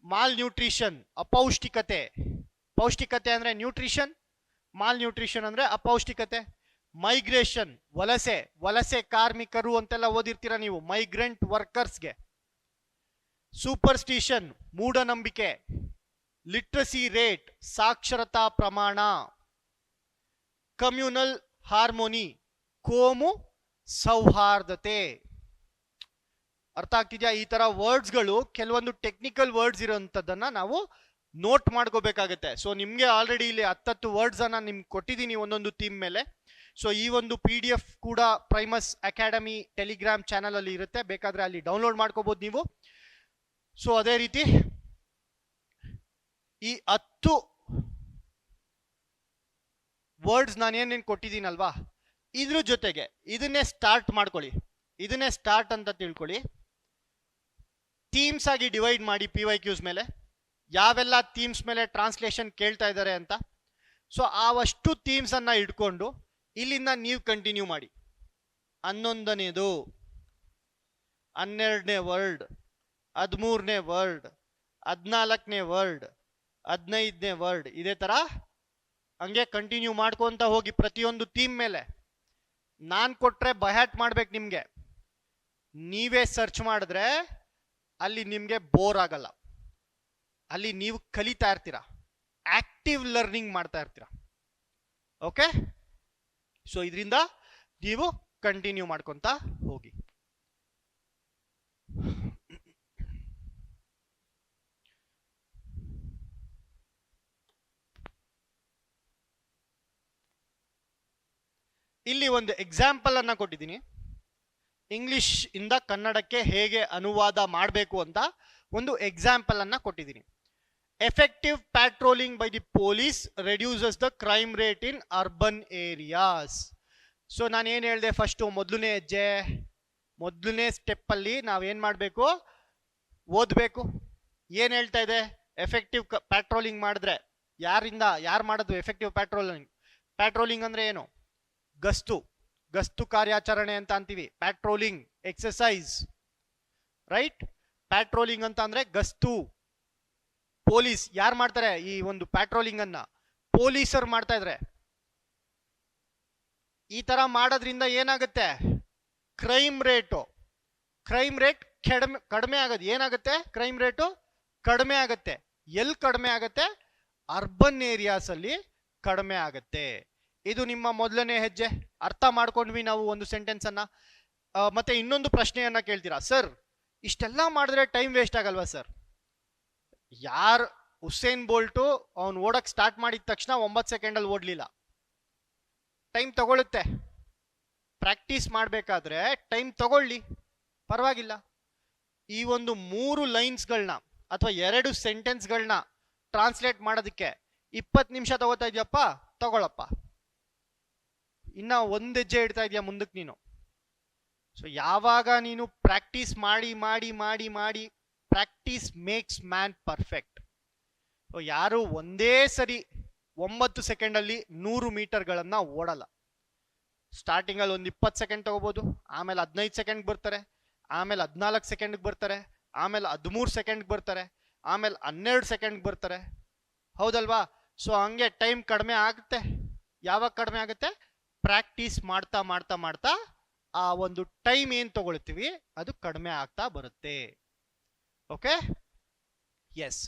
Speaker 1: ಮಾಲ್ ನ್ಯೂಟ್ರಿಷನ್, ಅಪೌಷ್ಟಿಕತೆ. ಪೌಷ್ಟಿಕತೆ ಅಂದ್ರೆ ನ್ಯೂಟ್ರಿಷನ್, ಮಾಲ್ ನ್ಯೂಟ್ರಿಷನ್ ಅಂದ್ರೆ ಅಪೌಷ್ಟಿಕತೆ. ಮೈಗ್ರೇಷನ್, ವಲಸೆ, ವಲಸೆ ಕಾರ್ಮಿಕರು ಅಂತೆಲ್ಲ ಓದಿರ್ತೀರ ನೀವು, ಮೈಗ್ರೆಂಟ್ ವರ್ಕರ್ಸ್ಗೆ. ಸೂಪರ್ಸ್ಟಿಷನ್, ಮೂಢನಂಬಿಕೆ. ಲಿಟ್ರಸಿ ರೇಟ್, ಸಾಕ್ಷರತಾ ಪ್ರಮಾಣ. ಕಮ್ಯುನಲ್ ಹಾರ್ಮೋನಿ, ಕೋಮು ಸೌಹಾರ್ದತೆ. ಅರ್ಥ ಆಗ್ತಿದ್ಯಾ? ಈ ತರ ವರ್ಡ್ಸ್ಗಳು, ಕೆಲವೊಂದು ಟೆಕ್ನಿಕಲ್ ವರ್ಡ್ಸ್ ಇರೋಂಥದ್ದನ್ನ ನಾವು ನೋಟ್ ಮಾಡ್ಕೋಬೇಕಾಗತ್ತೆ. ಸೊ ನಿಮ್ಗೆ ಆಲ್ರೆಡಿ ಇಲ್ಲಿ 10 ವರ್ಡ್ಸ್ ಅನ್ನ ನಿಮ್ಗೆ ಕೊಟ್ಟಿದ್ದೀನಿ ಒಂದೊಂದು ಥೀಮ್ ಮೇಲೆ. ಸೊ ಈ ಒಂದು PDF ಕೂಡ ಪ್ರೈಮಸ್ ಅಕಾಡೆಮಿ ಟೆಲಿಗ್ರಾಮ್ ಚಾನಲ್ ಅಲ್ಲಿ ಇರುತ್ತೆ, ಬೇಕಾದ್ರೆ ಅಲ್ಲಿ ಡೌನ್ಲೋಡ್ ಮಾಡ್ಕೋಬಹುದು ನೀವು. ಸೊ ಅದೇ ರೀತಿ ಈ 10 ವರ್ಡ್ಸ್ ನಾನು ಏನೇನು ಕೊಟ್ಟಿದ್ದೀನಲ್ವಾ, ಇದ್ರ ಜೊತೆಗೆ ಇದನ್ನೇ ಸ್ಟಾರ್ಟ್ ಮಾಡ್ಕೊಳ್ಳಿ. ಇದನ್ನೇ ಸ್ಟಾರ್ಟ್ ಅಂತ ತಿಳ್ಕೊಳ್ಳಿ. ಥೀಮ್ಸ್ ಆಗಿ ಡಿವೈಡ್ ಮಾಡಿ PYQs ಮೇಲೆ, ಯಾವೆಲ್ಲ ಥೀಮ್ಸ್ ಮೇಲೆ ಟ್ರಾನ್ಸ್ಲೇಷನ್ ಕೇಳ್ತಾ ಇದ್ದಾರೆ ಅಂತ. ಸೊ ಆವಷ್ಟು ಥೀಮ್ಸ್ ಅನ್ನ ಇಟ್ಕೊಂಡು ಇಲ್ಲಿಂದ ನೀವು ಕಂಟಿನ್ಯೂ ಮಾಡಿ. 11ನೇದು, 12ನೇ ವರ್ಡ್, 13ನೇ ವರ್ಡ್, 14ನೇ ವರ್ಡ್, 15ನೇ ವರ್ಡ್, ಇದೇ ತರ ಹಂಗೆ ಕಂಟಿನ್ಯೂ ಮಾಡ್ಕೊಂತ ಹೋಗಿ ಪ್ರತಿಯೊಂದು ಥೀಮ್ ಮೇಲೆ. ನಾನು ಕೊಟ್ರೆ ಬಹ್ಯಾಟ್ ಮಾಡ್ಬೇಕು ನಿಮ್ಗೆ. ನೀವೇ ಸರ್ಚ್ ಮಾಡಿದ್ರೆ ಅಲ್ಲಿ ನಿಮ್ಗೆ ಬೋರ್ ಆಗಲ್ಲ. ಅಲ್ಲಿ ನೀವು ಕಲಿತಾ ಇರ್ತೀರಾ, ಆಕ್ಟಿವ್ ಲರ್ನಿಂಗ್ ಮಾಡ್ತಾ ಇರ್ತೀರಾ. ಓಕೆ, ಸೊ ಇದರಿಂದ ನೀವು ಕಂಟಿನ್ಯೂ ಮಾಡ್ಕೊಂತ ಹೋಗಿ. ಇಲ್ಲಿ ಒಂದು ಎಕ್ಸಾಂಪಲ್ ಅನ್ನ ಕೊಟ್ಟಿದ್ದೀನಿ. ಇಂಗ್ಲಿಷ್ ಇಂದ ಕನ್ನಡಕ್ಕೆ ಹೇಗೆ ಅನುವಾದ ಮಾಡಬೇಕು ಅಂತ ಒಂದು ಎಕ್ಸಾಂಪಲ್ ಅನ್ನ ಕೊಟ್ಟಿದ್ದೀನಿ. Effective patrolling by the police reduces the crime rate in urban areas. So ನಾನು ಏನು ಹೇಳಿದೆ, ಫಸ್ಟು ಮೊದಲನೇ ಹೆಜ್ಜೆ, ಮೊದಲನೇ ಸ್ಟೆಪ್ ಅಲ್ಲಿ ನಾವೇನ್ ಮಾಡಬೇಕು, ಓದಬೇಕು. ಏನು ಹೇಳ್ತಾ ಇದೆ, ಎಫೆಕ್ಟಿವ್ ಪ್ಯಾಟ್ರೋಲಿಂಗ್ ಮಾಡಿದ್ರೆ ಯಾರು ಮಾಡೋದು ಎಫೆಕ್ಟಿವ್ ಪ್ಯಾಟ್ರೋಲಿಂಗ್? ಪ್ಯಾಟ್ರೋಲಿಂಗ್ ಅಂದ್ರೆ ಏನು? ಗಸ್ತು ಕಾರ್ಯಾಚರಣೆ ಅಂತ ಅಂತೀವಿ. Patrolling exercise, right? ಪ್ಯಾಟ್ರೋಲಿಂಗ್ ಅಂತ ಅಂದ್ರೆ ಗಸ್ತು. ಪೊಲೀಸ್ ಯಾರು ಮಾಡ್ತಾರೆ ಈ ಒಂದು ಪ್ಯಾಟ್ರೋಲಿಂಗ್ ಅನ್ನ? ಪೊಲೀಸರು ಮಾಡ್ತಾ ಇದ್ರೆ. ಈ ತರ ಮಾಡೋದ್ರಿಂದ ಏನಾಗುತ್ತೆ? ಕ್ರೈಮ್ ರೇಟ್ ಕಡಿಮೆ ಆಗೋದು. ಏನಾಗುತ್ತೆ? ಕ್ರೈಮ್ ರೇಟು ಕಡಿಮೆ ಆಗತ್ತೆ. ಎಲ್ಲಿ ಕಡಿಮೆ ಆಗತ್ತೆ? ಅರ್ಬನ್ ಏರಿಯಾಸ್ ಅಲ್ಲಿ ಕಡಿಮೆ ಆಗತ್ತೆ. ಇದು ನಿಮ್ಮ ಮೊದಲನೇ ಹೆಜ್ಜೆ. ಅರ್ಥ ಮಾಡ್ಕೊಂಡ್ವಿ ನಾವು ಒಂದು ಸೆಂಟೆನ್ಸ್ ಅನ್ನ. ಮತ್ತೆ ಇನ್ನೊಂದು ಪ್ರಶ್ನೆಯನ್ನ ಕೇಳ್ತೀರಾ, ಸರ್ ಇಷ್ಟೆಲ್ಲ ಮಾಡಿದ್ರೆ ಟೈಮ್ ವೇಸ್ಟ್ ಆಗಲ್ವಾ ಸರ್? ಉಸೇನ್ ಬೋಲ್ಟು ಅವ್ನು ಓಡಕ್ ಸ್ಟಾರ್ಟ್ ಮಾಡಿದ ತಕ್ಷಣ 9 ಸೆಕೆಂಡಲ್ಲಿ ಓಡ್ಲಿಲ್ಲ. ಟೈಮ್ ತಗೊಳುತ್ತೆ. ಪ್ರಾಕ್ಟೀಸ್ ಮಾಡಬೇಕಾದ್ರೆ ಟೈಮ್ ತಗೊಳ್ಳಿ, ಪರವಾಗಿಲ್ಲ. ಈ ಒಂದು 3 ಲೈನ್ಸ್ಗಳನ್ನ ಅಥವಾ 2 ಸೆಂಟೆನ್ಸ್ಗಳನ್ನ ಟ್ರಾನ್ಸ್ಲೇಟ್ ಮಾಡೋದಕ್ಕೆ 20 ನಿಮಿಷ ತಗೋತಾ ಇದೆಯಪ್ಪ, ತಗೊಳಪ್ಪ. ಇನ್ನ 1 ಹೆಜ್ಜೆ ಇಡ್ತಾ ಇದೆಯಾ ಮುಂದಕ್ಕೆ ನೀನು. ಸೊ ಯಾವಾಗ ನೀನು ಪ್ರಾಕ್ಟೀಸ್ ಮಾಡಿ ಮಾಡಿ ಮಾಡಿ ಮಾಡಿ, ಪ್ರಾಕ್ಟೀಸ್ ಮೇಕ್ಸ್ ಮ್ಯಾನ್ ಪರ್ಫೆಕ್ಟ್. ಯಾರು ಒಂದೇ ಸರಿ 9 ಸೆಕೆಂಡಲ್ಲಿ 100 ಮೀಟರ್ಗಳನ್ನ ಓಡಲ್ಲ. ಸ್ಟಾರ್ಟಿಂಗ್ ಅಲ್ಲಿ ಒಂದು 20 ಸೆಕೆಂಡ್ ತಗೋಬಹುದು, ಆಮೇಲೆ 15 ಸೆಕೆಂಡ್ ಬರ್ತಾರೆ, ಆಮೇಲೆ 14 ಸೆಕೆಂಡ್ ಬರ್ತಾರೆ, ಆಮೇಲೆ 13 ಸೆಕೆಂಡ್ ಬರ್ತಾರೆ, ಆಮೇಲೆ 12 ಸೆಕೆಂಡ್ ಬರ್ತಾರೆ. ಹೌದಲ್ವಾ? ಸೊ ಹಂಗೆ ಟೈಮ್ ಕಡಿಮೆ ಆಗುತ್ತೆ. ಯಾವಾಗ ಕಡಿಮೆ ಆಗುತ್ತೆ? ಪ್ರಾಕ್ಟೀಸ್ ಮಾಡ್ತಾ ಮಾಡ್ತಾ ಮಾಡ್ತಾ ಆ ಒಂದು ಟೈಮ್ ಏನ್ ತಗೊಳ್ತೀವಿ ಅದು ಕಡಿಮೆ ಆಗ್ತಾ ಬರುತ್ತೆ. Okay, S.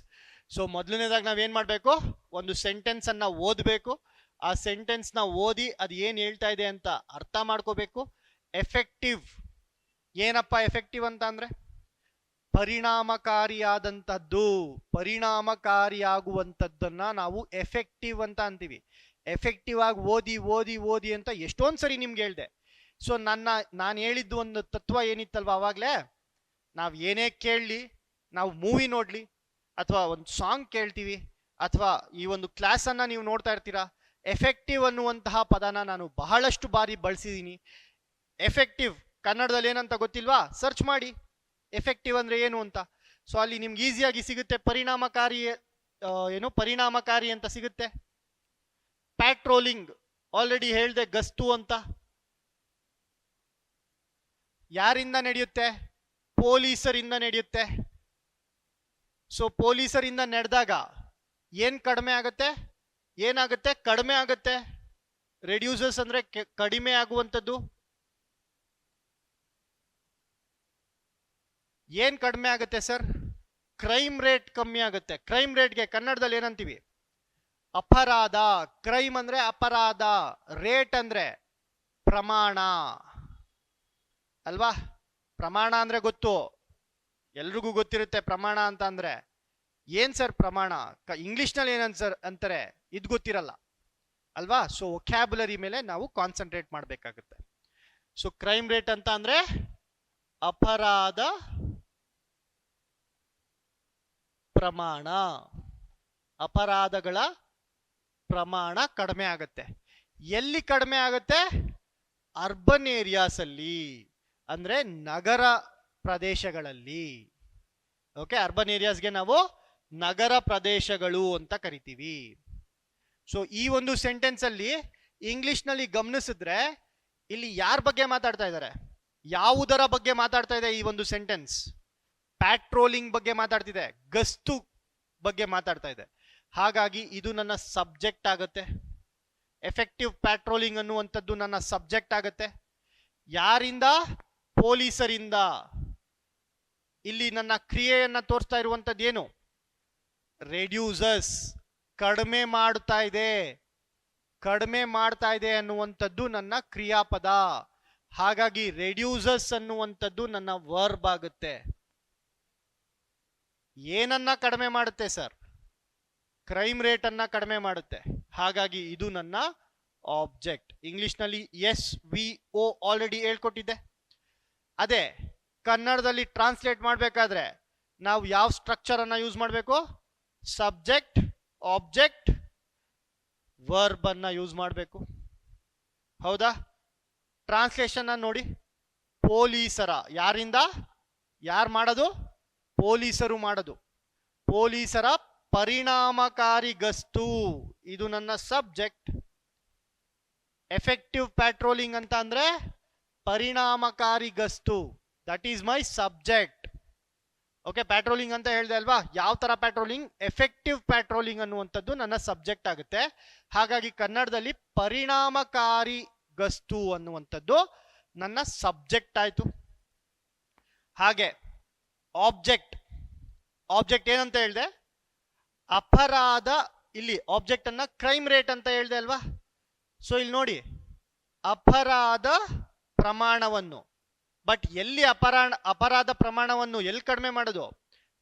Speaker 1: ಸೊ ಮೊದಲನೇದಾಗಿ ನಾವೇನ್ ಮಾಡ್ಬೇಕು, ಒಂದು ಸೆಂಟೆನ್ಸ್ ಅನ್ನ ಓದಬೇಕು. ಆ ಸೆಂಟೆನ್ಸ್ ನ ಓದಿ ಅದು ಏನ್ ಹೇಳ್ತಾ ಇದೆ ಅಂತ ಅರ್ಥ ಮಾಡ್ಕೋಬೇಕು. ಎಫೆಕ್ಟಿವ್ ಏನಪ್ಪ? ಎಫೆಕ್ಟಿವ್ ಅಂತ ಅಂದ್ರೆ ಪರಿಣಾಮಕಾರಿಯಾದಂಥದ್ದು, ಪರಿಣಾಮಕಾರಿಯಾಗುವಂಥದ್ದನ್ನ ನಾವು ಎಫೆಕ್ಟಿವ್ ಅಂತ ಅಂತೀವಿ. ಎಫೆಕ್ಟಿವ್ ಆಗಿ ಓದಿ ಓದಿ ಓದಿ ಅಂತ ಎಷ್ಟೊಂದು ಸರಿ ನಿಮ್ಗೆ ಹೇಳ್ದೆ. ಸೊ ನಾನು ಹೇಳಿದ್ದು ಒಂದು ತತ್ವ ಏನಿತ್ತಲ್ವ ಅವಾಗ್ಲೇ, ನಾವು ಏನೇ ಕೇಳಲಿ, ನಾವು ಮೂವಿ ನೋಡ್ಲಿ ಅಥವಾ ಒಂದು ಸಾಂಗ್ ಕೇಳ್ತೀವಿ ಅಥವಾ ಈ ಒಂದು ಕ್ಲಾಸ್ ಅನ್ನ ನೀವು ನೋಡ್ತಾ ಇರ್ತೀರಾ, ಎಫೆಕ್ಟಿವ್ ಅನ್ನುವಂತಹ ಪದನ ನಾನು ಬಹಳಷ್ಟು ಬಾರಿ ಬಳಸಿದ್ದೀನಿ. ಎಫೆಕ್ಟಿವ್ ಕನ್ನಡದಲ್ಲಿ ಏನಂತ ಗೊತ್ತಿಲ್ವಾ? ಸರ್ಚ್ ಮಾಡಿ ಎಫೆಕ್ಟಿವ್ ಅಂದ್ರೆ ಏನು ಅಂತ. ಸೊ ಅಲ್ಲಿ ನಿಮ್ಗೆ ಈಸಿಯಾಗಿ ಸಿಗುತ್ತೆ ಪರಿಣಾಮಕಾರಿ, ಪರಿಣಾಮಕಾರಿ ಅಂತ ಸಿಗುತ್ತೆ. ಪ್ಯಾಟ್ರೋಲಿಂಗ್ ಆಲ್ರೆಡಿ ಹೇಳ್ದೆ, ಗಸ್ತು ಅಂತ. ಯಾರಿಂದ ನಡೆಯುತ್ತೆ? ಪೊಲೀಸರಿಂದ ನಡೆಯುತ್ತೆ. ಸೊ ಪೊಲೀಸರಿಂದ ನಡೆದಾಗ ಏನ್ ಕಡಿಮೆ ಆಗುತ್ತೆ? ಏನಾಗುತ್ತೆ? ಕಡಿಮೆ ಆಗುತ್ತೆ. ರೆಡ್ಯೂಸಸ್ ಅಂದ್ರೆ ಕಡಿಮೆ ಆಗುವಂಥದ್ದು. ಏನ್ ಕಡಿಮೆ ಆಗುತ್ತೆ ಸರ್? ಕ್ರೈಮ್ ರೇಟ್ ಕಮ್ಮಿ ಆಗುತ್ತೆ. ಕ್ರೈಮ್ ರೇಟ್ಗೆ ಕನ್ನಡದಲ್ಲಿ ಏನಂತೀವಿ? ಅಪರಾಧ. ಕ್ರೈಮ್ ಅಂದ್ರೆ ಅಪರಾಧ, ರೇಟ್ ಅಂದ್ರೆ ಪ್ರಮಾಣ ಅಲ್ವಾ? ಪ್ರಮಾಣ ಅಂದ್ರೆ ಗೊತ್ತು, ಎಲ್ರಿಗೂ ಗೊತ್ತಿರುತ್ತೆ ಪ್ರಮಾಣ ಅಂತ ಅಂದ್ರೆ. ಏನ್ ಸರ್ ಪ್ರಮಾಣ? ಇಂಗ್ಲಿಷ್ನಲ್ಲಿ ಏನಂತ ಸರ್ ಅಂತಾರೆ, ಇದು ಗೊತ್ತಿರಲ್ಲ ಅಲ್ವಾ? ಸೊ ವೊಕ್ಯಾಬುಲರಿ ಮೇಲೆ ನಾವು ಕಾನ್ಸಂಟ್ರೇಟ್ ಮಾಡಬೇಕಾಗುತ್ತೆ. ಸೊ ಕ್ರೈಮ್ ರೇಟ್ ಅಂತ ಅಂದ್ರೆ ಅಪರಾಧ ಪ್ರಮಾಣ, ಅಪರಾಧಗಳ ಪ್ರಮಾಣ ಕಡಿಮೆ ಆಗುತ್ತೆ. ಎಲ್ಲಿ ಕಡಿಮೆ ಆಗುತ್ತೆ? ಅರ್ಬನ್ ಏರಿಯಾಸ್ ಅಲ್ಲಿ, ಅಂದ್ರೆ ನಗರ ಪ್ರದೇಶಗಳಲ್ಲಿ. ಓಕೆ, ಅರ್ಬನ್ ಏರಿಯಾಸ್ಗೆ ನಾವು ನಗರ ಪ್ರದೇಶಗಳು ಅಂತ ಕರಿತೀವಿ. ಸೊ ಈ ಒಂದು ಸೆಂಟೆನ್ಸ್ ಅಲ್ಲಿ ಇಂಗ್ಲಿಷ್ ನಲ್ಲಿ ಗಮನಿಸಿದ್ರೆ ಇಲ್ಲಿ ಯಾರ ಬಗ್ಗೆ ಮಾತಾಡ್ತಾ ಇದ್ದಾರೆ? ಯಾವುದರ ಬಗ್ಗೆ ಮಾತಾಡ್ತಾ ಇದೆ ಈ ಒಂದು ಸೆಂಟೆನ್ಸ್? ಪ್ಯಾಟ್ರೋಲಿಂಗ್ ಬಗ್ಗೆ ಮಾತಾಡ್ತಿದೆ, ಗಸ್ತು ಬಗ್ಗೆ ಮಾತಾಡ್ತಾ ಇದೆ. ಹಾಗಾಗಿ ಇದು ನನ್ನ ಸಬ್ಜೆಕ್ಟ್ ಆಗುತ್ತೆ. ಎಫೆಕ್ಟಿವ್ ಪ್ಯಾಟ್ರೋಲಿಂಗ್ ಅನ್ನುವಂಥದ್ದು ನನ್ನ ಸಬ್ಜೆಕ್ಟ್ ಆಗುತ್ತೆ. ಯಾರಿಂದ? ಪೊಲೀಸರಿಂದ. ಇಲ್ಲಿ ನನ್ನ ಕ್ರಿಯೆಯನ್ನ ತೋರಿಸ್ತಾ ಇರುವಂತದ್ದು ಏನು? ರೆಡ್ಯೂಸಸ್, ಕಡಿಮೆ ಮಾಡ್ತಾ ಇದೆ. ಕಡಿಮೆ ಮಾಡ್ತಾ ಇದೆ ಅನ್ನುವಂಥದ್ದು ನನ್ನ ಕ್ರಿಯಾಪದ. ಹಾಗಾಗಿ ರೆಡ್ಯೂಸಸ್ ಅನ್ನುವಂಥದ್ದು ನನ್ನ ವರ್ಬ್ ಆಗುತ್ತೆ. ಏನನ್ನ ಕಡಿಮೆ ಮಾಡುತ್ತೆ ಸರ್? ಕ್ರೈಮ್ ರೇಟ್ ಅನ್ನ ಕಡಿಮೆ ಮಾಡುತ್ತೆ. ಹಾಗಾಗಿ ಇದು ನನ್ನ ಆಬ್ಜೆಕ್ಟ್. ಇಂಗ್ಲಿಷ್ ನಲ್ಲಿ ಎಸ್ ವಿ ಓ ಆಲ್ರೆಡಿ ಹೇಳ್ಕೊಟ್ಟಿದ್ದೆ. ಅದೇ ಕನ್ನಡದಲ್ಲಿ ಟ್ರಾನ್ಸ್ಲೇಟ್ ಮಾಡಬೇಕಾದ್ರೆ ನಾವು ಯಾವ ಸ್ಟ್ರಕ್ಚರ್ ಅನ್ನ ಯೂಸ್ ಮಾಡಬೇಕು? ಸಬ್ಜೆಕ್ಟ್, ಆಬ್ಜೆಕ್ಟ್, ವರ್ಬ್ ಅನ್ನ ಯೂಸ್ ಮಾಡಬೇಕು. ಹೌದಾ? ಟ್ರಾನ್ಸ್ಲೇಷನ್ ನೋಡಿ. ಪೊಲೀಸರ, ಯಾರಿಂದ? ಯಾರು ಮಾಡೋದು? ಪೊಲೀಸರು ಮಾಡೋದು. ಪೊಲೀಸರ ಪರಿಣಾಮಕಾರಿ ಗಸ್ತು, ಇದು ನನ್ನ ಸಬ್ಜೆಕ್ಟ್. ಎಫೆಕ್ಟಿವ್ ಪ್ಯಾಟ್ರೋಲಿಂಗ್ ಅಂತ ಅಂದ್ರೆ ಪರಿಣಾಮಕಾರಿ ಗಸ್ತು, that is my subject. Okay, patrolling ಅಂತ ಹೇಳಿದೆ ಅಲ್ವಾ? ಯಾವ ತರ ಪ್ಯಾಟ್ರೋಲಿಂಗ್? ಎಫೆಕ್ಟಿವ್ ಪ್ಯಾಟ್ರೋಲಿಂಗ್ ಅನ್ನುವಂಥದ್ದು ನನ್ನ ಸಬ್ಜೆಕ್ಟ್ ಆಗುತ್ತೆ. ಹಾಗಾಗಿ ಕನ್ನಡದಲ್ಲಿ ಪರಿಣಾಮಕಾರಿ ಗಸ್ತು ಅನ್ನುವಂಥದ್ದು ನನ್ನ ಸಬ್ಜೆಕ್ಟ್ ಆಯ್ತು. ಹಾಗೆ ಆಬ್ಜೆಕ್ಟ್, ಆಬ್ಜೆಕ್ಟ್ ಏನಂತ ಹೇಳಿದೆ? ಅಪರಾಧ. ಇಲ್ಲಿ ಆಬ್ಜೆಕ್ಟ್ ಅನ್ನ ಕ್ರೈಮ್ ರೇಟ್ ಅಂತ ಹೇಳಿದೆ ಅಲ್ವಾ? ಸೊ ಇಲ್ಲಿ ನೋಡಿ, ಅಪರಾಧ ಪ್ರಮಾಣವನ್ನು. ಬಟ್ ಎಲ್ಲಿ ಅಪರಾಧ ಪ್ರಮಾಣವನ್ನು ಎಲ್ಲಿ ಕಡಿಮೆ ಮಾಡೋದು?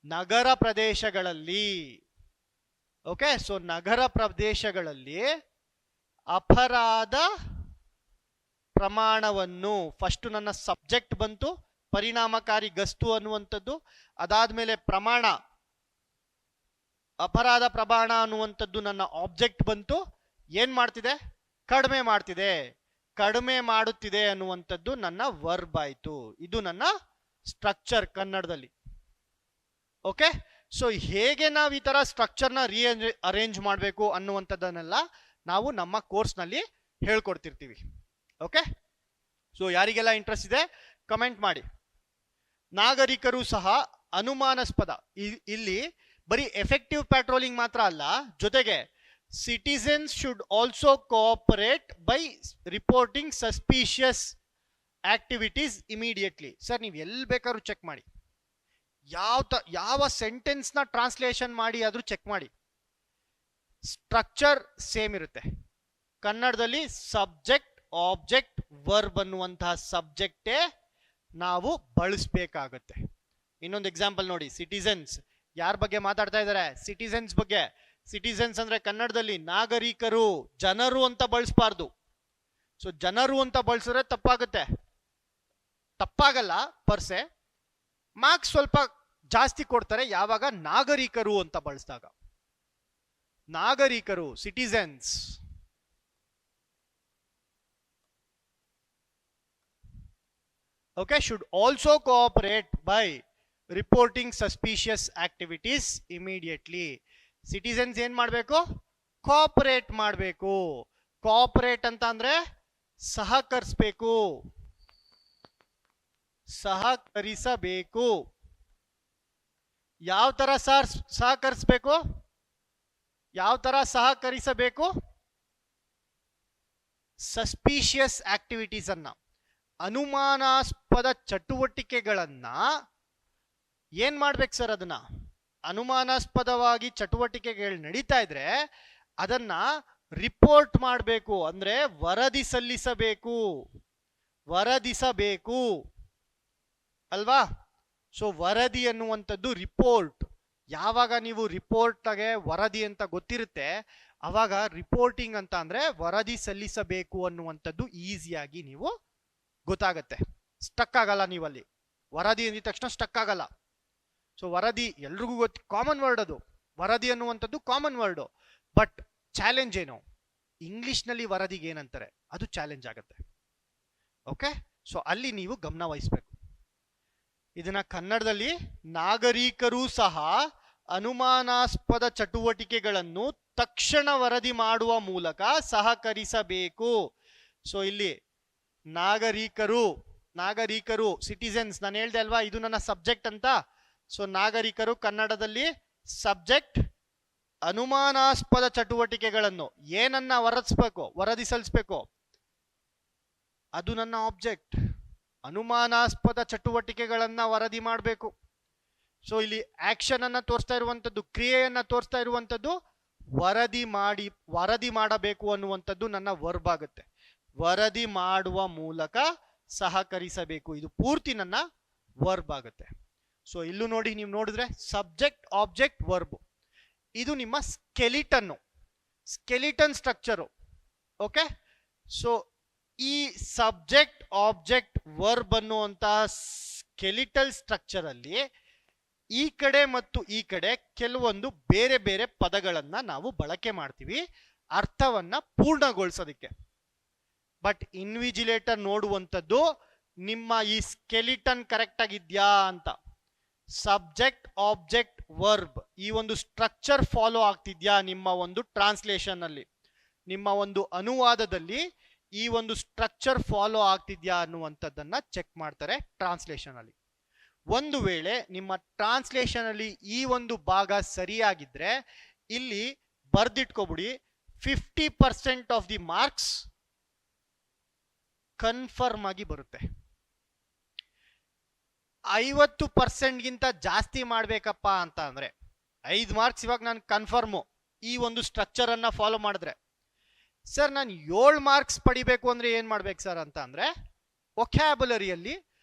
Speaker 1: ನಗರ ಪ್ರದೇಶಗಳಲ್ಲಿ. ಓಕೆ, ಸೊ ನಗರ ಪ್ರದೇಶಗಳಲ್ಲಿ ಅಪರಾಧ ಪ್ರಮಾಣವನ್ನು, ಫಸ್ಟ್ ನನ್ನ ಸಬ್ಜೆಕ್ಟ್ ಬಂತು, ಪರಿಣಾಮಕಾರಿ ಗಸ್ತು ಅನ್ನುವಂಥದ್ದು. ಅದಾದ್ಮೇಲೆ ಪ್ರಮಾಣ, ಅಪರಾಧ ಪ್ರಮಾಣ ಅನ್ನುವಂಥದ್ದು ನನ್ನ ಆಬ್ಜೆಕ್ಟ್ ಬಂತು. ಏನ್ ಮಾಡ್ತಿದೆ? ಕಡಿಮೆ ಮಾಡ್ತಿದೆ, ಕಡಿಮೆ ಮಾಡುತ್ತಿದೆ ಅನ್ನುವಂಥದ್ದು ನನ್ನ ವರ್ಬ್ ಆಯ್ತು. ಇದು ನನ್ನ ಸ್ಟ್ರಕ್ಚರ್ ಕನ್ನಡದಲ್ಲಿ. ಓಕೆ, ಸೊ ಹೇಗೆ ನಾವು ಈ ತರ ಸ್ಟ್ರಕ್ಚರ್ನ ಅರೇಂಜ್ ಮಾಡಬೇಕು ಅನ್ನುವಂಥದ್ದನ್ನೆಲ್ಲ ನಾವು ನಮ್ಮ ಕೋರ್ಸ್ನಲ್ಲಿ ಹೇಳ್ಕೊಡ್ತಿರ್ತೀವಿ. ಓಕೆ, ಸೊ ಯಾರಿಗೆಲ್ಲ ಇಂಟ್ರೆಸ್ಟ್ ಇದೆ ಕಮೆಂಟ್ ಮಾಡಿ. ನಾಗರಿಕರು ಸಹ ಅನುಮಾನಾಸ್ಪದ. ಇಲ್ಲಿ ಬರೀ ಎಫೆಕ್ಟಿವ್ ಪ್ಯಾಟ್ರೋಲಿಂಗ್ ಮಾತ್ರ ಅಲ್ಲ, ಜೊತೆಗೆ citizens should also cooperate by reporting suspicious activities immediately. Sir ನೀವು ಎಲ್ಲಿ ಬೇಕಾದ್ರೂ ಚೆಕ್ ಮಾಡಿ, ಯಾವ ಸೆಂಟೆನ್ಸ್ನ ಟ್ರಾನ್ಸ್ಲೇಷನ್ ಮಾಡಿ ಆದ್ರೂ ಚೆಕ್ ಮಾಡಿ, ಸ್ಟ್ರಕ್ಚರ್ ಸೇಮ್ ಇರುತ್ತೆ. ಕನ್ನಡದಲ್ಲಿ ಸಬ್ಜೆಕ್ಟ್, ಆಬ್ಜೆಕ್ಟ್, ವರ್ಬ್ ಅನ್ನುವಂತಹ ಸಬ್ಜೆಕ್ಟೇ ನಾವು ಬಳಸಬೇಕಾಗತ್ತೆ. ಇನ್ನೊಂದು ಎಕ್ಸಾಂಪಲ್ ನೋಡಿ, ಸಿಟಿಸನ್ಸ್ ಯಾರ ಬಗ್ಗೆ ಮಾತಾಡ್ತಾ ಇದ್ದಾರೆ? ಸಿಟಿಸನ್ಸ್ ಬಗ್ಗೆ. ಸಿಟಿಸನ್ಸ್ ಅಂದ್ರೆ ಕನ್ನಡದಲ್ಲಿ ನಾಗರಿಕರು, ಜನರು ಅಂತ ಬಳಸಬಾರ್ದು. ಸೊ ಜನರು ಅಂತ ಬಳಸಿದ್ರೆ ತಪ್ಪಾಗುತ್ತೆ. ತಪ್ಪಾಗಲ್ಲ ಪರ್ಸೆ, ಮಾರ್ಕ್ಸ್ ಸ್ವಲ್ಪ ಜಾಸ್ತಿ ಕೊಡ್ತಾರೆ ಯಾವಾಗ ನಾಗರಿಕರು ಅಂತ ಬಳಸಿದಾಗ. ನಾಗರಿಕರು, citizens. Okay, should also cooperate by reporting suspicious activities immediately. Citizens ಏನ್ ಮಾಡಬೇಕು? ಕೋಆಪರೇಟ್ ಮಾಡಬೇಕು. ಕೋಆಪರೇಟ್ ಅಂತ ಅಂದ್ರೆ ಸಹಕರಿಸಬೇಕು, ಸಹಕರಿಸಬೇಕು. ಯಾವ ತರ ಸಹಕರಿಸಬೇಕು? ಯಾವ ತರ ಸಹಕರಿಸಬೇಕು? ಸಸ್ಪಿಷಿಯಸ್ ಆಕ್ಟಿವಿಟೀಸ್ ಅನ್ನ, ಅನುಮಾನಾಸ್ಪದ ಚಟುವಟಿಕೆಗಳನ್ನ ಏನ್ ಮಾಡ್ಬೇಕು ಸರ್? ಅದನ್ನ ಅನುಮಾನಾಸ್ಪದವಾಗಿ ಚಟುವಟಿಕೆಗಳು ನಡೀತಾ ಇದ್ರೆ ಅದನ್ನ ರಿಪೋರ್ಟ್ ಮಾಡಬೇಕು, ಅಂದ್ರೆ ವರದಿ ಸಲ್ಲಿಸಬೇಕು, ವರದಿಸಬೇಕು ಅಲ್ವಾ? ಸೊ ವರದಿ ಅನ್ನುವಂಥದ್ದು ರಿಪೋರ್ಟ್. ಯಾವಾಗ ನೀವು ರಿಪೋರ್ಟ್ಗೆ ವರದಿ ಅಂತ ಗೊತ್ತಿರುತ್ತೆ ಅವಾಗ ರಿಪೋರ್ಟಿಂಗ್ ಅಂತ ಅಂದ್ರೆ ವರದಿ ಸಲ್ಲಿಸಬೇಕು ಅನ್ನುವಂಥದ್ದು ಈಸಿಯಾಗಿ ನೀವು ಗೊತ್ತಾಗತ್ತೆ. ಸ್ಟಕ್ ಆಗಲ್ಲ ನೀವಲ್ಲಿ. ವರದಿ ಅಂದಿದ ತಕ್ಷಣ ಸ್ಟಕ್ ಆಗಲ್ಲ. ಸೊ ವರದಿ ಎಲ್ರಿಗೂ ಗೊತ್ತು, ಕಾಮನ್ ವರ್ಡ್ ಅದು. ವರದಿ ಅನ್ನುವಂಥದ್ದು ಕಾಮನ್ ವರ್ಡ್. ಬಟ್ ಚಾಲೆಂಜ್ ಏನು? ಇಂಗ್ಲಿಷ್ನಲ್ಲಿ ವರದಿಗೆ ಏನಂತಾರೆ ಅದು ಚಾಲೆಂಜ್ ಆಗುತ್ತೆ. ಓಕೆ, ಸೊ ಅಲ್ಲಿ ನೀವು ಗಮನ ವಹಿಸ್ಬೇಕು. ಇದನ್ನ ಕನ್ನಡದಲ್ಲಿ ನಾಗರಿಕರು ಸಹ ಅನುಮಾನಾಸ್ಪದ ಚಟುವಟಿಕೆಗಳನ್ನು ತಕ್ಷಣ ವರದಿ ಮಾಡುವ ಮೂಲಕ ಸಹಕರಿಸಬೇಕು. ಸೊ ಇಲ್ಲಿ ನಾಗರಿಕರು ಸಿಟಿಸನ್ಸ್, ನಾನು ಹೇಳ್ದೆ ಅಲ್ವಾ ಇದು ನನ್ನ ಸಬ್ಜೆಕ್ಟ್ ಅಂತ. ಸೊ ನಾಗರಿಕರು ಕನ್ನಡದಲ್ಲಿ ಸಬ್ಜೆಕ್ಟ್, ಅನುಮಾನಾಸ್ಪದ ಚಟುವಟಿಕೆಗಳನ್ನು ಏನನ್ನ ವರದಿ ಸಲ್ಲಿಸಬೇಕು ಅದು ನನ್ನ ಆಬ್ಜೆಕ್ಟ್. ಅನುಮಾನಾಸ್ಪದ ಚಟುವಟಿಕೆಗಳನ್ನ ವರದಿ ಮಾಡಬೇಕು. ಸೊ ಇಲ್ಲಿ ಆಕ್ಷನ್ ಅನ್ನ ತೋರಿಸ್ತಾ ಇರುವಂತದ್ದು, ಕ್ರಿಯೆಯನ್ನ ತೋರಿಸ್ತಾ ಇರುವಂತದ್ದು ವರದಿ ಮಾಡಬೇಕು ಅನ್ನುವಂಥದ್ದು ನನ್ನ ವರ್ಬ್ ಆಗುತ್ತೆ. ವರದಿ ಮಾಡುವ ಮೂಲಕ ಸಹಕರಿಸಬೇಕು, ಇದು ಪೂರ್ತಿ ನನ್ನ ವರ್ಬ್ ಆಗುತ್ತೆ. ಸೊ ಇಲ್ಲೂ ನೋಡಿ, ನೀವು ನೋಡಿದ್ರೆ ಸಬ್ಜೆಕ್ಟ್, ಆಬ್ಜೆಕ್ಟ್, ವರ್ಬ್, ಇದು ನಿಮ್ಮ ಸ್ಕೆಲಿಟನ್ ಸ್ಟ್ರಕ್ಚರು. ಓಕೆ, ಸೊ ಈ ಸಬ್ಜೆಕ್ಟ್, ಆಬ್ಜೆಕ್ಟ್, ವರ್ಬ್ ಅನ್ನುವಂತಹ ಸ್ಕೆಲಿಟಲ್ ಸ್ಟ್ರಕ್ಚರ್ ಅಲ್ಲಿ ಈ ಕಡೆ ಮತ್ತು ಈ ಕಡೆ ಕೆಲವೊಂದು ಬೇರೆ ಬೇರೆ ಪದಗಳನ್ನ ನಾವು ಬಳಕೆ ಮಾಡ್ತೀವಿ ಅರ್ಥವನ್ನ ಪೂರ್ಣಗೊಳಿಸೋದಕ್ಕೆ. ಬಟ್ ಇನ್ವಿಜಿಲೇಟರ್ ನೋಡುವಂಥದ್ದು ನಿಮ್ಮ ಈ ಸ್ಕೆಲಿಟನ್ ಕರೆಕ್ಟ್ ಆಗಿದ್ಯಾ ಅಂತ. ಸಬ್ಜೆಕ್ಟ್, ಆಬ್ಜೆಕ್ಟ್, ವರ್ಬ್ ಈ ಒಂದು ಸ್ಟ್ರಕ್ಚರ್ ಫಾಲೋ ಆಗ್ತಿದ್ಯಾ ನಿಮ್ಮ ಒಂದು ಟ್ರಾನ್ಸ್ಲೇಷನ್ ಅಲ್ಲಿ, ನಿಮ್ಮ ಒಂದು ಅನುವಾದದಲ್ಲಿ ಈ ಒಂದು ಸ್ಟ್ರಕ್ಚರ್ ಫಾಲೋ ಆಗ್ತಿದ್ಯಾ ಅನ್ನುವಂಥದ್ದನ್ನ ಚೆಕ್ ಮಾಡ್ತಾರೆ ಟ್ರಾನ್ಸ್ಲೇಷನ್ ಅಲ್ಲಿ. ಒಂದು ವೇಳೆ ನಿಮ್ಮ ಟ್ರಾನ್ಸ್ಲೇಷನ್ ಅಲ್ಲಿ ಈ ಒಂದು ಭಾಗ ಸರಿಯಾಗಿದ್ರೆ ಇಲ್ಲಿ ಬರ್ದಿಟ್ಕೊಬಿಡಿ, 50% ಆಫ್ ದಿ ಮಾರ್ಕ್ಸ್ ಕನ್ಫರ್ಮ್ ಆಗಿ ಬರುತ್ತೆ. 50%ಗಿಂತ ಜಾಸ್ತಿ ಮಾಡ್ಬೇಕಪ್ಪ ಅಂತ ಅಂದ್ರೆ 5 ಮಾರ್ಕ್ಸ್ ಇವಾಗ ನಾನು ಕನ್ಫರ್ಮು ಈ ಒಂದು ಸ್ಟ್ರಕ್ಚರ್ ಅನ್ನ ಫಾಲೋ ಮಾಡಿದ್ರೆ. ಸರ್ ನಾನು 7 ಮಾರ್ಕ್ಸ್ ಪಡಿಬೇಕು ಅಂದ್ರೆ ಏನ್ ಮಾಡ್ಬೇಕು ಸರ್ ಅಂತ ಅಂದ್ರೆ ವೊಕ್ಯಾಬುಲರಿಯಲ್ಲಿ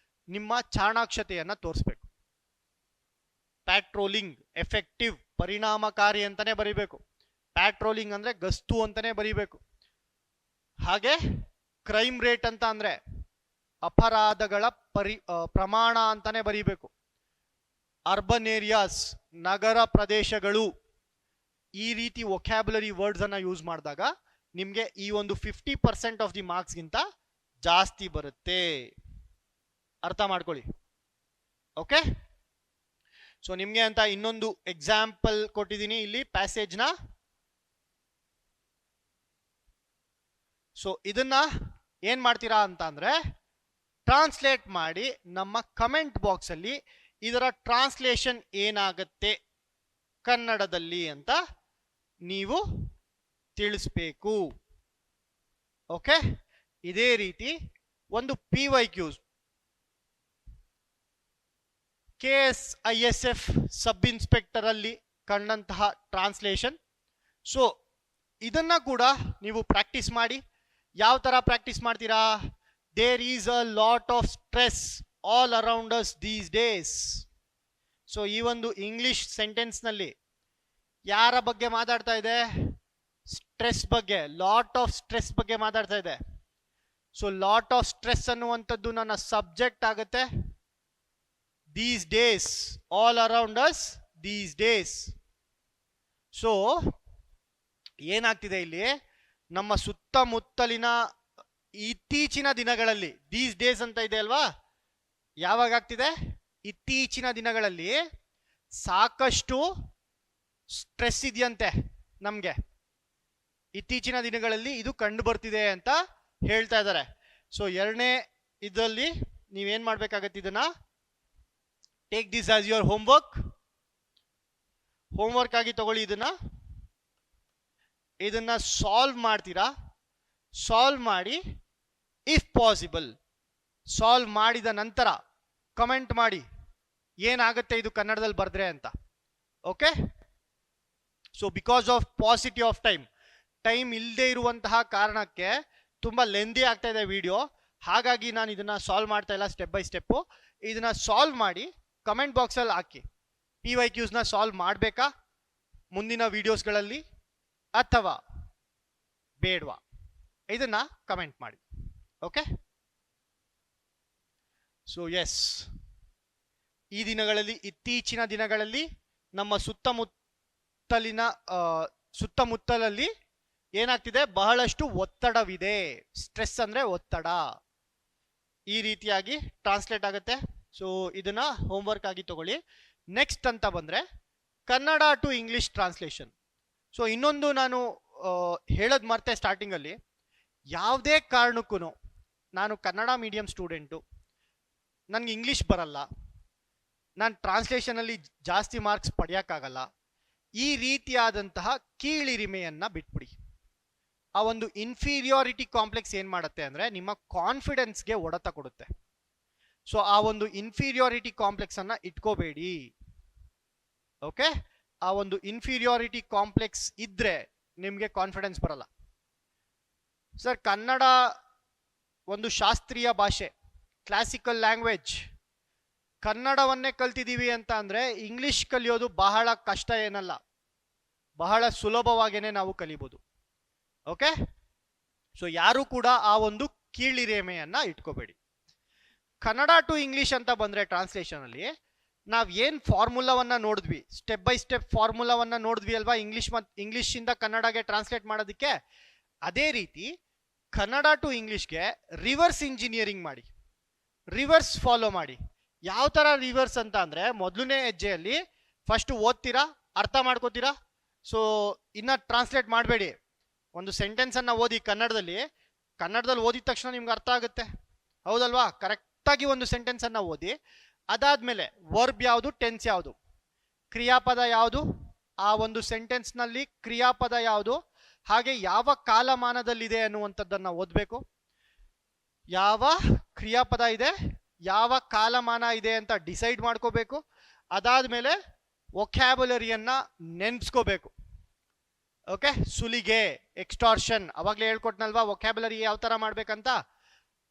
Speaker 1: ನಿಮ್ಮ ಚಾಣಾಕ್ಷತೆಯನ್ನ ತೋರಿಸ್ಬೇಕು. ಪ್ಯಾಟ್ರೋಲಿಂಗ್, ಎಫೆಕ್ಟಿವ್, ಪರಿಣಾಮಕಾರಿ ಅಂತಾನೆ ಬರಿಬೇಕು. ಪ್ಯಾಟ್ರೋಲಿಂಗ್ ಅಂದ್ರೆ ಗಸ್ತು ಅಂತಾನೆ ಬರಿಬೇಕು. ಹಾಗೆ ಕ್ರೈಮ್ ರೇಟ್ ಅಂತ ಅಂದ್ರೆ ಅಪರಾಧಗಳ ಪ್ರಮಾಣ ಅಂತಾನೆ ಬರಿಬೇಕು. ಅರ್ಬನ್ ಏರಿಯಾಸ್, ನಗರ ಪ್ರದೇಶಗಳು, ಈ ರೀತಿ ವೊಕ್ಯಾಬುಲರಿ ವರ್ಡ್ಸ್ ಅನ್ನ ಯೂಸ್ ಮಾಡಿದಾಗ ನಿಮ್ಗೆ ಈ ಒಂದು 50% ಆಫ್ ದಿ ಮಾರ್ಕ್ಸ್ ಗಿಂತ ಜಾಸ್ತಿ ಬರುತ್ತೆ. ಅರ್ಥ ಮಾಡ್ಕೊಳ್ಳಿ. ಓಕೆ, ಸೊ ನಿಮ್ಗೆ ಅಂತ ಇನ್ನೊಂದು ಎಕ್ಸಾಂಪಲ್ ಕೊಟ್ಟಿದ್ದೀನಿ ಇಲ್ಲಿ ಪ್ಯಾಸೇಜ್ ನ. ಸೊ ಇದನ್ನ ಏನ್ ಮಾಡ್ತೀರಾ ಅಂತ ಅಂದ್ರೆ ಟ್ರಾನ್ಸ್ಲೇಟ್ ಮಾಡಿ ನಮ್ಮ ಕಮೆಂಟ್ ಬಾಕ್ಸ್ ಅಲ್ಲಿ ಇದರ ಟ್ರಾನ್ಸ್ಲೇಷನ್ ಏನಾಗತ್ತೆ ಕನ್ನಡದಲ್ಲಿ ಅಂತ ನೀವು ತಿಳಿಸ್ಬೇಕು. ಓಕೆ, ಇದೇ ರೀತಿ ಒಂದು PYQs, KSISF ಸಬ್ ಇನ್ಸ್ಪೆಕ್ಟರ್ ಅಲ್ಲಿ ಕಂಡಂತಹ ಟ್ರಾನ್ಸ್ಲೇಷನ್. ಸೊ ಇದನ್ನ ಕೂಡ ನೀವು ಪ್ರಾಕ್ಟೀಸ್ ಮಾಡಿ. ಯಾವ ತರ ಪ್ರಾಕ್ಟೀಸ್ ಮಾಡ್ತೀರಾ? There is a lot of stress all around us these days. So ಈ ಒಂದು ಇಂಗ್ಲಿಷ್ ಸೆಂಟೆನ್ಸ್ ನಲ್ಲಿ ಯಾರ ಬಗ್ಗೆ ಮಾತಾಡ್ತಾ ಇದೆ? ಸ್ಟ್ರೆಸ್ ಬಗ್ಗೆ, ಲಾಟ್ ಆಫ್ ಸ್ಟ್ರೆಸ್ ಬಗ್ಗೆ ಮಾತಾಡ್ತಾ ಇದೆ. ಸೊ ಲಾಟ್ ಆಫ್ ಸ್ಟ್ರೆಸ್ ಅನ್ನುವಂಥದ್ದು ನನ್ನ ಸಬ್ಜೆಕ್ಟ್ ಆಗುತ್ತೆ. These days, all around us these days. So ಏನಾಗ್ತಿದೆ ಇಲ್ಲಿ, ನಮ್ಮ ಸುತ್ತಮುತ್ತಲಿನ ಇತ್ತೀಚಿನ ದಿನಗಳಲ್ಲಿ, ದೀಸ್ ಡೇಸ್ ಅಂತ ಇದೆ ಅಲ್ವಾ, ಯಾವಾಗ ಆಗ್ತಿದೆ? ಇತ್ತೀಚಿನ ದಿನಗಳಲ್ಲಿ ಸಾಕಷ್ಟು ಸ್ಟ್ರೆಸ್ ಇದೆಯಂತೆ ನಮ್ಗೆ. ಇತ್ತೀಚಿನ ದಿನಗಳಲ್ಲಿ ಇದು ಕಂಡು ಬರ್ತಿದೆ ಅಂತ ಹೇಳ್ತಾ ಇದ್ದಾರೆ. ಸೊ ಎರಡನೇ ಇದರಲ್ಲಿ ನೀವೇನ್ ಮಾಡ್ಬೇಕಾಗತ್ತೆ, ಇದನ್ನ take this as your homework ಆಗಿ ತಗೊಳ್ಳಿ. ಇದನ್ನ ಸಾಲ್ವ್ ಮಾಡ್ತೀರಾ. ಸಾಲ್ವ್ ಮಾಡಿ, ಇಫ್ ಪಾಸಿಬಲ್ ಸಾಲ್ವ್ ಮಾಡಿದ ನಂತರ ಕಮೆಂಟ್ ಮಾಡಿ ಏನಾಗುತ್ತೆ ಇದು ಕನ್ನಡದಲ್ಲಿ ಬರೆದ್ರೆ ಅಂತ. Okay, so because of positive of time ಇಲ್ಲದೆ ಇರುವಂತಹ ಕಾರಣಕ್ಕೆ ತುಂಬಾ ಲೆಂದಿ ಆಗ್ತಾ ಇದೆ ವಿಡಿಯೋ. ಹಾಗಾಗಿ ನಾನು ಇದನ್ನ ಸಾಲ್ವ್ ಮಾಡ್ತಾ ಇಲ್ಲ, ಸ್ಟೆಪ್ ಬೈ ಸ್ಟೆಪ್. ಇದನ್ನ ಸಾಲ್ವ್ ಮಾಡಿ ಕಮೆಂಟ್ ಬಾಕ್ಸ್ ಅಲ್ಲಿ ಹಾಕಿ. PYQs ನ ಸಾಲ್ವ್ ಮಾಡಬೇಕಾ ಮುಂದಿನ ವಿಡಿಯೋಸ್ಗಳಲ್ಲಿ ಅಥವಾ ಬೇಡವಾ, ಇದನ್ನ ಕಮೆಂಟ್ ಮಾಡಿ. ಓಕೆ, ಸೊ ಎಸ್, ಈ ದಿನಗಳಲ್ಲಿ, ಇತ್ತೀಚಿನ ದಿನಗಳಲ್ಲಿ ನಮ್ಮ ಸುತ್ತಮುತ್ತಲಲ್ಲಿ ಏನಾಗ್ತಿದೆ, ಬಹಳಷ್ಟು ಒತ್ತಡವಿದೆ. ಸ್ಟ್ರೆಸ್ ಅಂದ್ರೆ ಒತ್ತಡ, ಈ ರೀತಿಯಾಗಿ ಟ್ರಾನ್ಸ್ಲೇಟ್ ಆಗುತ್ತೆ. ಸೊ ಇದನ್ನ ಹೋಮ್ವರ್ಕ್ ಆಗಿ ತಗೊಳ್ಳಿ. ನೆಕ್ಸ್ಟ್ ಅಂತ ಬಂದ್ರೆ Kannada to English translation. So ಇನ್ನೊಂದು ನಾನು ಹೇಳೋದು ಮರ್ತೆ ಸ್ಟಾರ್ಟಿಂಗ್ ಅಲ್ಲಿ, ಯಾವುದೇ ಕಾರಣಕ್ಕೂ ನಾನು ಕನ್ನಡ ಮೀಡಿಯಂ ಸ್ಟೂಡೆಂಟು, ನನಗೆ ಇಂಗ್ಲಿಷ್ ಬರಲ್ಲ, ನಾನು ಟ್ರಾನ್ಸ್ಲೇಷನ್ ಅಲ್ಲಿ ಜಾಸ್ತಿ ಮಾರ್ಕ್ಸ್ ಪಡೆಯೋಕ್ಕಾಗಲ್ಲ, ಈ ರೀತಿಯಾದಂತಹ ಕೀಳಿರಿಮೆಯನ್ನ ಬಿಟ್ಬಿಡಿ. ಆ ಒಂದು ಇನ್ಫೀರಿಯಾರಿಟಿ ಕಾಂಪ್ಲೆಕ್ಸ್ ಏನ್ ಮಾಡುತ್ತೆ ಅಂದ್ರೆ ನಿಮ್ಮ ಕಾನ್ಫಿಡೆನ್ಸ್ಗೆ ಹೊಡೆತ ಕೊಡುತ್ತೆ. ಸೊ ಆ ಒಂದು ಇನ್ಫೀರಿಯಾರಿಟಿ ಕಾಂಪ್ಲೆಕ್ಸ್ ಅನ್ನ ಇಟ್ಕೋಬೇಡಿ. ಓಕೆ, ಆ ಒಂದು ಇನ್ಫೀರಿಯಾರಿಟಿ ಕಾಂಪ್ಲೆಕ್ಸ್ ಇದ್ರೆ ನಿಮ್ಗೆ ಕಾನ್ಫಿಡೆನ್ಸ್ ಬರಲ್ಲ. ಸರ್, ಕನ್ನಡ ಒಂದು ಶಾಸ್ತ್ರೀಯ ಭಾಷೆ, ಕ್ಲಾಸಿಕಲ್ ಲ್ಯಾಂಗ್ವೇಜ್, ಕನ್ನಡವನ್ನೇ ಕಲ್ತಿದ್ದೀವಿ ಅಂತ ಅಂದ್ರೆ ಇಂಗ್ಲಿಷ್ ಕಲಿಯೋದು ಬಹಳ ಕಷ್ಟ ಏನಲ್ಲ, ಬಹಳ ಸುಲಭವಾಗೇನೆ ನಾವು ಕಲಿಬಹುದು. ಓಕೆ, ಸೊ ಯಾರು ಕೂಡ ಆ ಒಂದು ಕೀಳಿರಿಮೆಯನ್ನ ಇಟ್ಕೋಬೇಡಿ. ಕನ್ನಡ ಟು ಇಂಗ್ಲಿಷ್ ಅಂತ ಬಂದ್ರೆ ಟ್ರಾನ್ಸ್ಲೇಷನ್ ಅಲ್ಲಿ ನಾವ್ ಏನ್ ಫಾರ್ಮುಲಾವನ್ನ ನೋಡಿದ್ವಿ, ಸ್ಟೆಪ್ ಬೈ ಸ್ಟೆಪ್ ಫಾರ್ಮುಲಾವನ್ನ ನೋಡಿದ್ವಿ ಅಲ್ವಾ, ಇಂಗ್ಲಿಷ್ ಇಂದ ಕನ್ನಡಗೆ ಟ್ರಾನ್ಸ್ಲೇಟ್ ಮಾಡೋದಕ್ಕೆ. ಅದೇ ರೀತಿ ಕನ್ನಡ ಟು ಇಂಗ್ಲಿಷ್ಗೆ ರಿವರ್ಸ್ ಇಂಜಿನಿಯರಿಂಗ್ ಮಾಡಿ, ರಿವರ್ಸ್ ಫಾಲೋ ಮಾಡಿ. ಯಾವ ತರ ರಿವರ್ಸ್ ಅಂತ ಅಂದ್ರೆ, ಮೊದಲನೇ ಹೆಜ್ಜೆಯಲ್ಲಿ ಫಸ್ಟ್ ಓದ್ತೀರಾ, ಅರ್ಥ ಮಾಡ್ಕೋತೀರಾ. ಸೊ ಇನ್ನ ಟ್ರಾನ್ಸ್ಲೇಟ್ ಮಾಡಬೇಡಿ. ಒಂದು ಸೆಂಟೆನ್ಸ್ ಅನ್ನ ಓದಿ ಕನ್ನಡದಲ್ಲಿ ಓದಿದ ತಕ್ಷಣ ನಿಮ್ಗೆ ಅರ್ಥ ಆಗುತ್ತೆ, ಹೌದಲ್ವಾ? ಕರೆಕ್ಟಾಗಿ ಒಂದು ಸೆಂಟೆನ್ಸ್ ಅನ್ನ ಓದಿ, ಅದಾದ್ಮೇಲೆ ವರ್ಬ್ ಯಾವುದು, ಟೆನ್ಸ್ ಯಾವುದು, ಕ್ರಿಯಾಪದ ಯಾವುದು, ಆ ಒಂದು ಸೆಂಟೆನ್ಸ್ ನಲ್ಲಿ ಕ್ರಿಯಾಪದ ಯಾವುದು, ಹಾಗೆ ಯಾವ ಕಾಲಮಾನದಲ್ಲಿದೆ ಅನ್ನುವಂಥದ್ದನ್ನ ಓದಬೇಕು. ಯಾವ ಕ್ರಿಯಾಪದ ಇದೆ, ಯಾವ ಕಾಲಮಾನ ಇದೆ ಅಂತ ಡಿಸೈಡ್ ಮಾಡ್ಕೋಬೇಕು. ಅದಾದ್ಮೇಲೆ ವೊಕ್ಯಾಬುಲರಿಯನ್ನ ನೆನ್ಸ್ಕೋಬೇಕು. ಓಕೆ, ಸುಲಿಗೆ, ಎಕ್ಸ್ಟಾರ್ಷನ್, ಅವಾಗಲೇ ಹೇಳ್ಕೊಟ್ನಲ್ವಾ ವೊಕ್ಯಾಬುಲರಿ ಯಾವ ತರ ಮಾಡ್ಬೇಕಂತ.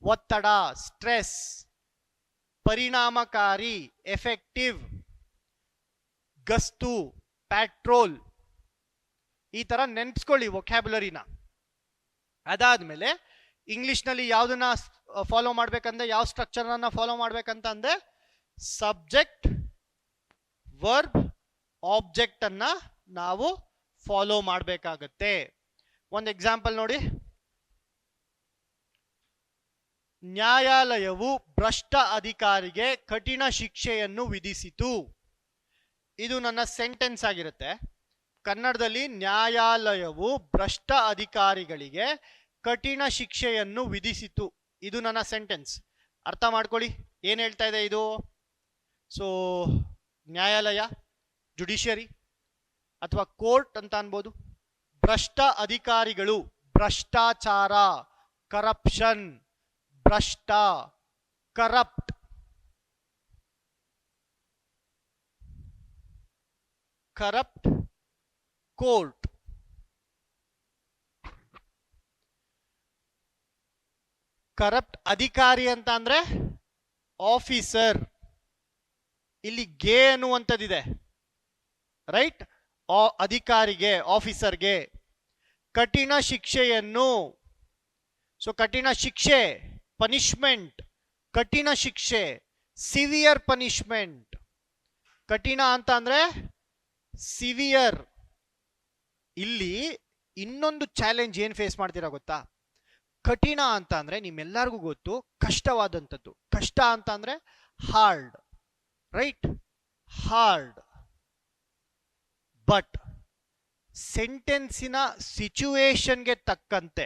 Speaker 1: ಒತ್ತಡ, ಸ್ಟ್ರೆಸ್, ಪರಿಣಾಮಕಾರಿ, ಎಫೆಕ್ಟಿವ್, ಗಸ್ತು, ಪ್ಯಾಟ್ರೋಲ್, ಈ ತರ ನೆನ್ಸ್ಕೊಳ್ಳಿ ವೊಕ್ಯಾಬುಲರಿನ. ಅದಾದ್ಮೇಲೆ ಇಂಗ್ಲಿಷ್ ನಲ್ಲಿ ಯಾವ್ದನ್ನ ಫಾಲೋ ಮಾಡ್ಬೇಕಂದ್ರೆ, ಯಾವ ಸ್ಟ್ರಕ್ಚರ್ ಅನ್ನ ಫಾಲೋ ಮಾಡ್ಬೇಕಂತ ಅಂದ್ರೆ ಸಬ್ಜೆಕ್ಟ್, ವರ್ಬ್, ಆಬ್ಜೆಕ್ಟ್ ಅನ್ನ ನಾವು ಫಾಲೋ ಮಾಡಬೇಕಾಗತ್ತೆ. ಒಂದು ಎಕ್ಸಾಂಪಲ್ ನೋಡಿ, ನ್ಯಾಯಾಲಯವು ಭ್ರಷ್ಟ ಅಧಿಕಾರಿಗೆ ಕಠಿಣ ಶಿಕ್ಷೆಯನ್ನು ವಿಧಿಸಿತು. ಇದು ನನ್ನ ಸೆಂಟೆನ್ಸ್ ಆಗಿರುತ್ತೆ. ಕನ್ನಡದಲ್ಲಿ ನ್ಯಾಯಾಲಯವು ಭ್ರಷ್ಟ ಅಧಿಕಾರಿಗಳಿಗೆ ಕಠಿಣ ಶಿಕ್ಷೆಯನ್ನು ವಿಧಿಸಿತು, ಇದು ನನ್ನ ಸೆಂಟೆನ್ಸ್. ಅರ್ಥ ಮಾಡ್ಕೊಳ್ಳಿ ಏನ್ ಹೇಳ್ತಾ ಇದೆ ಇದು. ಸೊ ನ್ಯಾಯಾಲಯ, ಜುಡಿಷಿಯರಿ ಅಥವಾ ಕೋರ್ಟ್ ಅಂತ ಅನ್ಬೋದು. ಭ್ರಷ್ಟ ಅಧಿಕಾರಿಗಳು, ಭ್ರಷ್ಟಾಚಾರ, ಕರಪ್ಷನ್, ಭ್ರಷ್ಟ, ಕರಪ್ಟ್, ಕೋರ್ಟ್. ಕರಪ್ಟ್ ಅಧಿಕಾರಿ ಅಂತ ಅಂದ್ರೆ ಆಫೀಸರ್, ಇಲ್ಲಿ ಗೆ ಅನ್ನುವಂಥದ್ದಿದೆ, ರೈಟ್? ಅಧಿಕಾರಿಗೆ, ಆಫೀಸರ್ಗೆ ಕಠಿಣ ಶಿಕ್ಷೆಯನ್ನು. ಸೊ ಕಠಿಣ ಶಿಕ್ಷೆ, ಪನಿಷ್ಮೆಂಟ್, ಕಠಿಣ ಶಿಕ್ಷೆ, ಸಿವಿಯರ್ ಪನಿಷ್ಮೆಂಟ್. ಕಠಿಣ ಅಂತ ಅಂದ್ರೆ ಸಿವಿಯರ್. ಇಲ್ಲಿ ಇನ್ನೊಂದು ಚಾಲೆಂಜ್ ಏನ್ ಫೇಸ್ ಮಾಡ್ತೀರಾ ಗೊತ್ತಾ? ಕಠಿಣ ಅಂತ ಅಂದ್ರೆ ನಿಮ್ಮೆಲ್ಲರಿಗೂ ಗೊತ್ತು, ಕಷ್ಟವಾದಂಥದ್ದು. ಕಷ್ಟ ಅಂತ ಅಂದ್ರೆ ಹಾರ್ಡ್. Right, hard. ಬಟ್ ಸೆಂಟೆನ್ಸಿನ ಸಿಚುವೇಶನ್ಗೆ ತಕ್ಕಂತೆ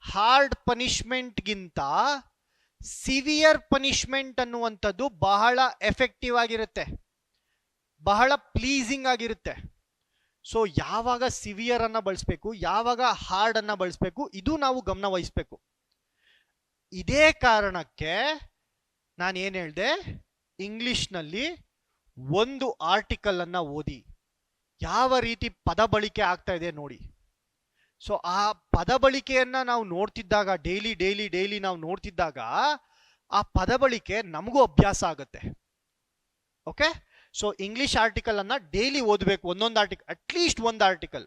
Speaker 1: ಹಾರ್ಡ್ ಪನಿಷ್ಮೆಂಟ್ಗಿಂತ ಸಿವಿಯರ್ ಪನಿಷ್ಮೆಂಟ್ ಅನ್ನುವಂಥದ್ದು ಬಹಳ ಎಫೆಕ್ಟಿವ್ ಆಗಿರುತ್ತೆ, ಬಹಳ ಪ್ಲೀಸಿಂಗ್ ಆಗಿರುತ್ತೆ. ಸೊ ಯಾವಾಗ ಸಿವಿಯರ್ ಅನ್ನ ಬಳಸಬೇಕು, ಯಾವಾಗ ಹಾರ್ಡ್ ಅನ್ನ ಬಳಸಬೇಕು, ಇದು ನಾವು ಗಮನ ವಹಿಸಬೇಕು. ಇದೇ ಕಾರಣಕ್ಕೆ ನಾನು ಏನ್ ಹೇಳ್ದೆ, ಇಂಗ್ಲಿಷ್ನಲ್ಲಿ ಒಂದು ಆರ್ಟಿಕಲ್ ಅನ್ನ ಓದಿ ಯಾವ ರೀತಿ ಪದ ಬಳಕೆ ಆಗ್ತಾ ಇದೆ ನೋಡಿ. ಸೊ ಆ ಪದ ಬಳಕೆಯನ್ನ ನಾವು ನೋಡ್ತಿದ್ದಾಗ, ಡೈಲಿ ನಾವು ನೋಡ್ತಿದ್ದಾಗ ಆ ಪದ ಬಳಕೆ ನಮಗೂ ಅಭ್ಯಾಸ ಆಗುತ್ತೆ. ಓಕೆ, ಸೊ ಇಂಗ್ಲಿಷ್ ಆರ್ಟಿಕಲ್ ಅನ್ನ ಡೈಲಿ ಓದಬೇಕು, ಒಂದೊಂದು ಆರ್ಟಿಕಲ್, ಅಟ್ಲೀಸ್ಟ್ ಒಂದು ಆರ್ಟಿಕಲ್.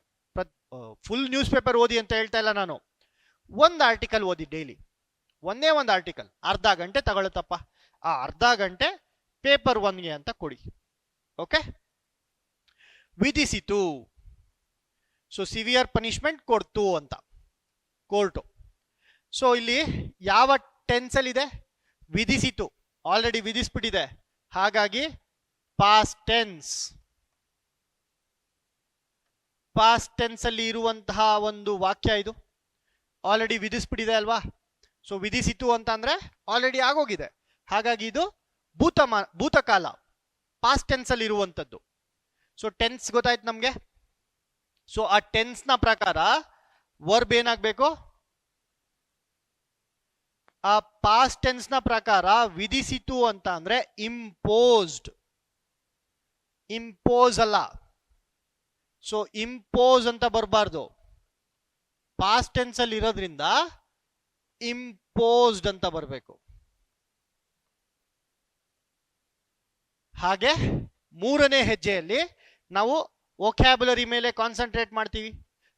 Speaker 1: ಫುಲ್ ನ್ಯೂಸ್ ಪೇಪರ್ ಓದಿ ಅಂತ ಹೇಳ್ತಾ ಇಲ್ಲ ನಾನು, ಒಂದು ಆರ್ಟಿಕಲ್ ಓದಿ ಡೈಲಿ, ಒಂದೇ ಒಂದು ಆರ್ಟಿಕಲ್. ಅರ್ಧ ಗಂಟೆ ತಗೊಳುತ್ತಪ್ಪ, ಆ ಅರ್ಧ ಗಂಟೆ ಪೇಪರ್ ಒನ್ಗೆ ಅಂತ ಕೊಡಿ. ಓಕೆ, ವಿಧಿಸಿತು. ಸೊ ಸಿವಿಯರ್ ಪನಿಷ್ಮೆಂಟ್ ಕೊಡ್ತು ಅಂತ ಕೋರ್ಟು. ಸೊ ಇಲ್ಲಿ ಯಾವ ಟೆನ್ಸ್ ಅಲ್ಲಿ ಇದೆ? ವಿಧಿಸಿತು, ಆಲ್ರೆಡಿ ವಿಧಿಸ್ಬಿಟ್ಟಿದೆ, ಹಾಗಾಗಿ ಪಾಸ್ಟ್ ಟೆನ್ಸ್. ಪಾಸ್ಟ್ ಟೆನ್ಸ್ ಅಲ್ಲಿ ಇರುವಂತಹ ಒಂದು ವಾಕ್ಯ ಇದು, ಆಲ್ರೆಡಿ ವಿಧಿಸ್ಬಿಟ್ಟಿದೆ ಅಲ್ವಾ. ಸೊ ವಿಧಿಸಿತು ಅಂತ ಅಂದ್ರೆ ಆಲ್ರೆಡಿ ಆಗೋಗಿದೆ, ಹಾಗಾಗಿ ಇದು ಭೂತಕಾಲ, ಪಾಸ್ಟ್ ಟೆನ್ಸ್ ಅಲ್ಲಿ ಇರುವಂತದ್ದು. ಸೊ ಟೆನ್ಸ್ ಗೊತ್ತಾಯ್ತು ನಮ್ಗೆ. ಸೊ ಆ ಟೆನ್ಸ್ ನ ಪ್ರಕಾರ ವರ್ಬ್ ಏನಾಗಬೇಕು? ಆ ಪಾಸ್ಟ್ ಟೆನ್ಸ್ ನ ಪ್ರಕಾರ ವಿಧಿಸಿತು ಅಂತ ಅಂದ್ರೆ ಇಂಪೋಸ್ಡ್, ಇಂಪೋಸ್ ಅಲ್ಲ. ಸೊ ಇಂಪೋಸ್ ಅಂತ ಬರಬಾರ್ದು, ಪಾಸ್ಟ್ ಟೆನ್ಸ್ ಅಲ್ಲಿ ಇರೋದ್ರಿಂದ ಇಂಪೋಸ್ಡ್ ಅಂತ ಬರಬೇಕು. ಹಾಗೆ ಮೂರನೇ ಹೆಜ್ಜೆಯಲ್ಲಿ ನಾವು ವೊಕ್ಯಾಬ್ಯುಲರಿ ಮೇಲೆ ಕಾನ್ಸಂಟ್ರೇಟ್ ಮಾಡ್ತೀವಿ.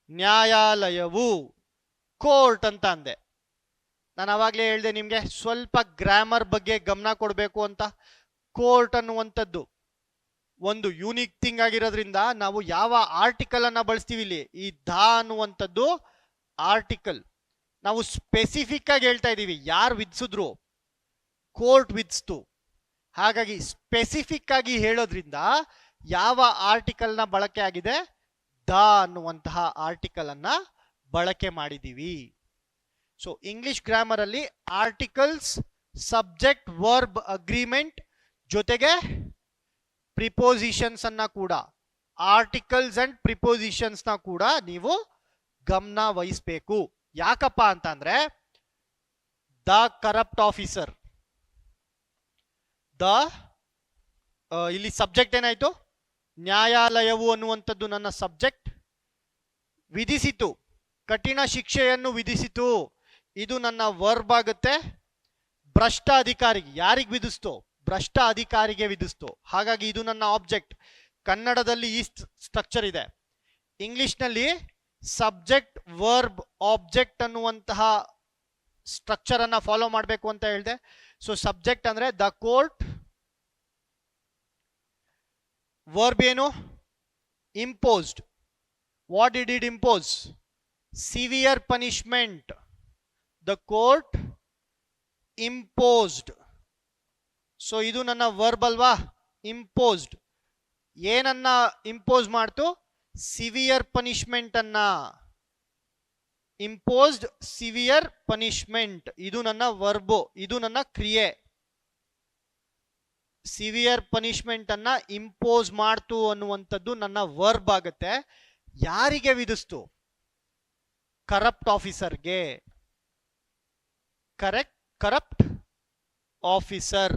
Speaker 1: ನ್ಯಾಯಾಲಯವು, ಕೋರ್ಟ್ ಅಂತ ಅಂದೆ. ನಾನು ಅವಾಗಲೇ ಹೇಳಿದೆ ನಿಮಗೆ ಸ್ವಲ್ಪ ಗ್ರಾಮರ್ ಬಗ್ಗೆ ಗಮನ ಕೊಡಬೇಕು ಅಂತ. ಕೋರ್ಟ್ ಅನ್ನುವಂಥದ್ದು ಒಂದು ಯೂನಿಕ್ ಥಿಂಗ್ ಆಗಿರೋದ್ರಿಂದ ನಾವು ಯಾವ ಆರ್ಟಿಕಲ್ ಅನ್ನ ಬಳಸ್ತೀವಿ ಇಲ್ಲಿ, ಈ ದ ಅನ್ನುವಂಥದ್ದು ಆರ್ಟಿಕಲ್. ನಾವು ಸ್ಪೆಸಿಫಿಕ್ ಆಗಿ ಹೇಳ್ತಾ ಇದ್ದೀವಿ, ಯಾರು ವಿಧಿಸಿದ್ರು? ಕೋರ್ಟ್ ವಿಧಿಸ್ತು. ಹಾಗಾಗಿ ಸ್ಪೆಸಿಫಿಕ್ ಆಗಿ ಹೇಳೋದ್ರಿಂದ ಯಾವ ಆರ್ಟಿಕಲ್ ನ ಬಳಕೆ ಆಗಿದೆ? ದ ಅನ್ನುವಂತಹ ಆರ್ಟಿಕಲ್ ಅನ್ನ ಬಳಕೆ ಮಾಡಿದೀವಿ. ಸೊ ಇಂಗ್ಲಿಷ್ ಗ್ರಾಮರ್ ಅಲ್ಲಿ ಆರ್ಟಿಕಲ್ಸ್, ಸಬ್ಜೆಕ್ಟ್, ವರ್ಬ್, ಅಗ್ರಿಮೆಂಟ್ ಜೊತೆಗೆ ಪ್ರಿಪೋಸಿಷನ್ಸ್ ಅನ್ನ ಕೂಡ, ಆರ್ಟಿಕಲ್ಸ್ ಅಂಡ್ ಪ್ರಿಪೋಸಿಷನ್ಸ್ ನ ಕೂಡ ನೀವು ಗಮನ ವಹಿಸಬೇಕು. ಯಾಕಪ್ಪ ಅಂತ ಅಂದ್ರೆ ದ ಕರಪ್ಟ್ ಆಫೀಸರ್, ದ ಇಲ್ಲಿ ಸಬ್ಜೆಕ್ಟ್ ಏನಾಯ್ತು? ನ್ಯಾಯಾಲಯವು ಅನ್ನುವಂಥದ್ದು ನನ್ನ ಸಬ್ಜೆಕ್ಟ್. ವಿಧಿಸಿತು, ಕಠಿಣ ಶಿಕ್ಷೆಯನ್ನು ವಿಧಿಸಿತು, ಇದು ನನ್ನ ವರ್ಬ್ ಆಗುತ್ತೆ. ಭ್ರಷ್ಟ ಅಧಿಕಾರಿಗೆ, ಯಾರಿಗೆ ವಿಧಿಸ್ತೋ? ಭ್ರಷ್ಟ ಅಧಿಕಾರಿಗೆ ವಿಧಿಸ್ತೋ, ಹಾಗಾಗಿ ಇದು ನನ್ನ ಆಬ್ಜೆಕ್ಟ್. ಕನ್ನಡದಲ್ಲಿ ಈ ಸ್ಟ್ರಕ್ಚರ್ ಇದೆ. ಇಂಗ್ಲಿಷ್ನಲ್ಲಿ ಸಬ್ಜೆಕ್ಟ್, ವರ್ಬ್, ಆಬ್ಜೆಕ್ಟ್ ಅನ್ನುವಂತಹ ಸ್ಟ್ರಕ್ಚರ್ ಅನ್ನ ಫಾಲೋ ಮಾಡಬೇಕು ಅಂತ ಹೇಳಿದೆ. ಸೊ ಸಬ್ಜೆಕ್ಟ್ ಅಂದ್ರೆ ದ ಕೋರ್ಟ್, ವರ್ಬ್ ಏನು? Imposed. What did it impose? Severe punishment. The court imposed. So ಇದು ನನ್ನ ವರ್ಬ್ ಅಲ್ವಾ? ಇಂಪೋಸ್ಡ್. ಏನನ್ನ ಇಂಪೋಸ್ ಮಾಡ್ತು? ಸಿವಿಯರ್ ಪನಿಷ್ಮೆಂಟ್ ಅನ್ನ. ಇಂಪೋಸ್ಡ್ ಸಿವಿಯರ್ ಪನಿಷ್ಮೆಂಟ್, ಇದು ನನ್ನ ವರ್ಬ್, ಇದು ನನ್ನ ಕ್ರಿಯೆ. ಸಿವಿಯರ್ ಪನಿಷ್ಮೆಂಟ್ ಅನ್ನ ಇಂಪೋಸ್ ಮಾಡ್ತು ಅನ್ನುವಂಥದ್ದು ನನ್ನ ವರ್ಬ್ ಆಗುತ್ತೆ. ಯಾರಿಗೆ ವಿಧಿಸ್ತು? ಕರಪ್ಟ್ ಆಫೀಸರ್ಗೆ. Corrupt officer.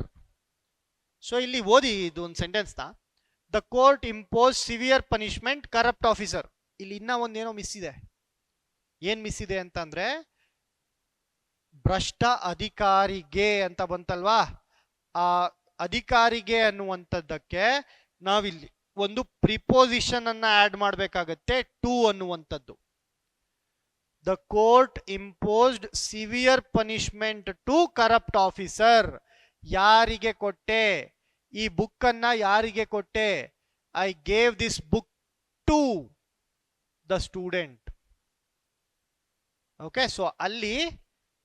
Speaker 1: ಸೊ ಇಲ್ಲಿ ಓದಿ ಇದು ಒಂದು ಸೆಂಟೆನ್ಸ್ ನ, the court impose severe punishment corrupt officer. ಇಲ್ಲಿ ಇನ್ನ ಒಂದೇನೋ ಮಿಸ್ ಇದೆ. ಏನ್ ಮಿಸ್ ಇದೆ ಅಂತಂದ್ರೆ ಭ್ರಷ್ಟ ಅಧಿಕಾರಿಗೆ ಅಂತ ಬಂತಲ್ವಾ, ಆ ಅಧಿಕಾರಿಗೆ ಅನ್ನುವಂಥದ್ದಕ್ಕೆ ನಾವಿಲ್ಲಿ ಒಂದು ಪ್ರಿಪೋಸಿಷನ್ ಅನ್ನ ಆಡ್ ಮಾಡಬೇಕಾಗತ್ತೆ, ಟು ಅನ್ನುವಂಥದ್ದು. The court imposed severe punishment to corrupt officer. ಯಾರಿಗೆ ಕೊಟ್ಟೆ ಈ ಬುಕ್ ಅನ್ನ? ಯಾರಿಗೆ ಕೊಟ್ಟೆ? I gave this book to the student. Okay, so ಅಲ್ಲಿ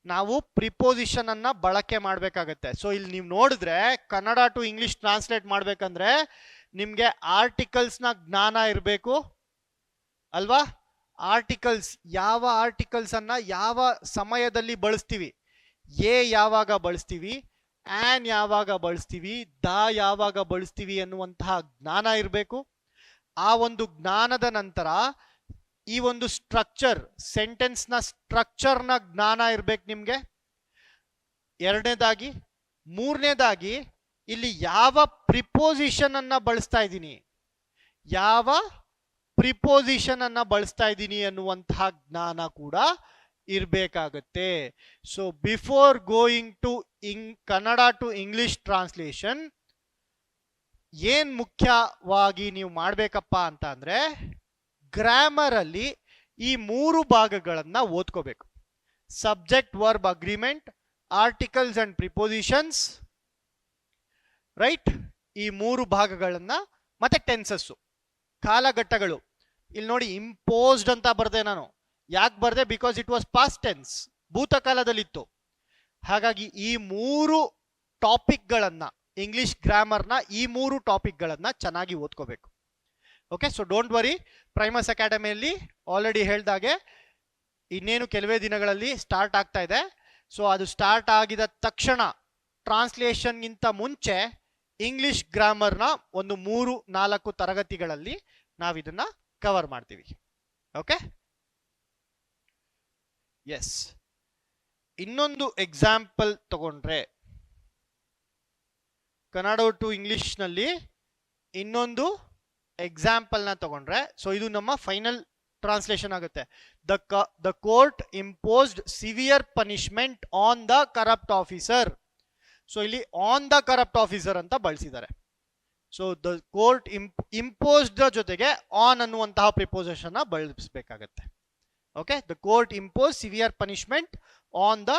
Speaker 1: ನಾವು ಪ್ರಿಪೋಸಿಷನ್ ಅನ್ನ ಬಳಕೆ ಮಾಡಬೇಕಾಗತ್ತೆ. ಸೊ ಇಲ್ಲಿ ನೀವು ನೋಡಿದ್ರೆ ಕನ್ನಡ ಟು ಇಂಗ್ಲಿಷ್ ಟ್ರಾನ್ಸ್ಲೇಟ್ ಮಾಡ್ಬೇಕಂದ್ರೆ ನಿಮ್ಗೆ ಆರ್ಟಿಕಲ್ಸ್ ನ ಜ್ಞಾನ ಇರಬೇಕು ಅಲ್ವಾ. ಆರ್ಟಿಕಲ್ಸ್, ಯಾವ ಆರ್ಟಿಕಲ್ಸ್ ಅನ್ನ ಯಾವ ಸಮಯದಲ್ಲಿ ಬಳಸ್ತೀವಿ, ಎ ಯಾವಾಗ ಬಳಸ್ತೀವಿ, ಆನ್ ಯಾವಾಗ ಬಳಸ್ತೀವಿ, ದ ಯಾವಾಗ ಬಳಸ್ತೀವಿ ಅನ್ನುವಂತಹ ಜ್ಞಾನ ಇರಬೇಕು. ಆ ಒಂದು ಜ್ಞಾನದ ನಂತರ ಈ ಒಂದು ಸ್ಟ್ರಕ್ಚರ್, ಸೆಂಟೆನ್ಸ್ ನ ಸ್ಟ್ರಕ್ಚರ್ ನ ಜ್ಞಾನ ಇರ್ಬೇಕು ನಿಮ್ಗೆ. ಎರಡನೇದಾಗಿ, ಮೂರನೇದಾಗಿ ಇಲ್ಲಿ ಯಾವ ಪ್ರಿಪೋಸಿಷನ್ ಅನ್ನ ಬಳಸ್ತಾ ಇದ್ದೀನಿ, ಯಾವ ಪ್ರಿಪೋಸಿಷನ್ ಅನ್ನ ಬಳಸ್ತಾ ಇದ್ದೀನಿ ಅನ್ನುವಂತಹ ಜ್ಞಾನ ಕೂಡ ಇರಬೇಕಾಗತ್ತೆ. So before going to Kannada to English translation ಏನ್ ಮುಖ್ಯವಾಗಿ ನೀವು ಮಾಡ್ಬೇಕಪ್ಪ ಅಂತ ಅಂದ್ರೆ ಗ್ರಾಮರ್ ಅಲ್ಲಿ ಈ ಮೂರು ಭಾಗಗಳನ್ನ ಓದ್ಕೋಬೇಕು. Subject verb agreement, articles and prepositions, right, ಈ ಮೂರು ಭಾಗಗಳನ್ನ, ಮತ್ತೆ ಟೆನ್ಸಸ್, ಕಾಲಘಟ್ಟಗಳು. ಇಲ್ಲಿ ನೋಡಿ ಇಂಪೋಸ್ಡ್ ಅಂತ ಬರ್ದೆ ನಾನು. ಯಾಕೆ ಬರ್ದೆ? Because it was past tense, ಭೂತಕಾಲದಲ್ಲಿತ್ತು. ಹಾಗಾಗಿ ಈ ಮೂರು ಟಾಪಿಕ್ಗಳನ್ನ, ಇಂಗ್ಲಿಷ್ ಗ್ರಾಮರ್ನ ಈ ಮೂರು ಟಾಪಿಕ್ಗಳನ್ನ ಚೆನ್ನಾಗಿ ಓದ್ಕೋಬೇಕು. Okay, so don't worry, Primus ಅಕಾಡೆಮಿಯಲ್ಲಿ ಆಲ್ರೆಡಿ ಹೇಳ್ದಾಗೆ ಇನ್ನೇನು ಕೆಲವೇ ದಿನಗಳಲ್ಲಿ ಸ್ಟಾರ್ಟ್ ಆಗ್ತಾ ಇದೆ. ಸೊ ಅದು ಸ್ಟಾರ್ಟ್ ಆಗಿದ ತಕ್ಷಣ ಟ್ರಾನ್ಸ್ಲೇಷನ್ಗಿಂತ ಮುಂಚೆ ಇಂಗ್ಲಿಷ್ ಗ್ರಾಮರ್ನ ಒಂದು 3-4 ತರಗತಿಗಳಲ್ಲಿ ನಾವು ಇದನ್ನ ಕವರ್ ಮಾಡ್ತೀವಿ. Okay, S. ಇನ್ನೊಂದು ಎಕ್ಸಾಂಪಲ್ ತಗೊಂಡ್ರೆ, ಕನ್ನಡ ಟು ಇಂಗ್ಲಿಷ್ ನಲ್ಲಿ ಇನ್ನೊಂದು ಎಕ್ಸಾಂಪಲ್ ನ ತಗೊಂಡ್ರೆ, ಸೊ ಇದು ನಮ್ಮ ಫೈನಲ್ ಟ್ರಾನ್ಸ್ಲೇಷನ್ ಆಗುತ್ತೆ. The court imposed severe punishment on the corrupt officer. So ಇಲ್ಲಿ ಆನ್ ದ ಕರಪ್ಟ್ ಆಫೀಸರ್ ಅಂತ ಬಳಸಿದ್ದಾರೆ. ಸೊ ದ ಕೋರ್ಟ್ ಇಂಪೋಸ್ಡ್ ಜೊತೆಗೆ ಆನ್ ಅನ್ನುವಂತಹ ಪ್ರಿಪೋಸಿಷನ್ ಬಳಸಬೇಕಾಗತ್ತೆ. Okay, the court impose severe punishment on the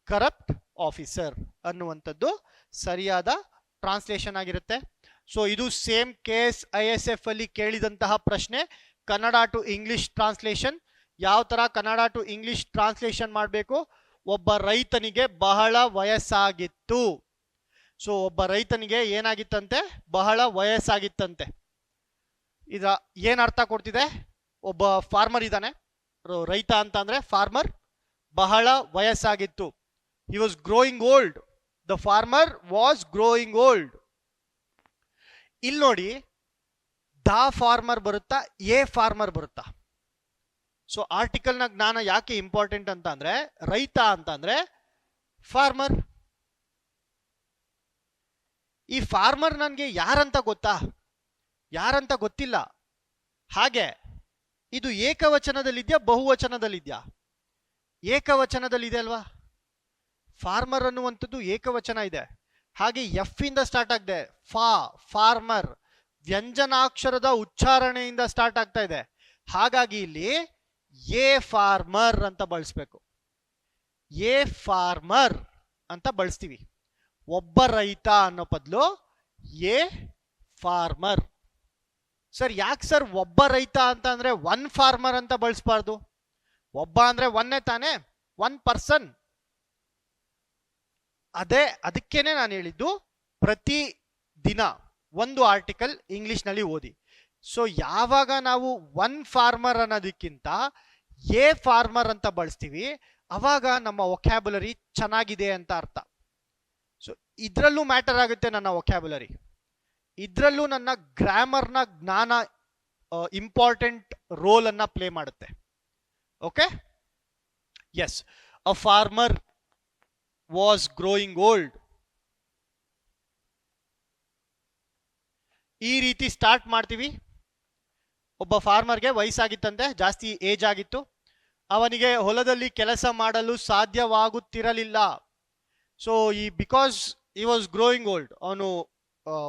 Speaker 1: corrupt officer ಅನ್ನುವಂಥದ್ದು ಸರಿಯಾದ translation ಆಗಿರುತ್ತೆ. So ಇದು ಸೇಮ್ ಕೇಸ್ ISF ಅಲ್ಲಿ ಕೇಳಿದಂತಹ ಪ್ರಶ್ನೆ. ಕನ್ನಡ ಟು ಇಂಗ್ಲಿಷ್ ಟ್ರಾನ್ಸ್ಲೇಷನ್ ಯಾವ ತರ ಕನ್ನಡ ಟು ಇಂಗ್ಲಿಷ್ ಟ್ರಾನ್ಸ್ಲೇಷನ್ ಮಾಡಬೇಕು? ಒಬ್ಬ ರೈತನಿಗೆ ಬಹಳ ವಯಸ್ಸಾಗಿತ್ತು. ಸೊ ಒಬ್ಬ ರೈತನಿಗೆ ಏನಾಗಿತ್ತಂತೆ? ಬಹಳ ವಯಸ್ಸಾಗಿತ್ತಂತೆ. ಇದ ಏನ್ ಅರ್ಥ ಕೊಡ್ತಿದೆ? ಒಬ್ಬ ಫಾರ್ಮರ್ ಇದ್ದಾನೆ, ರೈತ ಅಂತ ಅಂದ್ರೆ ಫಾರ್ಮರ್, ಬಹಳ ವಯಸ್ಸಾಗಿತ್ತು. He was growing old. The farmer was growing old. ಇಲ್ಲಿ ನೋಡಿ, ದ ಫಾರ್ಮರ್ ಬರುತ್ತಾ, ಎ ಫಾರ್ಮರ್ ಬರುತ್ತಾ? ಸೊ ಆರ್ಟಿಕಲ್ ನ ಜ್ಞಾನ ಯಾಕೆ ಇಂಪಾರ್ಟೆಂಟ್ ಅಂತ ಅಂದ್ರೆ, ರೈತ ಅಂತ ಅಂದ್ರೆ ಫಾರ್ಮರ್. ಈ ಫಾರ್ಮರ್ ನನ್ಗೆ ಯಾರಂತ ಗೊತ್ತಾ? ಯಾರಂತ ಗೊತ್ತಿಲ್ಲ. ಹಾಗೆ ಇದು ಏಕವಚನದಲ್ಲಿದ್ಯಾ ಬಹುವಚನದಲ್ಲಿದ್ಯಾ? ಏಕವಚನದಲ್ಲಿದೆ ಅಲ್ವಾ? ಫಾರ್ಮರ್ ಅನ್ನುವಂಥದ್ದು ಏಕವಚನ ಇದೆ. ಹಾಗೆ ಎಫ್ ಇಂದ ಸ್ಟಾರ್ಟ್ ಆಗಿದೆ. ಫಾರ್ಮರ್ ವ್ಯಂಜನಾಕ್ಷರದ ಉಚ್ಚಾರಣೆಯಿಂದ ಸ್ಟಾರ್ಟ್ ಆಗ್ತಾ ಇದೆ. ಹಾಗಾಗಿ ಇಲ್ಲಿ ಎ ಫಾರ್ಮರ್ ಅಂತ ಬಳಸಬೇಕು. ಎ ಫಾರ್ಮರ್ ಅಂತ ಬಳಸ್ತೀವಿ. ಒಬ್ಬ ರೈತ ಅನ್ನೋ ಬದಲು ಎ ಫಾರ್ಮರ್. ಸರ್ ಯಾಕೆ ಸರ್ ಒಬ್ಬ ರೈತ ಅಂತ ಅಂದ್ರೆ ಒನ್ ಫಾರ್ಮರ್ ಅಂತ ಬಳಸಬಾರ್ದು? ಒಬ್ಬ ಅಂದ್ರೆ ಒನ್ನೇ ತಾನೇ, ಒನ್ ಪರ್ಸನ್. ಅದಕ್ಕೇನೆ ನಾನು ಹೇಳಿದ್ದು ಪ್ರತಿ ದಿನ ಒಂದು ಆರ್ಟಿಕಲ್ ಇಂಗ್ಲಿಷ್ ನಲ್ಲಿ ಓದಿ. ಸೊ ಯಾವಾಗ ನಾವು ಒನ್ ಫಾರ್ಮರ್ ಅನ್ನೋದಕ್ಕಿಂತ ಎ ಫಾರ್ಮರ್ ಅಂತ ಬಳಸ್ತೀವಿ, ಅವಾಗ ನಮ್ಮ ವೊಕ್ಯಾಬುಲರಿ ಚೆನ್ನಾಗಿದೆ ಅಂತ ಅರ್ಥ. ಸೊ ಇದ್ರಲ್ಲೂ ಮ್ಯಾಟರ್ ಆಗುತ್ತೆ ನನ್ನ ವೊಕ್ಯಾಬುಲರಿ, ಇದ್ರಲ್ಲೂ ನನ್ನ ಗ್ರಾಮರ್ನ ಜ್ಞಾನ ಇಂಪಾರ್ಟೆಂಟ್ ರೋಲ್ ಅನ್ನ ಪ್ಲೇ ಮಾಡುತ್ತೆ. Okay, yes. A farmer was growing old. ಈ ರೀತಿ ಸ್ಟಾರ್ಟ್ ಮಾಡ್ತೀವಿ. ಒಬ್ಬ ಫಾರ್ಮರ್ಗೆ ವಯಸ್ಸಾಗಿತ್ತಂತೆ, ಜಾಸ್ತಿ ಏಜ್ ಆಗಿತ್ತು. ಅವನಿಗೆ ಹೊಲದಲ್ಲಿ ಕೆಲಸ ಮಾಡಲು ಸಾಧ್ಯವಾಗುತ್ತಿರಲಿಲ್ಲ. ಸೊ ಬಿಕಾಸ್ ಈ ವಾಸ್ ಗ್ರೋಯಿಂಗ್ ಓಲ್ಡ್, ಅವನು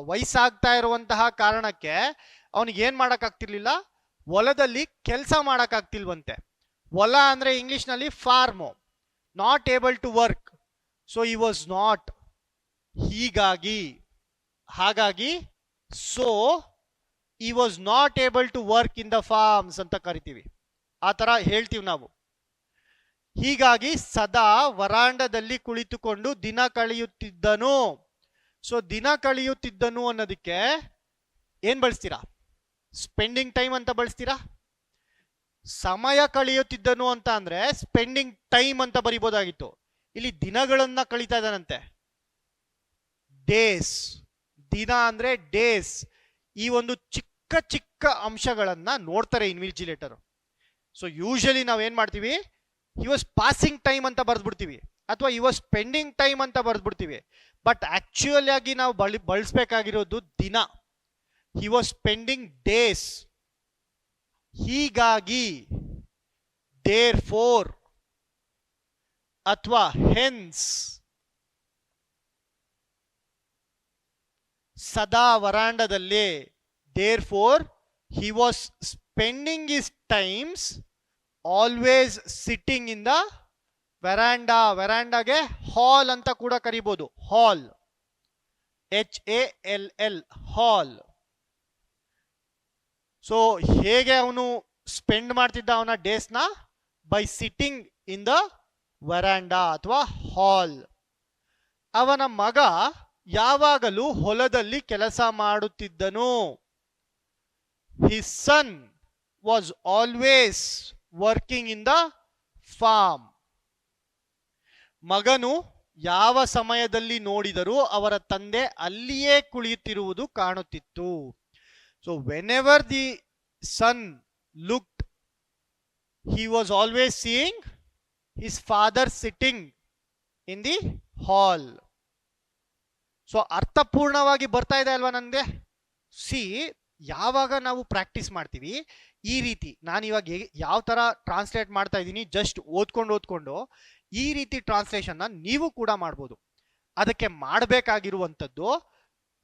Speaker 1: ವಯಸ್ಸಾಗ್ತಾ ಇರುವಂತಹ ಕಾರಣಕ್ಕೆ ಅವನಿಗೆ ಏನ್ ಮಾಡಕ್ಕಾಗ್ತಿರ್ಲಿಲ್ಲ, ಹೊಲದಲ್ಲಿ ಕೆಲಸ ಮಾಡಕ್ಕಾಗ್ತಿಲ್ವಂತೆ. ಹೊಲ ಅಂದ್ರೆ ಇಂಗ್ಲಿಷ್ ನಲ್ಲಿ farm. Not able to work. So ಈ ವಾಸ್ ನಾಟ್, ಹಾಗಾಗಿ ಸೊ ಈ was not able to work in the farms ಅಂತ ಕರಿತೀವಿ. ಆ ತರ ಹೇಳ್ತೀವಿ ನಾವು. ಹೀಗಾಗಿ ಸದಾ ವರಾಂಡದಲ್ಲಿ ಕುಳಿತುಕೊಂಡು ದಿನ ಕಳೆಯುತ್ತಿದ್ದನು. ಸೊ ದಿನ ಕಳೆಯುತ್ತಿದ್ದನು ಅನ್ನೋದಕ್ಕೆ ಏನ್ ಬಳಸ್ತೀರಾ? ಸ್ಪೆಂಡಿಂಗ್ ಟೈಮ್ ಅಂತ ಬಳಸ್ತೀರಾ? ಸಮಯ ಕಳೆಯುತ್ತಿದ್ದನು ಅಂತ ಅಂದ್ರೆ ಸ್ಪೆಂಡಿಂಗ್ ಟೈಮ್ ಅಂತ ಬರಿಬೋದಾಗಿತ್ತು. ಇಲ್ಲಿ ದಿನಗಳನ್ನ ಕಳೀತಾ ಇದ್ದಾನಂತೆ, ಡೇಸ್. ದಿನ ಅಂದ್ರೆ ಡೇಸ್. ಈ ಒಂದು ಚಿಕ್ಕ ಚಿಕ್ಕ ಅಂಶಗಳನ್ನ ನೋಡ್ತಾರೆ ಇನ್ವಿಜಿಲೇಟರ್. ಸೊ ಯೂಶಲಿ ನಾವೇನ್ ಮಾಡ್ತೀವಿ, ಹಿ ವಾಸ್ ಪಾಸಿಂಗ್ ಟೈಮ್ ಅಂತ ಬರ್ದ್ಬಿಡ್ತೀವಿ, ಅಥವಾ ಹಿ ವಾಸ್ ಸ್ಪೆಂಡಿಂಗ್ ಟೈಮ್ ಅಂತ ಬರ್ದ್ಬಿಡ್ತೀವಿ. ಬಟ್ ಆಕ್ಚುಯಲ್ ಆಗಿ ನಾವು ಬಳಸಬೇಕಾಗಿರೋದು ದಿನ. He was spending days. ಹೀಗಾಗಿ, ದೇರ್ ಫೋರ್ ಅಥವಾ ಹೆನ್ಸ್, ಸದಾ ವರಾಂಡದಲ್ಲಿ. Therefore he was spending his times always sitting in the veranda. ವೆರಾಂಡಾಗೆ ಹಾಲ್ ಅಂತ ಕೂಡ ಕರಿಬಹುದು. ಹಾಲ್, HALL, ಹಾಲ್. ಸೊ ಹೇಗೆ ಅವನು ಸ್ಪೆಂಡ್ ಮಾಡ್ತಿದ್ದ ಅವನ ಡೇಸ್ನ? By sitting in the veranda ಅಥವಾ ಹಾಲ್. ಅವನ ಮಗ ಯಾವಾಗಲೂ ಹೊಲದಲ್ಲಿ ಕೆಲಸ ಮಾಡುತ್ತಿದ್ದನು. His son was always working in the farm. ಮಗನು ಯಾವ ಸಮಯದಲ್ಲಿ ನೋಡಿದರೂ ಅವರ ತಂದೆ ಅಲ್ಲಿಯೇ ಕುಳಿತಿರುವುದು ಕಾಣುತ್ತಿತ್ತು. So whenever the son looked, he was always seeing his father sitting in the hall. So ಅರ್ಥಪೂರ್ಣವಾಗಿ ಬರ್ತಾ ಇದೆ ಅಲ್ವಾ ನನಗೆ? ಸಿ, ಯಾವಾಗ ನಾವು ಪ್ರಾಕ್ಟೀಸ್ ಮಾಡ್ತೀವಿ ಈ ರೀತಿ, ನಾನು ಇವಾಗ ಯಾವ ತರ ಟ್ರಾನ್ಸ್ಲೇಟ್ ಮಾಡ್ತಾ ಇದ್ದೀನಿ, ಜಸ್ಟ್ ಓದ್ಕೊಂಡು ಈ ರೀತಿ ಟ್ರಾನ್ಸ್ಲೇಷನ್ನ ನೀವು ಕೂಡ ಮಾಡ್ಬೋದು. ಅದಕ್ಕೆ ಮಾಡಬೇಕಾಗಿರುವಂಥದ್ದು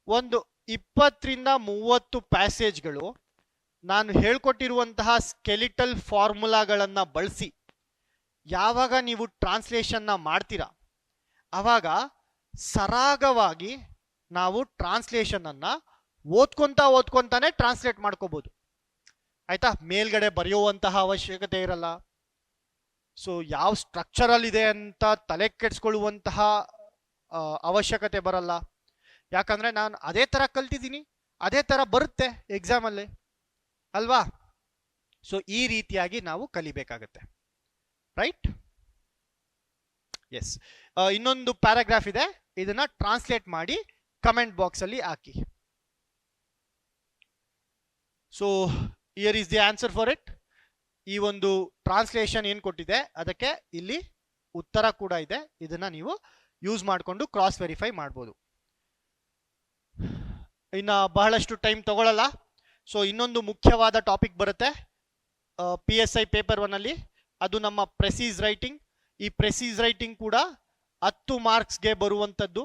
Speaker 1: ಒಂದು 20 ರಿಂದ 30 ಪ್ಯಾಸೇಜ್ಗಳು ನಾನು ಹೇಳ್ಕೊಟ್ಟಿರುವಂತಹ ಸ್ಕೆಲಿಟಲ್ ಫಾರ್ಮುಲಾಗಳನ್ನು ಬಳಸಿ ಯಾವಾಗ ನೀವು ಟ್ರಾನ್ಸ್ಲೇಷನ್ನ ಮಾಡ್ತೀರಾ ಆವಾಗ ಸರಾಗವಾಗಿ ನಾವು ಟ್ರಾನ್ಸ್ಲೇಷನ್ ಅನ್ನ ಓದ್ಕೊಂತಾನೆ ಟ್ರಾನ್ಸ್ಲೇಟ್ ಮಾಡ್ಕೋಬಹುದು. ಆಯ್ತಾ? ಮೇಲ್ಗಡೆ ಬರೆಯುವಂತಹ ಅವಶ್ಯಕತೆ ಇರಲ್ಲ. ಸೊ ಯಾವ ಸ್ಟ್ರಕ್ಚರಲ್ ಇದೆ ಅಂತ ತಲೆ ಕೆಡಿಸ್ಕೊಳ್ಳುವಂತಹ ಅವಶ್ಯಕತೆ ಬರಲ್ಲ. ಯಾಕಂದ್ರೆ ನಾನು ಅದೇ ತರ ಕಲ್ತಿದ್ದೀನಿ, ಅದೇ ತರ ಬರುತ್ತೆ ಎಕ್ಸಾಮ್ ಅಲ್ಲಿ ಅಲ್ವಾ? ಸೊ ಈ ರೀತಿಯಾಗಿ ನಾವು ಕಲಿಬೇಕಾಗತ್ತೆ. ರೈಟ್? ಎಸ್. ಇನ್ನೊಂದು ಪ್ಯಾರಾಗ್ರಾಫ್ ಇದೆ, ಇದನ್ನ ಟ್ರಾನ್ಸ್ಲೇಟ್ ಮಾಡಿ ಕಮೆಂಟ್ ಬಾಕ್ಸ್ ಅಲ್ಲಿ ಹಾಕಿ. So here is the answer for it. ಈ ಒಂದು ಟ್ರಾನ್ಸ್ಲೇಷನ್ ಏನ್ ಕೊಟ್ಟಿದೆ ಅದಕ್ಕೆ ಇಲ್ಲಿ ಉತ್ತರ ಕೂಡ ಇದೆ. ಇದನ್ನ ನೀವು ಯೂಸ್ ಮಾಡಿಕೊಂಡು ಕ್ರಾಸ್ ವೆರಿಫೈ ಮಾಡ್ಬೋದು. ಇನ್ನು ಬಹಳಷ್ಟು ಟೈಮ್ ತಗೊಳ್ಳಲ್ಲ. ಸೊ ಇನ್ನೊಂದು ಮುಖ್ಯವಾದ ಟಾಪಿಕ್ ಬರುತ್ತೆ PSI ಪೇಪರ್ 1 ಅಲ್ಲಿ, ಅದು ನಮ್ಮ ಪ್ರೆಸೀಸ್ ರೈಟಿಂಗ್. ಈ ಪ್ರೆಸೀಸ್ ರೈಟಿಂಗ್ ಕೂಡ 10 ಮಾರ್ಕ್ಸ್ಗೆ ಬರುವಂಥದ್ದು.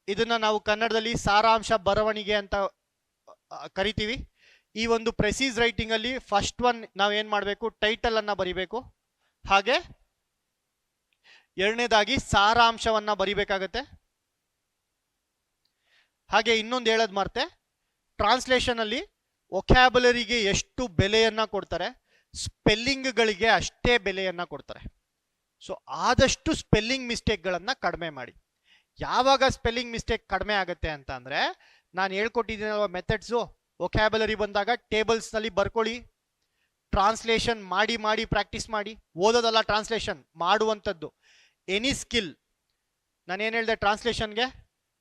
Speaker 1: ಇದನ್ನ ನಾವು ಕನ್ನಡದಲ್ಲಿ ಸಾರಾಂಶ ಬರವಣಿಗೆ ಅಂತ ಕರಿತೀವಿ. ಈ ಒಂದು ಪ್ರೆಸೀಸ್ ರೈಟಿಂಗ್ ಅಲ್ಲಿ ಫಸ್ಟ್ ಒನ್ ನಾವೇನ್ ಮಾಡಬೇಕು, ಟೈಟಲ್ ಅನ್ನ ಬರಿಬೇಕು. ಹಾಗೆ ಎರಡನೇದಾಗಿ ಸಾರಾಂಶವನ್ನ ಬರಿಬೇಕಾಗತ್ತೆ. ಹಾಗೆ ಇನ್ನೊಂದು ಹೇಳೋದು ಮರ್ತೆ, ಟ್ರಾನ್ಸ್ಲೇಷನ್ ಅಲ್ಲಿ ವೊಕ್ಯಾಬುಲರಿಗೆ ಎಷ್ಟು ಬೆಲೆಯನ್ನ ಕೊಡ್ತಾರೆ, ಸ್ಪೆಲ್ಲಿಂಗ್ಗಳಿಗೆ ಅಷ್ಟೇ ಬೆಲೆಯನ್ನ ಕೊಡ್ತಾರೆ. ಸೊ ಆದಷ್ಟು ಸ್ಪೆಲ್ಲಿಂಗ್ ಮಿಸ್ಟೇಕ್ಗಳನ್ನ ಕಡಿಮೆ ಮಾಡಿ. ಯಾವಾಗ ಸ್ಪೆಲ್ಲಿಂಗ್ ಮಿಸ್ಟೇಕ್ ಕಡಿಮೆ ಆಗುತ್ತೆ ಅಂತ ಅಂದ್ರೆ, ನಾನು ಹೇಳ್ಕೊಟ್ಟಿದ್ದೀನಲ್ವ ಮೆಥಡ್ಸು, ವೊಕ್ಯಾಬುಲರಿ ಬಂದಾಗ ಟೇಬಲ್ಸ್ ನಲ್ಲಿ ಬರ್ಕೊಳ್ಳಿ, ಟ್ರಾನ್ಸ್ಲೇಷನ್ ಮಾಡಿ ಪ್ರಾಕ್ಟೀಸ್ ಮಾಡಿ. ಓದೋದಲ್ಲ, ಟ್ರಾನ್ಸ್ಲೇಷನ್ ಮಾಡುವಂಥದ್ದು. ಎನಿ ಸ್ಕಿಲ್, ನಾನೇನು ಹೇಳಿದೆ ಟ್ರಾನ್ಸ್ಲೇಷನ್ಗೆ?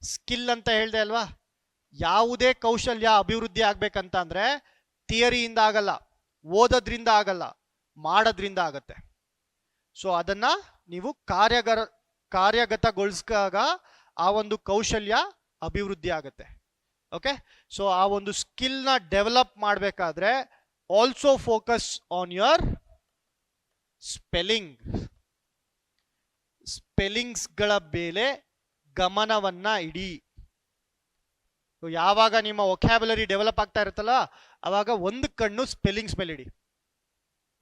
Speaker 1: ಸ್ಕಿಲ್ ಅಂತ ಹೇಳ್ದೆ ಅಲ್ವಾ? ಯಾವುದೇ ಕೌಶಲ್ಯ ಅಭಿವೃದ್ಧಿ ಆಗ್ಬೇಕಂತ ಅಂದ್ರೆ ಥಿಯರಿಯಿಂದ ಆಗಲ್ಲ, ಓದೋದ್ರಿಂದ ಆಗಲ್ಲ, ಮಾಡೋದ್ರಿಂದ ಆಗತ್ತೆ. ಸೊ ಅದನ್ನ ನೀವು ಕಾರ್ಯಗತಗೊಳಿಸಿದಾಗ ಆ ಒಂದು ಕೌಶಲ್ಯ ಅಭಿವೃದ್ಧಿ ಆಗತ್ತೆ. ಓಕೆ? ಸೊ ಆ ಒಂದು ಸ್ಕಿಲ್ ನ ಡೆವಲಪ್ ಮಾಡಬೇಕಾದ್ರೆ also focus on your spelling. ಸ್ಪೆಲ್ಲಿಂಗ್ಸ್ಗಳ ಮೇಲೆ ಗಮನವನ್ನ ಇಡಿ. ಯಾವಾಗ ನಿಮ್ಮ ವೊಕ್ಯಾಬುಲರಿ ಡೆವಲಪ್ ಆಗ್ತಾ ಇರುತ್ತಲ್ಲ ಅವಾಗ ಒಂದು ಕಣ್ಣು ಸ್ಪೆಲ್ಲಿಂಗ್ಸ್ ಮೇಲೆ ಇಡಿ.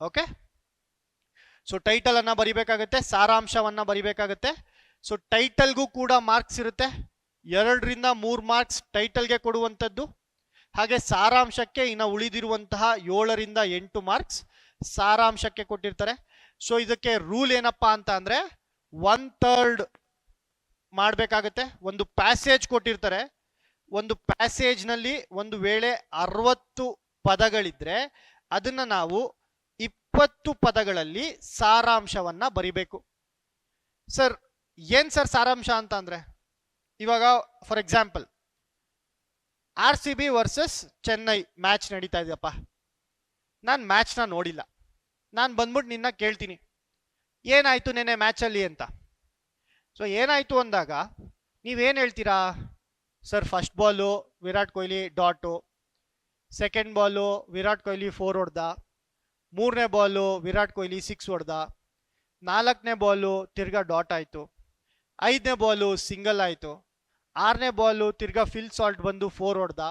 Speaker 1: ಓಕೆ? ಸೊ ಟೈಟಲ್ ಅನ್ನ ಬರಿಬೇಕಾಗತ್ತೆ, ಸಾರಾಂಶವನ್ನ ಬರಿಬೇಕಾಗತ್ತೆ. ಸೊ ಟೈಟಲ್ಗೂ ಕೂಡ ಮಾರ್ಕ್ಸ್ ಇರುತ್ತೆ, 2 ರಿಂದ 3 ಮಾರ್ಕ್ಸ್ ಟೈಟಲ್ಗೆ ಕೊಡುವಂಥದ್ದು. ಹಾಗೆ ಸಾರಾಂಶಕ್ಕೆ ಇನ್ನು ಉಳಿದಿರುವಂತಹ 7 ರಿಂದ 8 ಮಾರ್ಕ್ಸ್ ಸಾರಾಂಶಕ್ಕೆ ಕೊಟ್ಟಿರ್ತಾರೆ. ಸೊ ಇದಕ್ಕೆ ರೂಲ್ ಏನಪ್ಪಾ ಅಂತ ಅಂದ್ರೆ 1/3 ಮಾಡಬೇಕಾಗತ್ತೆ. ಒಂದು ಪ್ಯಾಸೇಜ್ ಕೊಟ್ಟಿರ್ತಾರೆ, ಒಂದು ಪ್ಯಾಸೇಜ್ ನಲ್ಲಿ ಒಂದು ವೇಳೆ 60 ಪದಗಳಿದ್ರೆ ಅದನ್ನ ನಾವು 20 ಪದಗಳಲ್ಲಿ ಸಾರಾಂಶವನ್ನ ಬರಿಬೇಕು. ಸರ್ ಏನ್ ಸರ್ ಸಾರಾಂಶ ಅಂತ ಅಂದ್ರೆ, ಇವಾಗ for example RCB versus Chennai match ನಡೀತಾ ಇದೆಯಪ್ಪ, ನಾನು ಮ್ಯಾಚ್ನ ನೋಡಿಲ್ಲ, ನಾನು ಬಂದ್ಬಿಟ್ಟು ನಿನ್ನ ಕೇಳ್ತೀನಿ ಏನಾಯ್ತು ನೆನ್ನೆ ಮ್ಯಾಚಲ್ಲಿ ಅಂತ. ಸೊ ಏನಾಯ್ತು ಅಂದಾಗ ನೀವೇನು ಹೇಳ್ತೀರಾ? Sir first ball Virat Kohli dot, second ball Virat Kohli 4 ಹೊಡೆದ, ಮೂರನೇ ಬಾಲು ವಿರಾಟ್ ಕೊಹ್ಲಿ 6 ಹೊಡೆದ, ನಾಲ್ಕನೇ ಬಾಲು ತಿರ್ಗಾ ಡಾಟ್ ಆಯಿತು, ಐದನೇ ಬಾಲು ಸಿಂಗಲ್ ಆಯಿತು, ಆರನೇ ಬಾಲು ತಿರ್ಗಾ ಫಿಲ್ ಸಾಲ್ಟ್ ಬಂದು 4 ಹೊಡೆದ.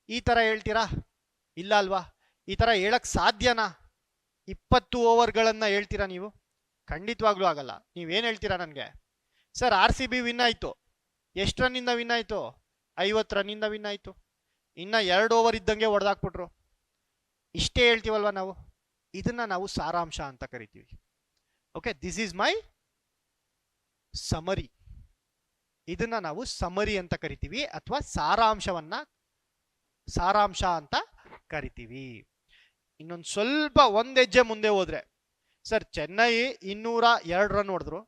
Speaker 1: ಈ ಥರ ಹೇಳ್ತೀರಾ? ಇಲ್ಲ ಅಲ್ವಾ? ಈ ಥರ ಹೇಳಕ್ಕೆ ಸಾಧ್ಯನಾ? 20 ಓವರ್ಗಳನ್ನು ಹೇಳ್ತೀರಾ ನೀವು? ಖಂಡಿತವಾಗ್ಲೂ ಆಗಲ್ಲ. ನೀವೇನು ಹೇಳ್ತೀರಾ ನನಗೆ? ಸರ್ RCB ವಿನ್ ಆಯಿತು, ಎಷ್ಟು ರನ್ನಿಂದ ವಿನ್ ಆಯಿತು? 50 ರನ್ನಿಂದ ವಿನ್ ಆಯಿತು, ಇನ್ನು 2 ಓವರ್ ಇದ್ದಂಗೆ ಹೊಡೆದಾಕ್ಬಿಟ್ರು, ಇಷ್ಟೇ ಹೇಳ್ತೀವಲ್ವ ನಾವು? ಇದನ್ನ ನಾವು ಸಾರಾಂಶ ಅಂತ ಕರಿತೀವಿ. Okay, this is my summary. ಇದನ್ನ ನಾವು ಸಮರಿ ಅಂತ ಕರಿತೀವಿ, ಅಥವಾ ಸಾರಾಂಶ ಅಂತ ಕರಿತೀವಿ. ಇನ್ನೊಂದು ಸ್ವಲ್ಪ ಒಂದ್ ಹೆಜ್ಜೆ ಮುಂದೆ ಹೋದ್ರೆ, ಸರ್ ಚೆನ್ನೈ 202 ರನ್ ಹೊಡೆದ್ರು,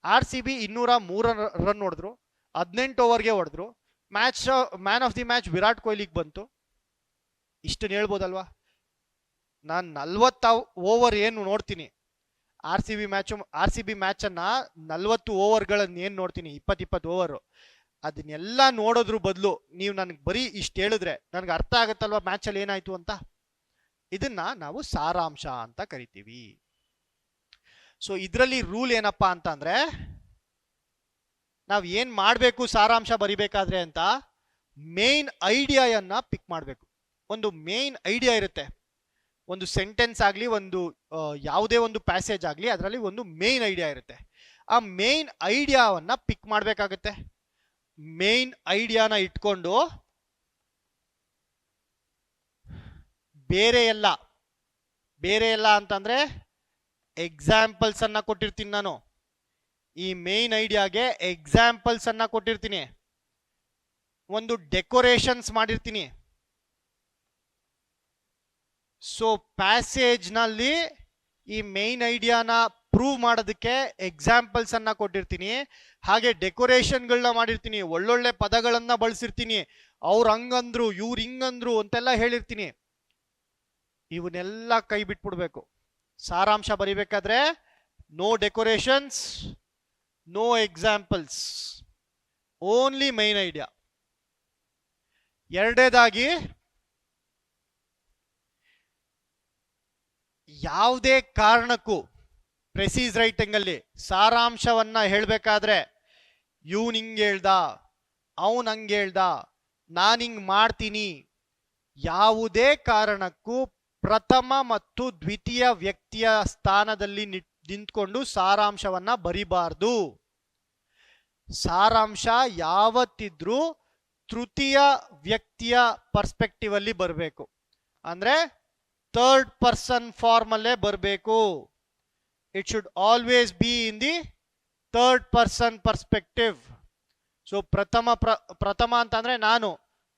Speaker 1: RCB 203 ರನ್ ಹೊಡೆದ್ರು, 18 ಓವರ್ಗೆ ಹೊಡೆದ್ರು, man of the match Virat ಕೊಹ್ಲಿಗೆ ಬಂತು. ಇಷ್ಟನ್ನು ಹೇಳ್ಬೋದಲ್ವಾ? ನಾನು 40 ಓವರ್ ಏನು ನೋಡ್ತೀನಿ RCB ಮ್ಯಾಚನ್ನ 40 ಓವರ್ಗಳನ್ನ ಏನು ನೋಡ್ತೀನಿ, 20 ಓವರು, ಅದನ್ನೆಲ್ಲ ನೋಡೋದ್ರ ಬದಲು ನೀವು ನನಗೆ ಬರೀ ಇಷ್ಟು ಹೇಳಿದ್ರೆ ನನಗೆ ಅರ್ಥ ಆಗುತ್ತಲ್ವಾ ಮ್ಯಾಚಲ್ಲಿ ಏನಾಯ್ತು ಅಂತ. ಇದನ್ನ ನಾವು ಸಾರಾಂಶ ಅಂತ ಕರಿತೀವಿ. ಸೊ ಇದರಲ್ಲಿ ರೂಲ್ ಏನಪ್ಪಾ ಅಂತ ಅಂದ್ರೆ, ನಾವು ಏನ್ ಮಾಡಬೇಕು ಸಾರಾಂಶ ಬರಿಬೇಕಾದ್ರೆ ಅಂತ, ಮೇನ್ ಐಡಿಯಾಯನ್ನ ಪಿಕ್ ಮಾಡಬೇಕು. ಒಂದು ಮೇನ್ ಐಡಿಯಾ ಇರುತ್ತೆ, ಒಂದು ಸೆಂಟೆನ್ಸ್ ಆಗಲಿ, ಒಂದು ಯಾವುದೇ ಒಂದು ಪ್ಯಾಸೇಜ್ ಆಗಲಿ, ಅದರಲ್ಲಿ ಒಂದು ಮೇನ್ ಐಡಿಯಾ ಇರುತ್ತೆ. ಆ ಮೇನ್ ಐಡಿಯಾವನ್ನ ಪಿಕ್ ಮಾಡಬೇಕಾಗತ್ತೆ. ಮೇನ್ ಐಡಿಯಾನ ಇಟ್ಕೊಂಡು ಬೇರೆ ಎಲ್ಲ ಅಂತಂದ್ರೆ ಎಕ್ಸಾಂಪಲ್ಸ್ ಅನ್ನ ಕೊಟ್ಟಿರ್ತೀನಿ ನಾನು. ಈ ಮೇನ್ ಐಡಿಯಾಗೆ ಎಕ್ಸಾಂಪಲ್ಸ್ ಅನ್ನ ಕೊಟ್ಟಿರ್ತೀನಿ, ಒಂದು ಡೆಕೋರೇಷನ್ಸ್ ಮಾಡಿರ್ತೀನಿ. ಸೊ ಪ್ಯಾಸೇಜ್ ನಲ್ಲಿ ಈ ಮೇನ್ ಐಡಿಯಾನ ಪ್ರೂವ್ ಮಾಡೋದಕ್ಕೆ ಎಕ್ಸಾಂಪಲ್ಸ್ ಅನ್ನ ಕೊಟ್ಟಿರ್ತೀನಿ, ಹಾಗೆ ಡೆಕೋರೇಷನ್ಗಳನ್ನ ಮಾಡಿರ್ತೀನಿ, ಒಳ್ಳೊಳ್ಳೆ ಪದಗಳನ್ನ ಬಳಸಿರ್ತೀನಿ, ಅವ್ರು ಹಂಗಂದ್ರು ಇವ್ರು ಹಿಂಗಂದ್ರು ಅಂತೆಲ್ಲ ಹೇಳಿರ್ತೀನಿ. ಇವನ್ನೆಲ್ಲ ಕೈ ಬಿಟ್ಬಿಡ್ಬೇಕು. ಸಾರಾಂಶ ಬರಿಬೇಕಾದ್ರೆ no decorations, no examples, only main idea. ಎರಡನೇದಾಗಿ, ಯಾವುದೇ ಕಾರಣಕ್ಕೂ ಪ್ರೆಸೀಸ್ ರೈಟಿಂಗ್ ಅಲ್ಲಿ ಸಾರಾಂಶವನ್ನ ಹೇಳ್ಬೇಕಾದ್ರೆ ಇವನ್ ಹಿಂಗ್ ಹೇಳ್ದ, ಅವನ್ ಹಂಗ್ ಹೇಳ್ದ, ನಾನು ಹಿಂಗ್ ಮಾಡ್ತೀನಿ, ಯಾವುದೇ ಕಾರಣಕ್ಕೂ ಪ್ರಥಮ ಮತ್ತು ದ್ವಿತೀಯ ವ್ಯಕ್ತಿಯ ಸ್ಥಾನದಲ್ಲಿ ನಿಂತ್ಕೊಂಡು ಸಾರಾಂಶವನ್ನ ಬರಿಬಾರ್ದು. ಸಾರಾಂಶ ಯಾವತ್ತಿದ್ರೂ ತೃತೀಯ ವ್ಯಕ್ತಿಯ ಪರ್ಸ್ಪೆಕ್ಟಿವ್ ಅಲ್ಲಿ ಬರಬೇಕು, ಅಂದ್ರೆ ಥರ್ಡ್ ಪರ್ಸನ್ ಫಾರ್ಮ್ ಅಲ್ಲೇ ಬರಬೇಕು. It should always B in the third person perspective. So ಪ್ರಥಮ ಅಂತಂದ್ರೆ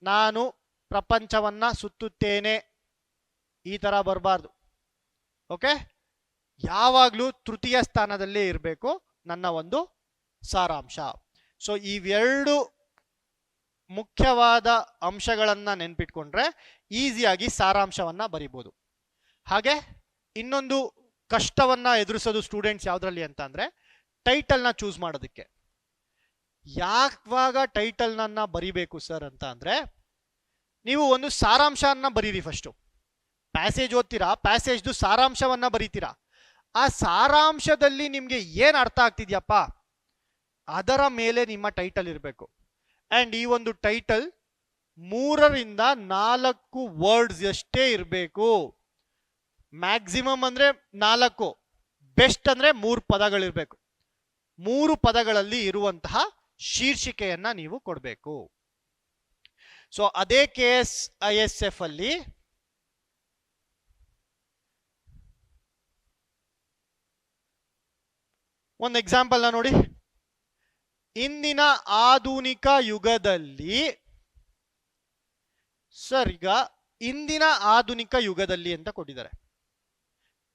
Speaker 1: ನಾನು ಪ್ರಪಂಚವನ್ನ ಸುತ್ತುತ್ತೇನೆ, ಈ ತರ ಬರಬಾರ್ದು. ಓಕೆ, ಯಾವಾಗ್ಲೂ ತೃತೀಯ ಸ್ಥಾನದಲ್ಲೇ ಇರಬೇಕು ನನ್ನ ಒಂದು ಸಾರಾಂಶ. ಸೊ ಇವೆರಡು ಮುಖ್ಯವಾದ ಅಂಶಗಳನ್ನ ನೆನ್ಪಿಟ್ಕೊಂಡ್ರೆ ಈಸಿಯಾಗಿ ಸಾರಾಂಶವನ್ನ ಬರಿಬೋದು. ಹಾಗೆ ಇನ್ನೊಂದು ಕಷ್ಟವನ್ನ ಎದುರಿಸೋದು ಸ್ಟೂಡೆಂಟ್ಸ್ ಯಾವ್ದ್ರಲ್ಲಿ ಅಂತ ಅಂದ್ರೆ, ಟೈಟಲ್ನ ಚೂಸ್ ಮಾಡೋದಕ್ಕೆ. ಯಾವಾಗ ಟೈಟಲ್ನ ಬರಿಬೇಕು ಸರ್ ಅಂತ ಅಂದ್ರೆ, ನೀವು ಒಂದು ಸಾರಾಂಶವನ್ನ ಬರೀರಿ. ಫಸ್ಟು ಪ್ಯಾಸೇಜ್ ಓದ್ತೀರಾ, ಪ್ಯಾಸೇಜ್ದು ಸಾರಾಂಶವನ್ನ ಬರೀತೀರಾ. ಆ ಸಾರಾಂಶದಲ್ಲಿ ನಿಮ್ಗೆ ಏನ್ ಅರ್ಥ ಆಗ್ತಿದ್ಯಪ್ಪ, ಅದರ ಮೇಲೆ ನಿಮ್ಮ ಟೈಟಲ್ ಇರಬೇಕು. ಅಂಡ್ ಈ ಒಂದು ಟೈಟಲ್ 3 ರಿಂದ 4 ವರ್ಡ್ಸ್ ಅಷ್ಟೇ ಇರಬೇಕು. ಮ್ಯಾಕ್ಸಿಮಮ್ ಅಂದ್ರೆ 4, ಬೆಸ್ಟ್ ಅಂದ್ರೆ 3 ಪದಗಳಿರ್ಬೇಕು. 3 ಪದಗಳಲ್ಲಿ ಇರುವಂತಹ ಶೀರ್ಷಿಕೆಯನ್ನ ನೀವು ಕೊಡಬೇಕು. ಸೊ ಅದೇ KSISF ಅಲ್ಲಿ ಒಂದು ಎಕ್ಸಾಂಪಲ್ ನೋಡಿ. ಇಂದಿನ ಆಧುನಿಕ ಯುಗದಲ್ಲಿ, ಸರ್ ಈಗ ಇಂದಿನ ಆಧುನಿಕ ಯುಗದಲ್ಲಿ ಅಂತ ಕೊಟ್ಟಿದ್ದಾರೆ.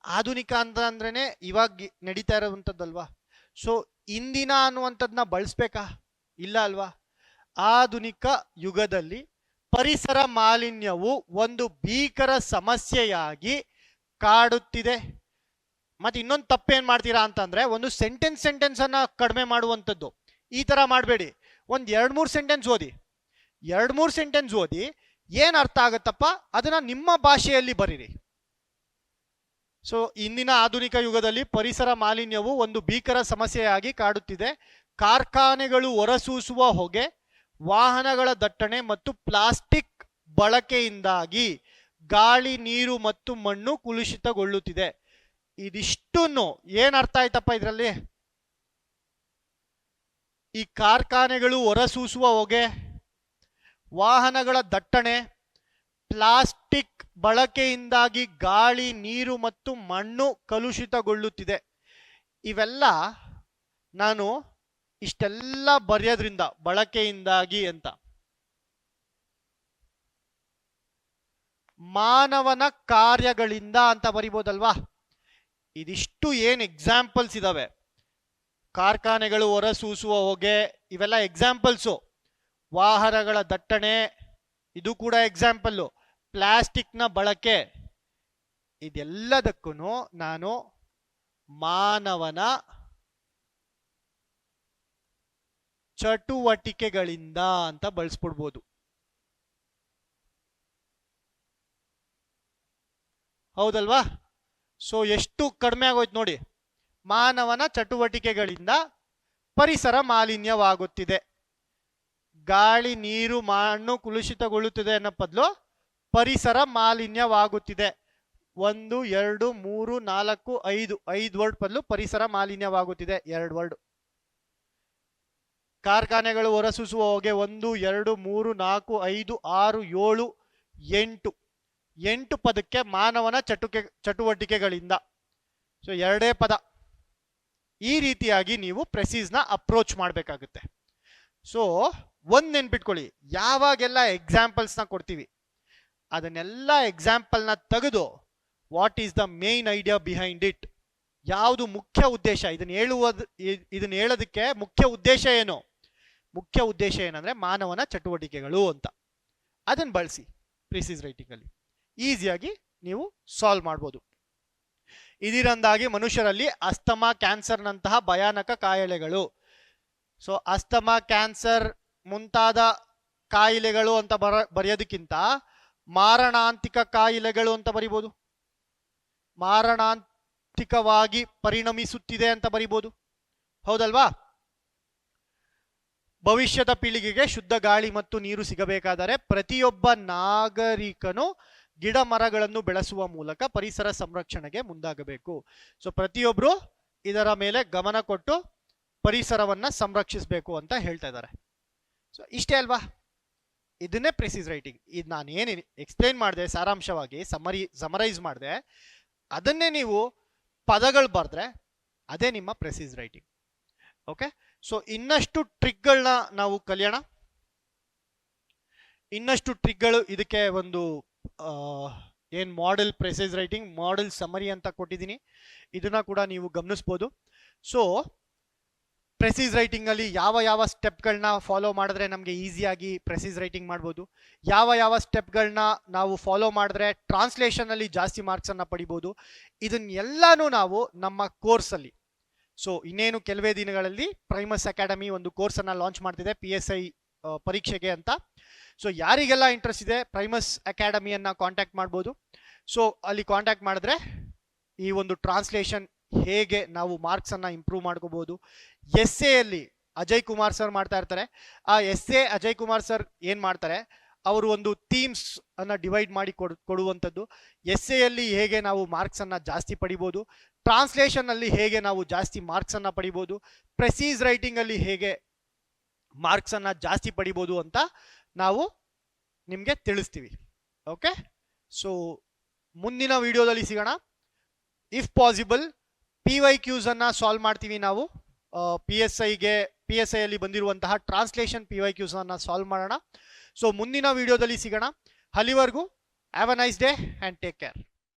Speaker 1: ಆಧುನಿಕ ಅಂತ ಅಂದ್ರೇನೆ ಇವಾಗ ನಡೀತಾ ಇರುವಂತದ್ದಲ್ವಾ. ಸೊ ಇಂದಿನ ಅನ್ನುವಂಥದ್ದನ್ನ ಬಳಸ್ಬೇಕಾ? ಇಲ್ಲ ಅಲ್ವಾ. ಆಧುನಿಕ ಯುಗದಲ್ಲಿ ಪರಿಸರ ಮಾಲಿನ್ಯವು ಒಂದು ಭೀಕರ ಸಮಸ್ಯೆಯಾಗಿ ಕಾಡುತ್ತಿದೆ. ಮತ್ತೆ ಇನ್ನೊಂದು ತಪ್ಪೇನ್ ಮಾಡ್ತೀರಾ ಅಂತಂದ್ರೆ, ಒಂದು ಸೆಂಟೆನ್ಸ್ ಅನ್ನ ಕಡಿಮೆ ಮಾಡುವಂಥದ್ದು. ಈ ತರ ಮಾಡಬೇಡಿ. ಒಂದ್ 2-3 ಸೆಂಟೆನ್ಸ್ ಓದಿ. 2-3 ಸೆಂಟೆನ್ಸ್ ಓದಿ ಏನ್ ಅರ್ಥ ಆಗತ್ತಪ್ಪ ಅದನ್ನ ನಿಮ್ಮ ಭಾಷೆಯಲ್ಲಿ ಬರೀರಿ. ಸೊ ಇಂದಿನ ಆಧುನಿಕ ಯುಗದಲ್ಲಿ ಪರಿಸರ ಮಾಲಿನ್ಯವು ಒಂದು ಭೀಕರ ಸಮಸ್ಯೆಯಾಗಿ ಕಾಡುತ್ತಿದೆ. ಕಾರ್ಖಾನೆಗಳು ಹೊರಸೂಸುವ ಹೊಗೆ, ವಾಹನಗಳ ದಟ್ಟಣೆ ಮತ್ತು ಪ್ಲಾಸ್ಟಿಕ್ ಬಳಕೆಯಿಂದಾಗಿ ಗಾಳಿ, ನೀರು ಮತ್ತು ಮಣ್ಣು ಕಲುಷಿತಗೊಳ್ಳುತ್ತಿದೆ. ಇದಿಷ್ಟನ್ನು ಏನ್ ಅರ್ಥ ಆಯ್ತಪ್ಪ ಇದರಲ್ಲಿ? ಈ ಕಾರ್ಖಾನೆಗಳು ಹೊರಸೂಸುವ ಹೊಗೆ, ವಾಹನಗಳ ದಟ್ಟಣೆ, ಪ್ಲಾಸ್ಟಿಕ್ ಬಳಕೆಯಿಂದಾಗಿ ಗಾಳಿ, ನೀರು ಮತ್ತು ಮಣ್ಣು ಕಲುಷಿತಗೊಳ್ಳುತ್ತಿದೆ. ಇವೆಲ್ಲ ನಾನು ಇಷ್ಟೆಲ್ಲ ಬರೆಯೋದ್ರಿಂದ ಬಳಕೆಯಿಂದಾಗಿ ಅಂತ ಮಾನವನ ಕಾರ್ಯಗಳಿಂದ ಅಂತ ಬರಿಬೋದಲ್ವಾ. ಇದಿಷ್ಟು ಏನ್ ಎಕ್ಸಾಂಪಲ್ಸ್ ಇದಾವೆ, ಕಾರ್ಖಾನೆಗಳು ಹೊರಸೂಸುವ ಹೊಗೆ ಇವೆಲ್ಲ ಎಕ್ಸಾಂಪಲ್ಸು. ವಾಹನಗಳ ದಟ್ಟಣೆ ಇದು ಕೂಡ ಎಕ್ಸಾಂಪಲ್ಲು. ಪ್ಲಾಸ್ಟಿಕ್ನ ಬಳಕೆ, ಇದೆಲ್ಲದಕ್ಕೂ ನಾನು ಮಾನವನ ಚಟುವಟಿಕೆಗಳಿಂದ ಅಂತ ಬಳಸ್ಬಿಡ್ಬೋದು. ಹೌದಲ್ವಾ. ಸೊ ಎಷ್ಟು ಕಡಿಮೆ ಆಗೋಯ್ತು ನೋಡಿ. ಮಾನವನ ಚಟುವಟಿಕೆಗಳಿಂದ ಪರಿಸರ ಮಾಲಿನ್ಯವಾಗುತ್ತಿದೆ. ಗಾಳಿ, ನೀರು, ಮಣ್ಣು ಕಲುಷಿತಗೊಳ್ಳುತ್ತಿದೆ ಅನ್ನೋ ಬದಲು ಪರಿಸರ ಮಾಲಿನ್ಯವಾಗುತ್ತಿದೆ. 1 2 3 4 5 ವರ್ಡ್ ಬದಲು ಪರಿಸರ ಮಾಲಿನ್ಯವಾಗುತ್ತಿದೆ 2 ವರ್ಡ್. ಕಾರ್ಖಾನೆಗಳು ಹೊರಸೂಸುವ ಹೊಗೆ 1 2 3 4 5 6 7 8 ಪದಕ್ಕೆ ಮಾನವನ ಚಟುವಟಿಕೆಗಳಿಂದ. ಸೊ 2 ಪದ. ಈ ರೀತಿಯಾಗಿ ನೀವು ಪ್ರೆಸೀಸ್ನ ಅಪ್ರೋಚ್ ಮಾಡಬೇಕಾಗುತ್ತೆ. ಸೊ ಒಂದ್ ನೆನ್ಪಿಟ್ಕೊಳ್ಳಿ, ಯಾವಾಗೆಲ್ಲ ಎಕ್ಸಾಂಪಲ್ಸ್ನ ಕೊಡ್ತೀವಿ ಅದನ್ನೆಲ್ಲ ಎಕ್ಸಾಂಪಲ್ನ ತೆಗೆದು what is the main idea behind it, ಯಾವುದು ಮುಖ್ಯ ಉದ್ದೇಶ, ಇದನ್ನ ಹೇಳೋದಕ್ಕೆ ಮುಖ್ಯ ಉದ್ದೇಶ ಏನು? ಮುಖ್ಯ ಉದ್ದೇಶ ಏನಂದ್ರೆ ಮಾನವನ ಚಟುವಟಿಕೆಗಳು ಅಂತ. ಅದನ್ನ ಬಳಸಿ ಪ್ರಿಸೀಸ್ ರೈಟಿಂಗ್ ಅಲ್ಲಿ ಈಸಿಯಾಗಿ ನೀವು ಸಾಲ್ವ್ ಮಾಡ್ಬೋದು. ಇದರಿಂದಾಗಿ ಮನುಷ್ಯರಲ್ಲಿ ಅಸ್ತಮಾ, ಕ್ಯಾನ್ಸರ್ನಂತಹ ಭಯಾನಕ ಕಾಯಿಲೆಗಳು, ಸೊ ಅಸ್ತಮಾ, ಕ್ಯಾನ್ಸರ್ ಮುಂತಾದ ಕಾಯಿಲೆಗಳು ಅಂತ ಬರೆಯೋದಕ್ಕಿಂತ ಮಾರಣಾಂತಿಕ ಕಾಯಿಲೆಗಳು ಅಂತ ಬರಿಬೋದು. ಮಾರಣಾಂತಿಕವಾಗಿ ಪರಿಣಮಿಸುತ್ತಿದೆ ಅಂತ ಬರಿಬೋದು. ಹೌದಲ್ವಾ. ಭವಿಷ್ಯದ ಪೀಳಿಗೆಗೆ ಶುದ್ಧ ಗಾಳಿ ಮತ್ತು ನೀರು ಸಿಗಬೇಕಾದರೆ ಪ್ರತಿಯೊಬ್ಬ ನಾಗರಿಕನು ಗಿಡ ಮರಗಳನ್ನು ಬೆಳೆಸುವ ಮೂಲಕ ಪರಿಸರ ಸಂರಕ್ಷಣೆಗೆ ಮುಂದಾಗಬೇಕು. ಸೊ ಪ್ರತಿಯೊಬ್ರು ಇದರ ಮೇಲೆ ಗಮನ ಕೊಟ್ಟು ಪರಿಸರವನ್ನ ಸಂರಕ್ಷಿಸಬೇಕು ಅಂತ ಹೇಳ್ತಾ ಇದ್ದಾರೆ. ಸೊ ಇಷ್ಟೇ ಅಲ್ವಾ. ಇದನ್ನೇ ಪ್ರೆಸೀಸ್ ರೈಟಿಂಗ್. ಇದು ನಾನು ಏನು ಎಕ್ಸ್ಪ್ಲೇನ್ ಮಾಡಿದೆ ಸಾರಾಂಶವಾಗಿ ಸಮರೈಸ್ ಮಾಡಿದೆ, ಅದನ್ನೇ ನೀವು ಪದಗಳು ಬರೆದ್ರೆ ಅದೇ ನಿಮ್ಮ ಪ್ರೆಸೀಸ್ ರೈಟಿಂಗ್. ಓಕೆ. ಸೊ ಇನ್ನಷ್ಟು ಟ್ರಿಕ್ಗಳನ್ನ ನಾವು ಕಲಿಯೋಣ. ಇನ್ನಷ್ಟು ಟ್ರಿಕ್ಗಳು ಇದಕ್ಕೆ ಒಂದು ಏನ್ ಮಾಡೆಲ್ ಪ್ರೆಸೀಸ್ ರೈಟಿಂಗ್, ಮಾಡೆಲ್ ಸಮರಿ ಅಂತ ಕೊಟ್ಟಿದ್ದೀನಿ. ಇದನ್ನ ಕೂಡ ನೀವು ಗಮನಿಸ್ಬೋದು. ಸೊ ಪ್ರೆಸೀಸ್ ರೈಟಿಂಗ್ ಅಲ್ಲಿ ಯಾವ ಸ್ಟೆಪ್ಗಳನ್ನ ಫಾಲೋ ಮಾಡಿದ್ರೆ ನಮಗೆ ಈಸಿಯಾಗಿ ಪ್ರೆಸೀಸ್ ರೈಟಿಂಗ್ ಮಾಡ್ಬೋದು, ಯಾವ ಸ್ಟೆಪ್ಗಳನ್ನ ನಾವು ಫಾಲೋ ಮಾಡಿದ್ರೆ ಟ್ರಾನ್ಸ್ಲೇಷನ್ ಅಲ್ಲಿ ಜಾಸ್ತಿ ಮಾರ್ಕ್ಸ್ ಅನ್ನ ಪಡಿಬೋದು, ಇದನ್ನೆಲ್ಲಾನು ನಾವು ನಮ್ಮ ಕೋರ್ಸ್ ಅಲ್ಲಿ, ಸೊ ಇನ್ನೇನು ಕೆಲವೇ ದಿನಗಳಲ್ಲಿ ಪ್ರೈಮಸ್ ಅಕಾಡೆಮಿ ಒಂದು ಕೋರ್ಸ್ ಅನ್ನ ಲಾಂಚ್ ಮಾಡ್ತಿದೆ PSI ಪರೀಕ್ಷೆಗೆ ಅಂತ. ಸೊ ಯಾರಿಗೆಲ್ಲ ಇಂಟ್ರೆಸ್ಟ್ ಇದೆ ಪ್ರೈಮಸ್ ಅಕಾಡೆಮಿಯನ್ನ ಕಾಂಟ್ಯಾಕ್ಟ್ ಮಾಡ್ಬೋದು. ಸೊ ಅಲ್ಲಿ ಕಾಂಟ್ಯಾಕ್ಟ್ ಮಾಡಿದ್ರೆ ಈ ಒಂದು ಟ್ರಾನ್ಸ್ಲೇಷನ್ ಹೇಗೆ ನಾವು ಮಾರ್ಕ್ಸ್ ಅನ್ನ ಇಂಪ್ರೂವ್ ಮಾಡ್ಕೋಬಹುದು. ಎಸ್ಸೆ ಅಲ್ಲಿ ಅಜಯ್ ಕುಮಾರ್ ಸರ್ ಮಾಡ್ತಾ ಇರ್ತಾರೆ. ಆ ಎಸ್ಸೆ ಅಜಯ್ ಕುಮಾರ್ ಸರ್ ಏನ್ ಮಾಡ್ತಾರೆ, ಅವರು ಒಂದು ಥೀಮ್ಸ್ ಅನ್ನ ಡಿವೈಡ್ ಮಾಡಿ ಕೊಡುವಂಥದ್ದು. ಎಸ್ಸೆ ಅಲ್ಲಿ ಹೇಗೆ ನಾವು ಮಾರ್ಕ್ಸ್ ಅನ್ನ ಜಾಸ್ತಿ ಪಡಿಬೋದು, ಟ್ರಾನ್ಸ್ಲೇಷನ್ ಅಲ್ಲಿ ಹೇಗೆ ನಾವು ಜಾಸ್ತಿ ಮಾರ್ಕ್ಸ್ ಅನ್ನ ಪಡಿಬೋದು, ಪ್ರೆಸೀಸ್ ರೈಟಿಂಗ್ ಅಲ್ಲಿ ಹೇಗೆ ಮಾರ್ಕ್ಸ್ ಅನ್ನ ಜಾಸ್ತಿ ಪಡಿಬೋದು ಅಂತ ನಾವು ನಿಮ್ಗೆ ತಿಳಿಸ್ತೀವಿ. ಓಕೆ. ಸೊ ಮುಂದಿನ ವಿಡಿಯೋದಲ್ಲಿ ಸಿಗೋಣ. ಇಫ್ ಪಾಸಿಬಲ್ PYQs ಅನ್ನ ಸಾಲ್ವ್ ಮಾಡ್ತೀವಿ ನಾವು. PSI ಅಲ್ಲಿ ಬಂದಿರುವಂತಹ ಟ್ರಾನ್ಸ್ಲೇಷನ್ PYQs ಅನ್ನ ಸಾಲ್ವ್ ಮಾಡೋಣ. ಸೊ ಮುಂದಿನ ವಿಡಿಯೋದಲ್ಲಿ ಸಿಗೋಣ. ಅಲ್ಲಿವರೆಗೂ have a nice day and take care.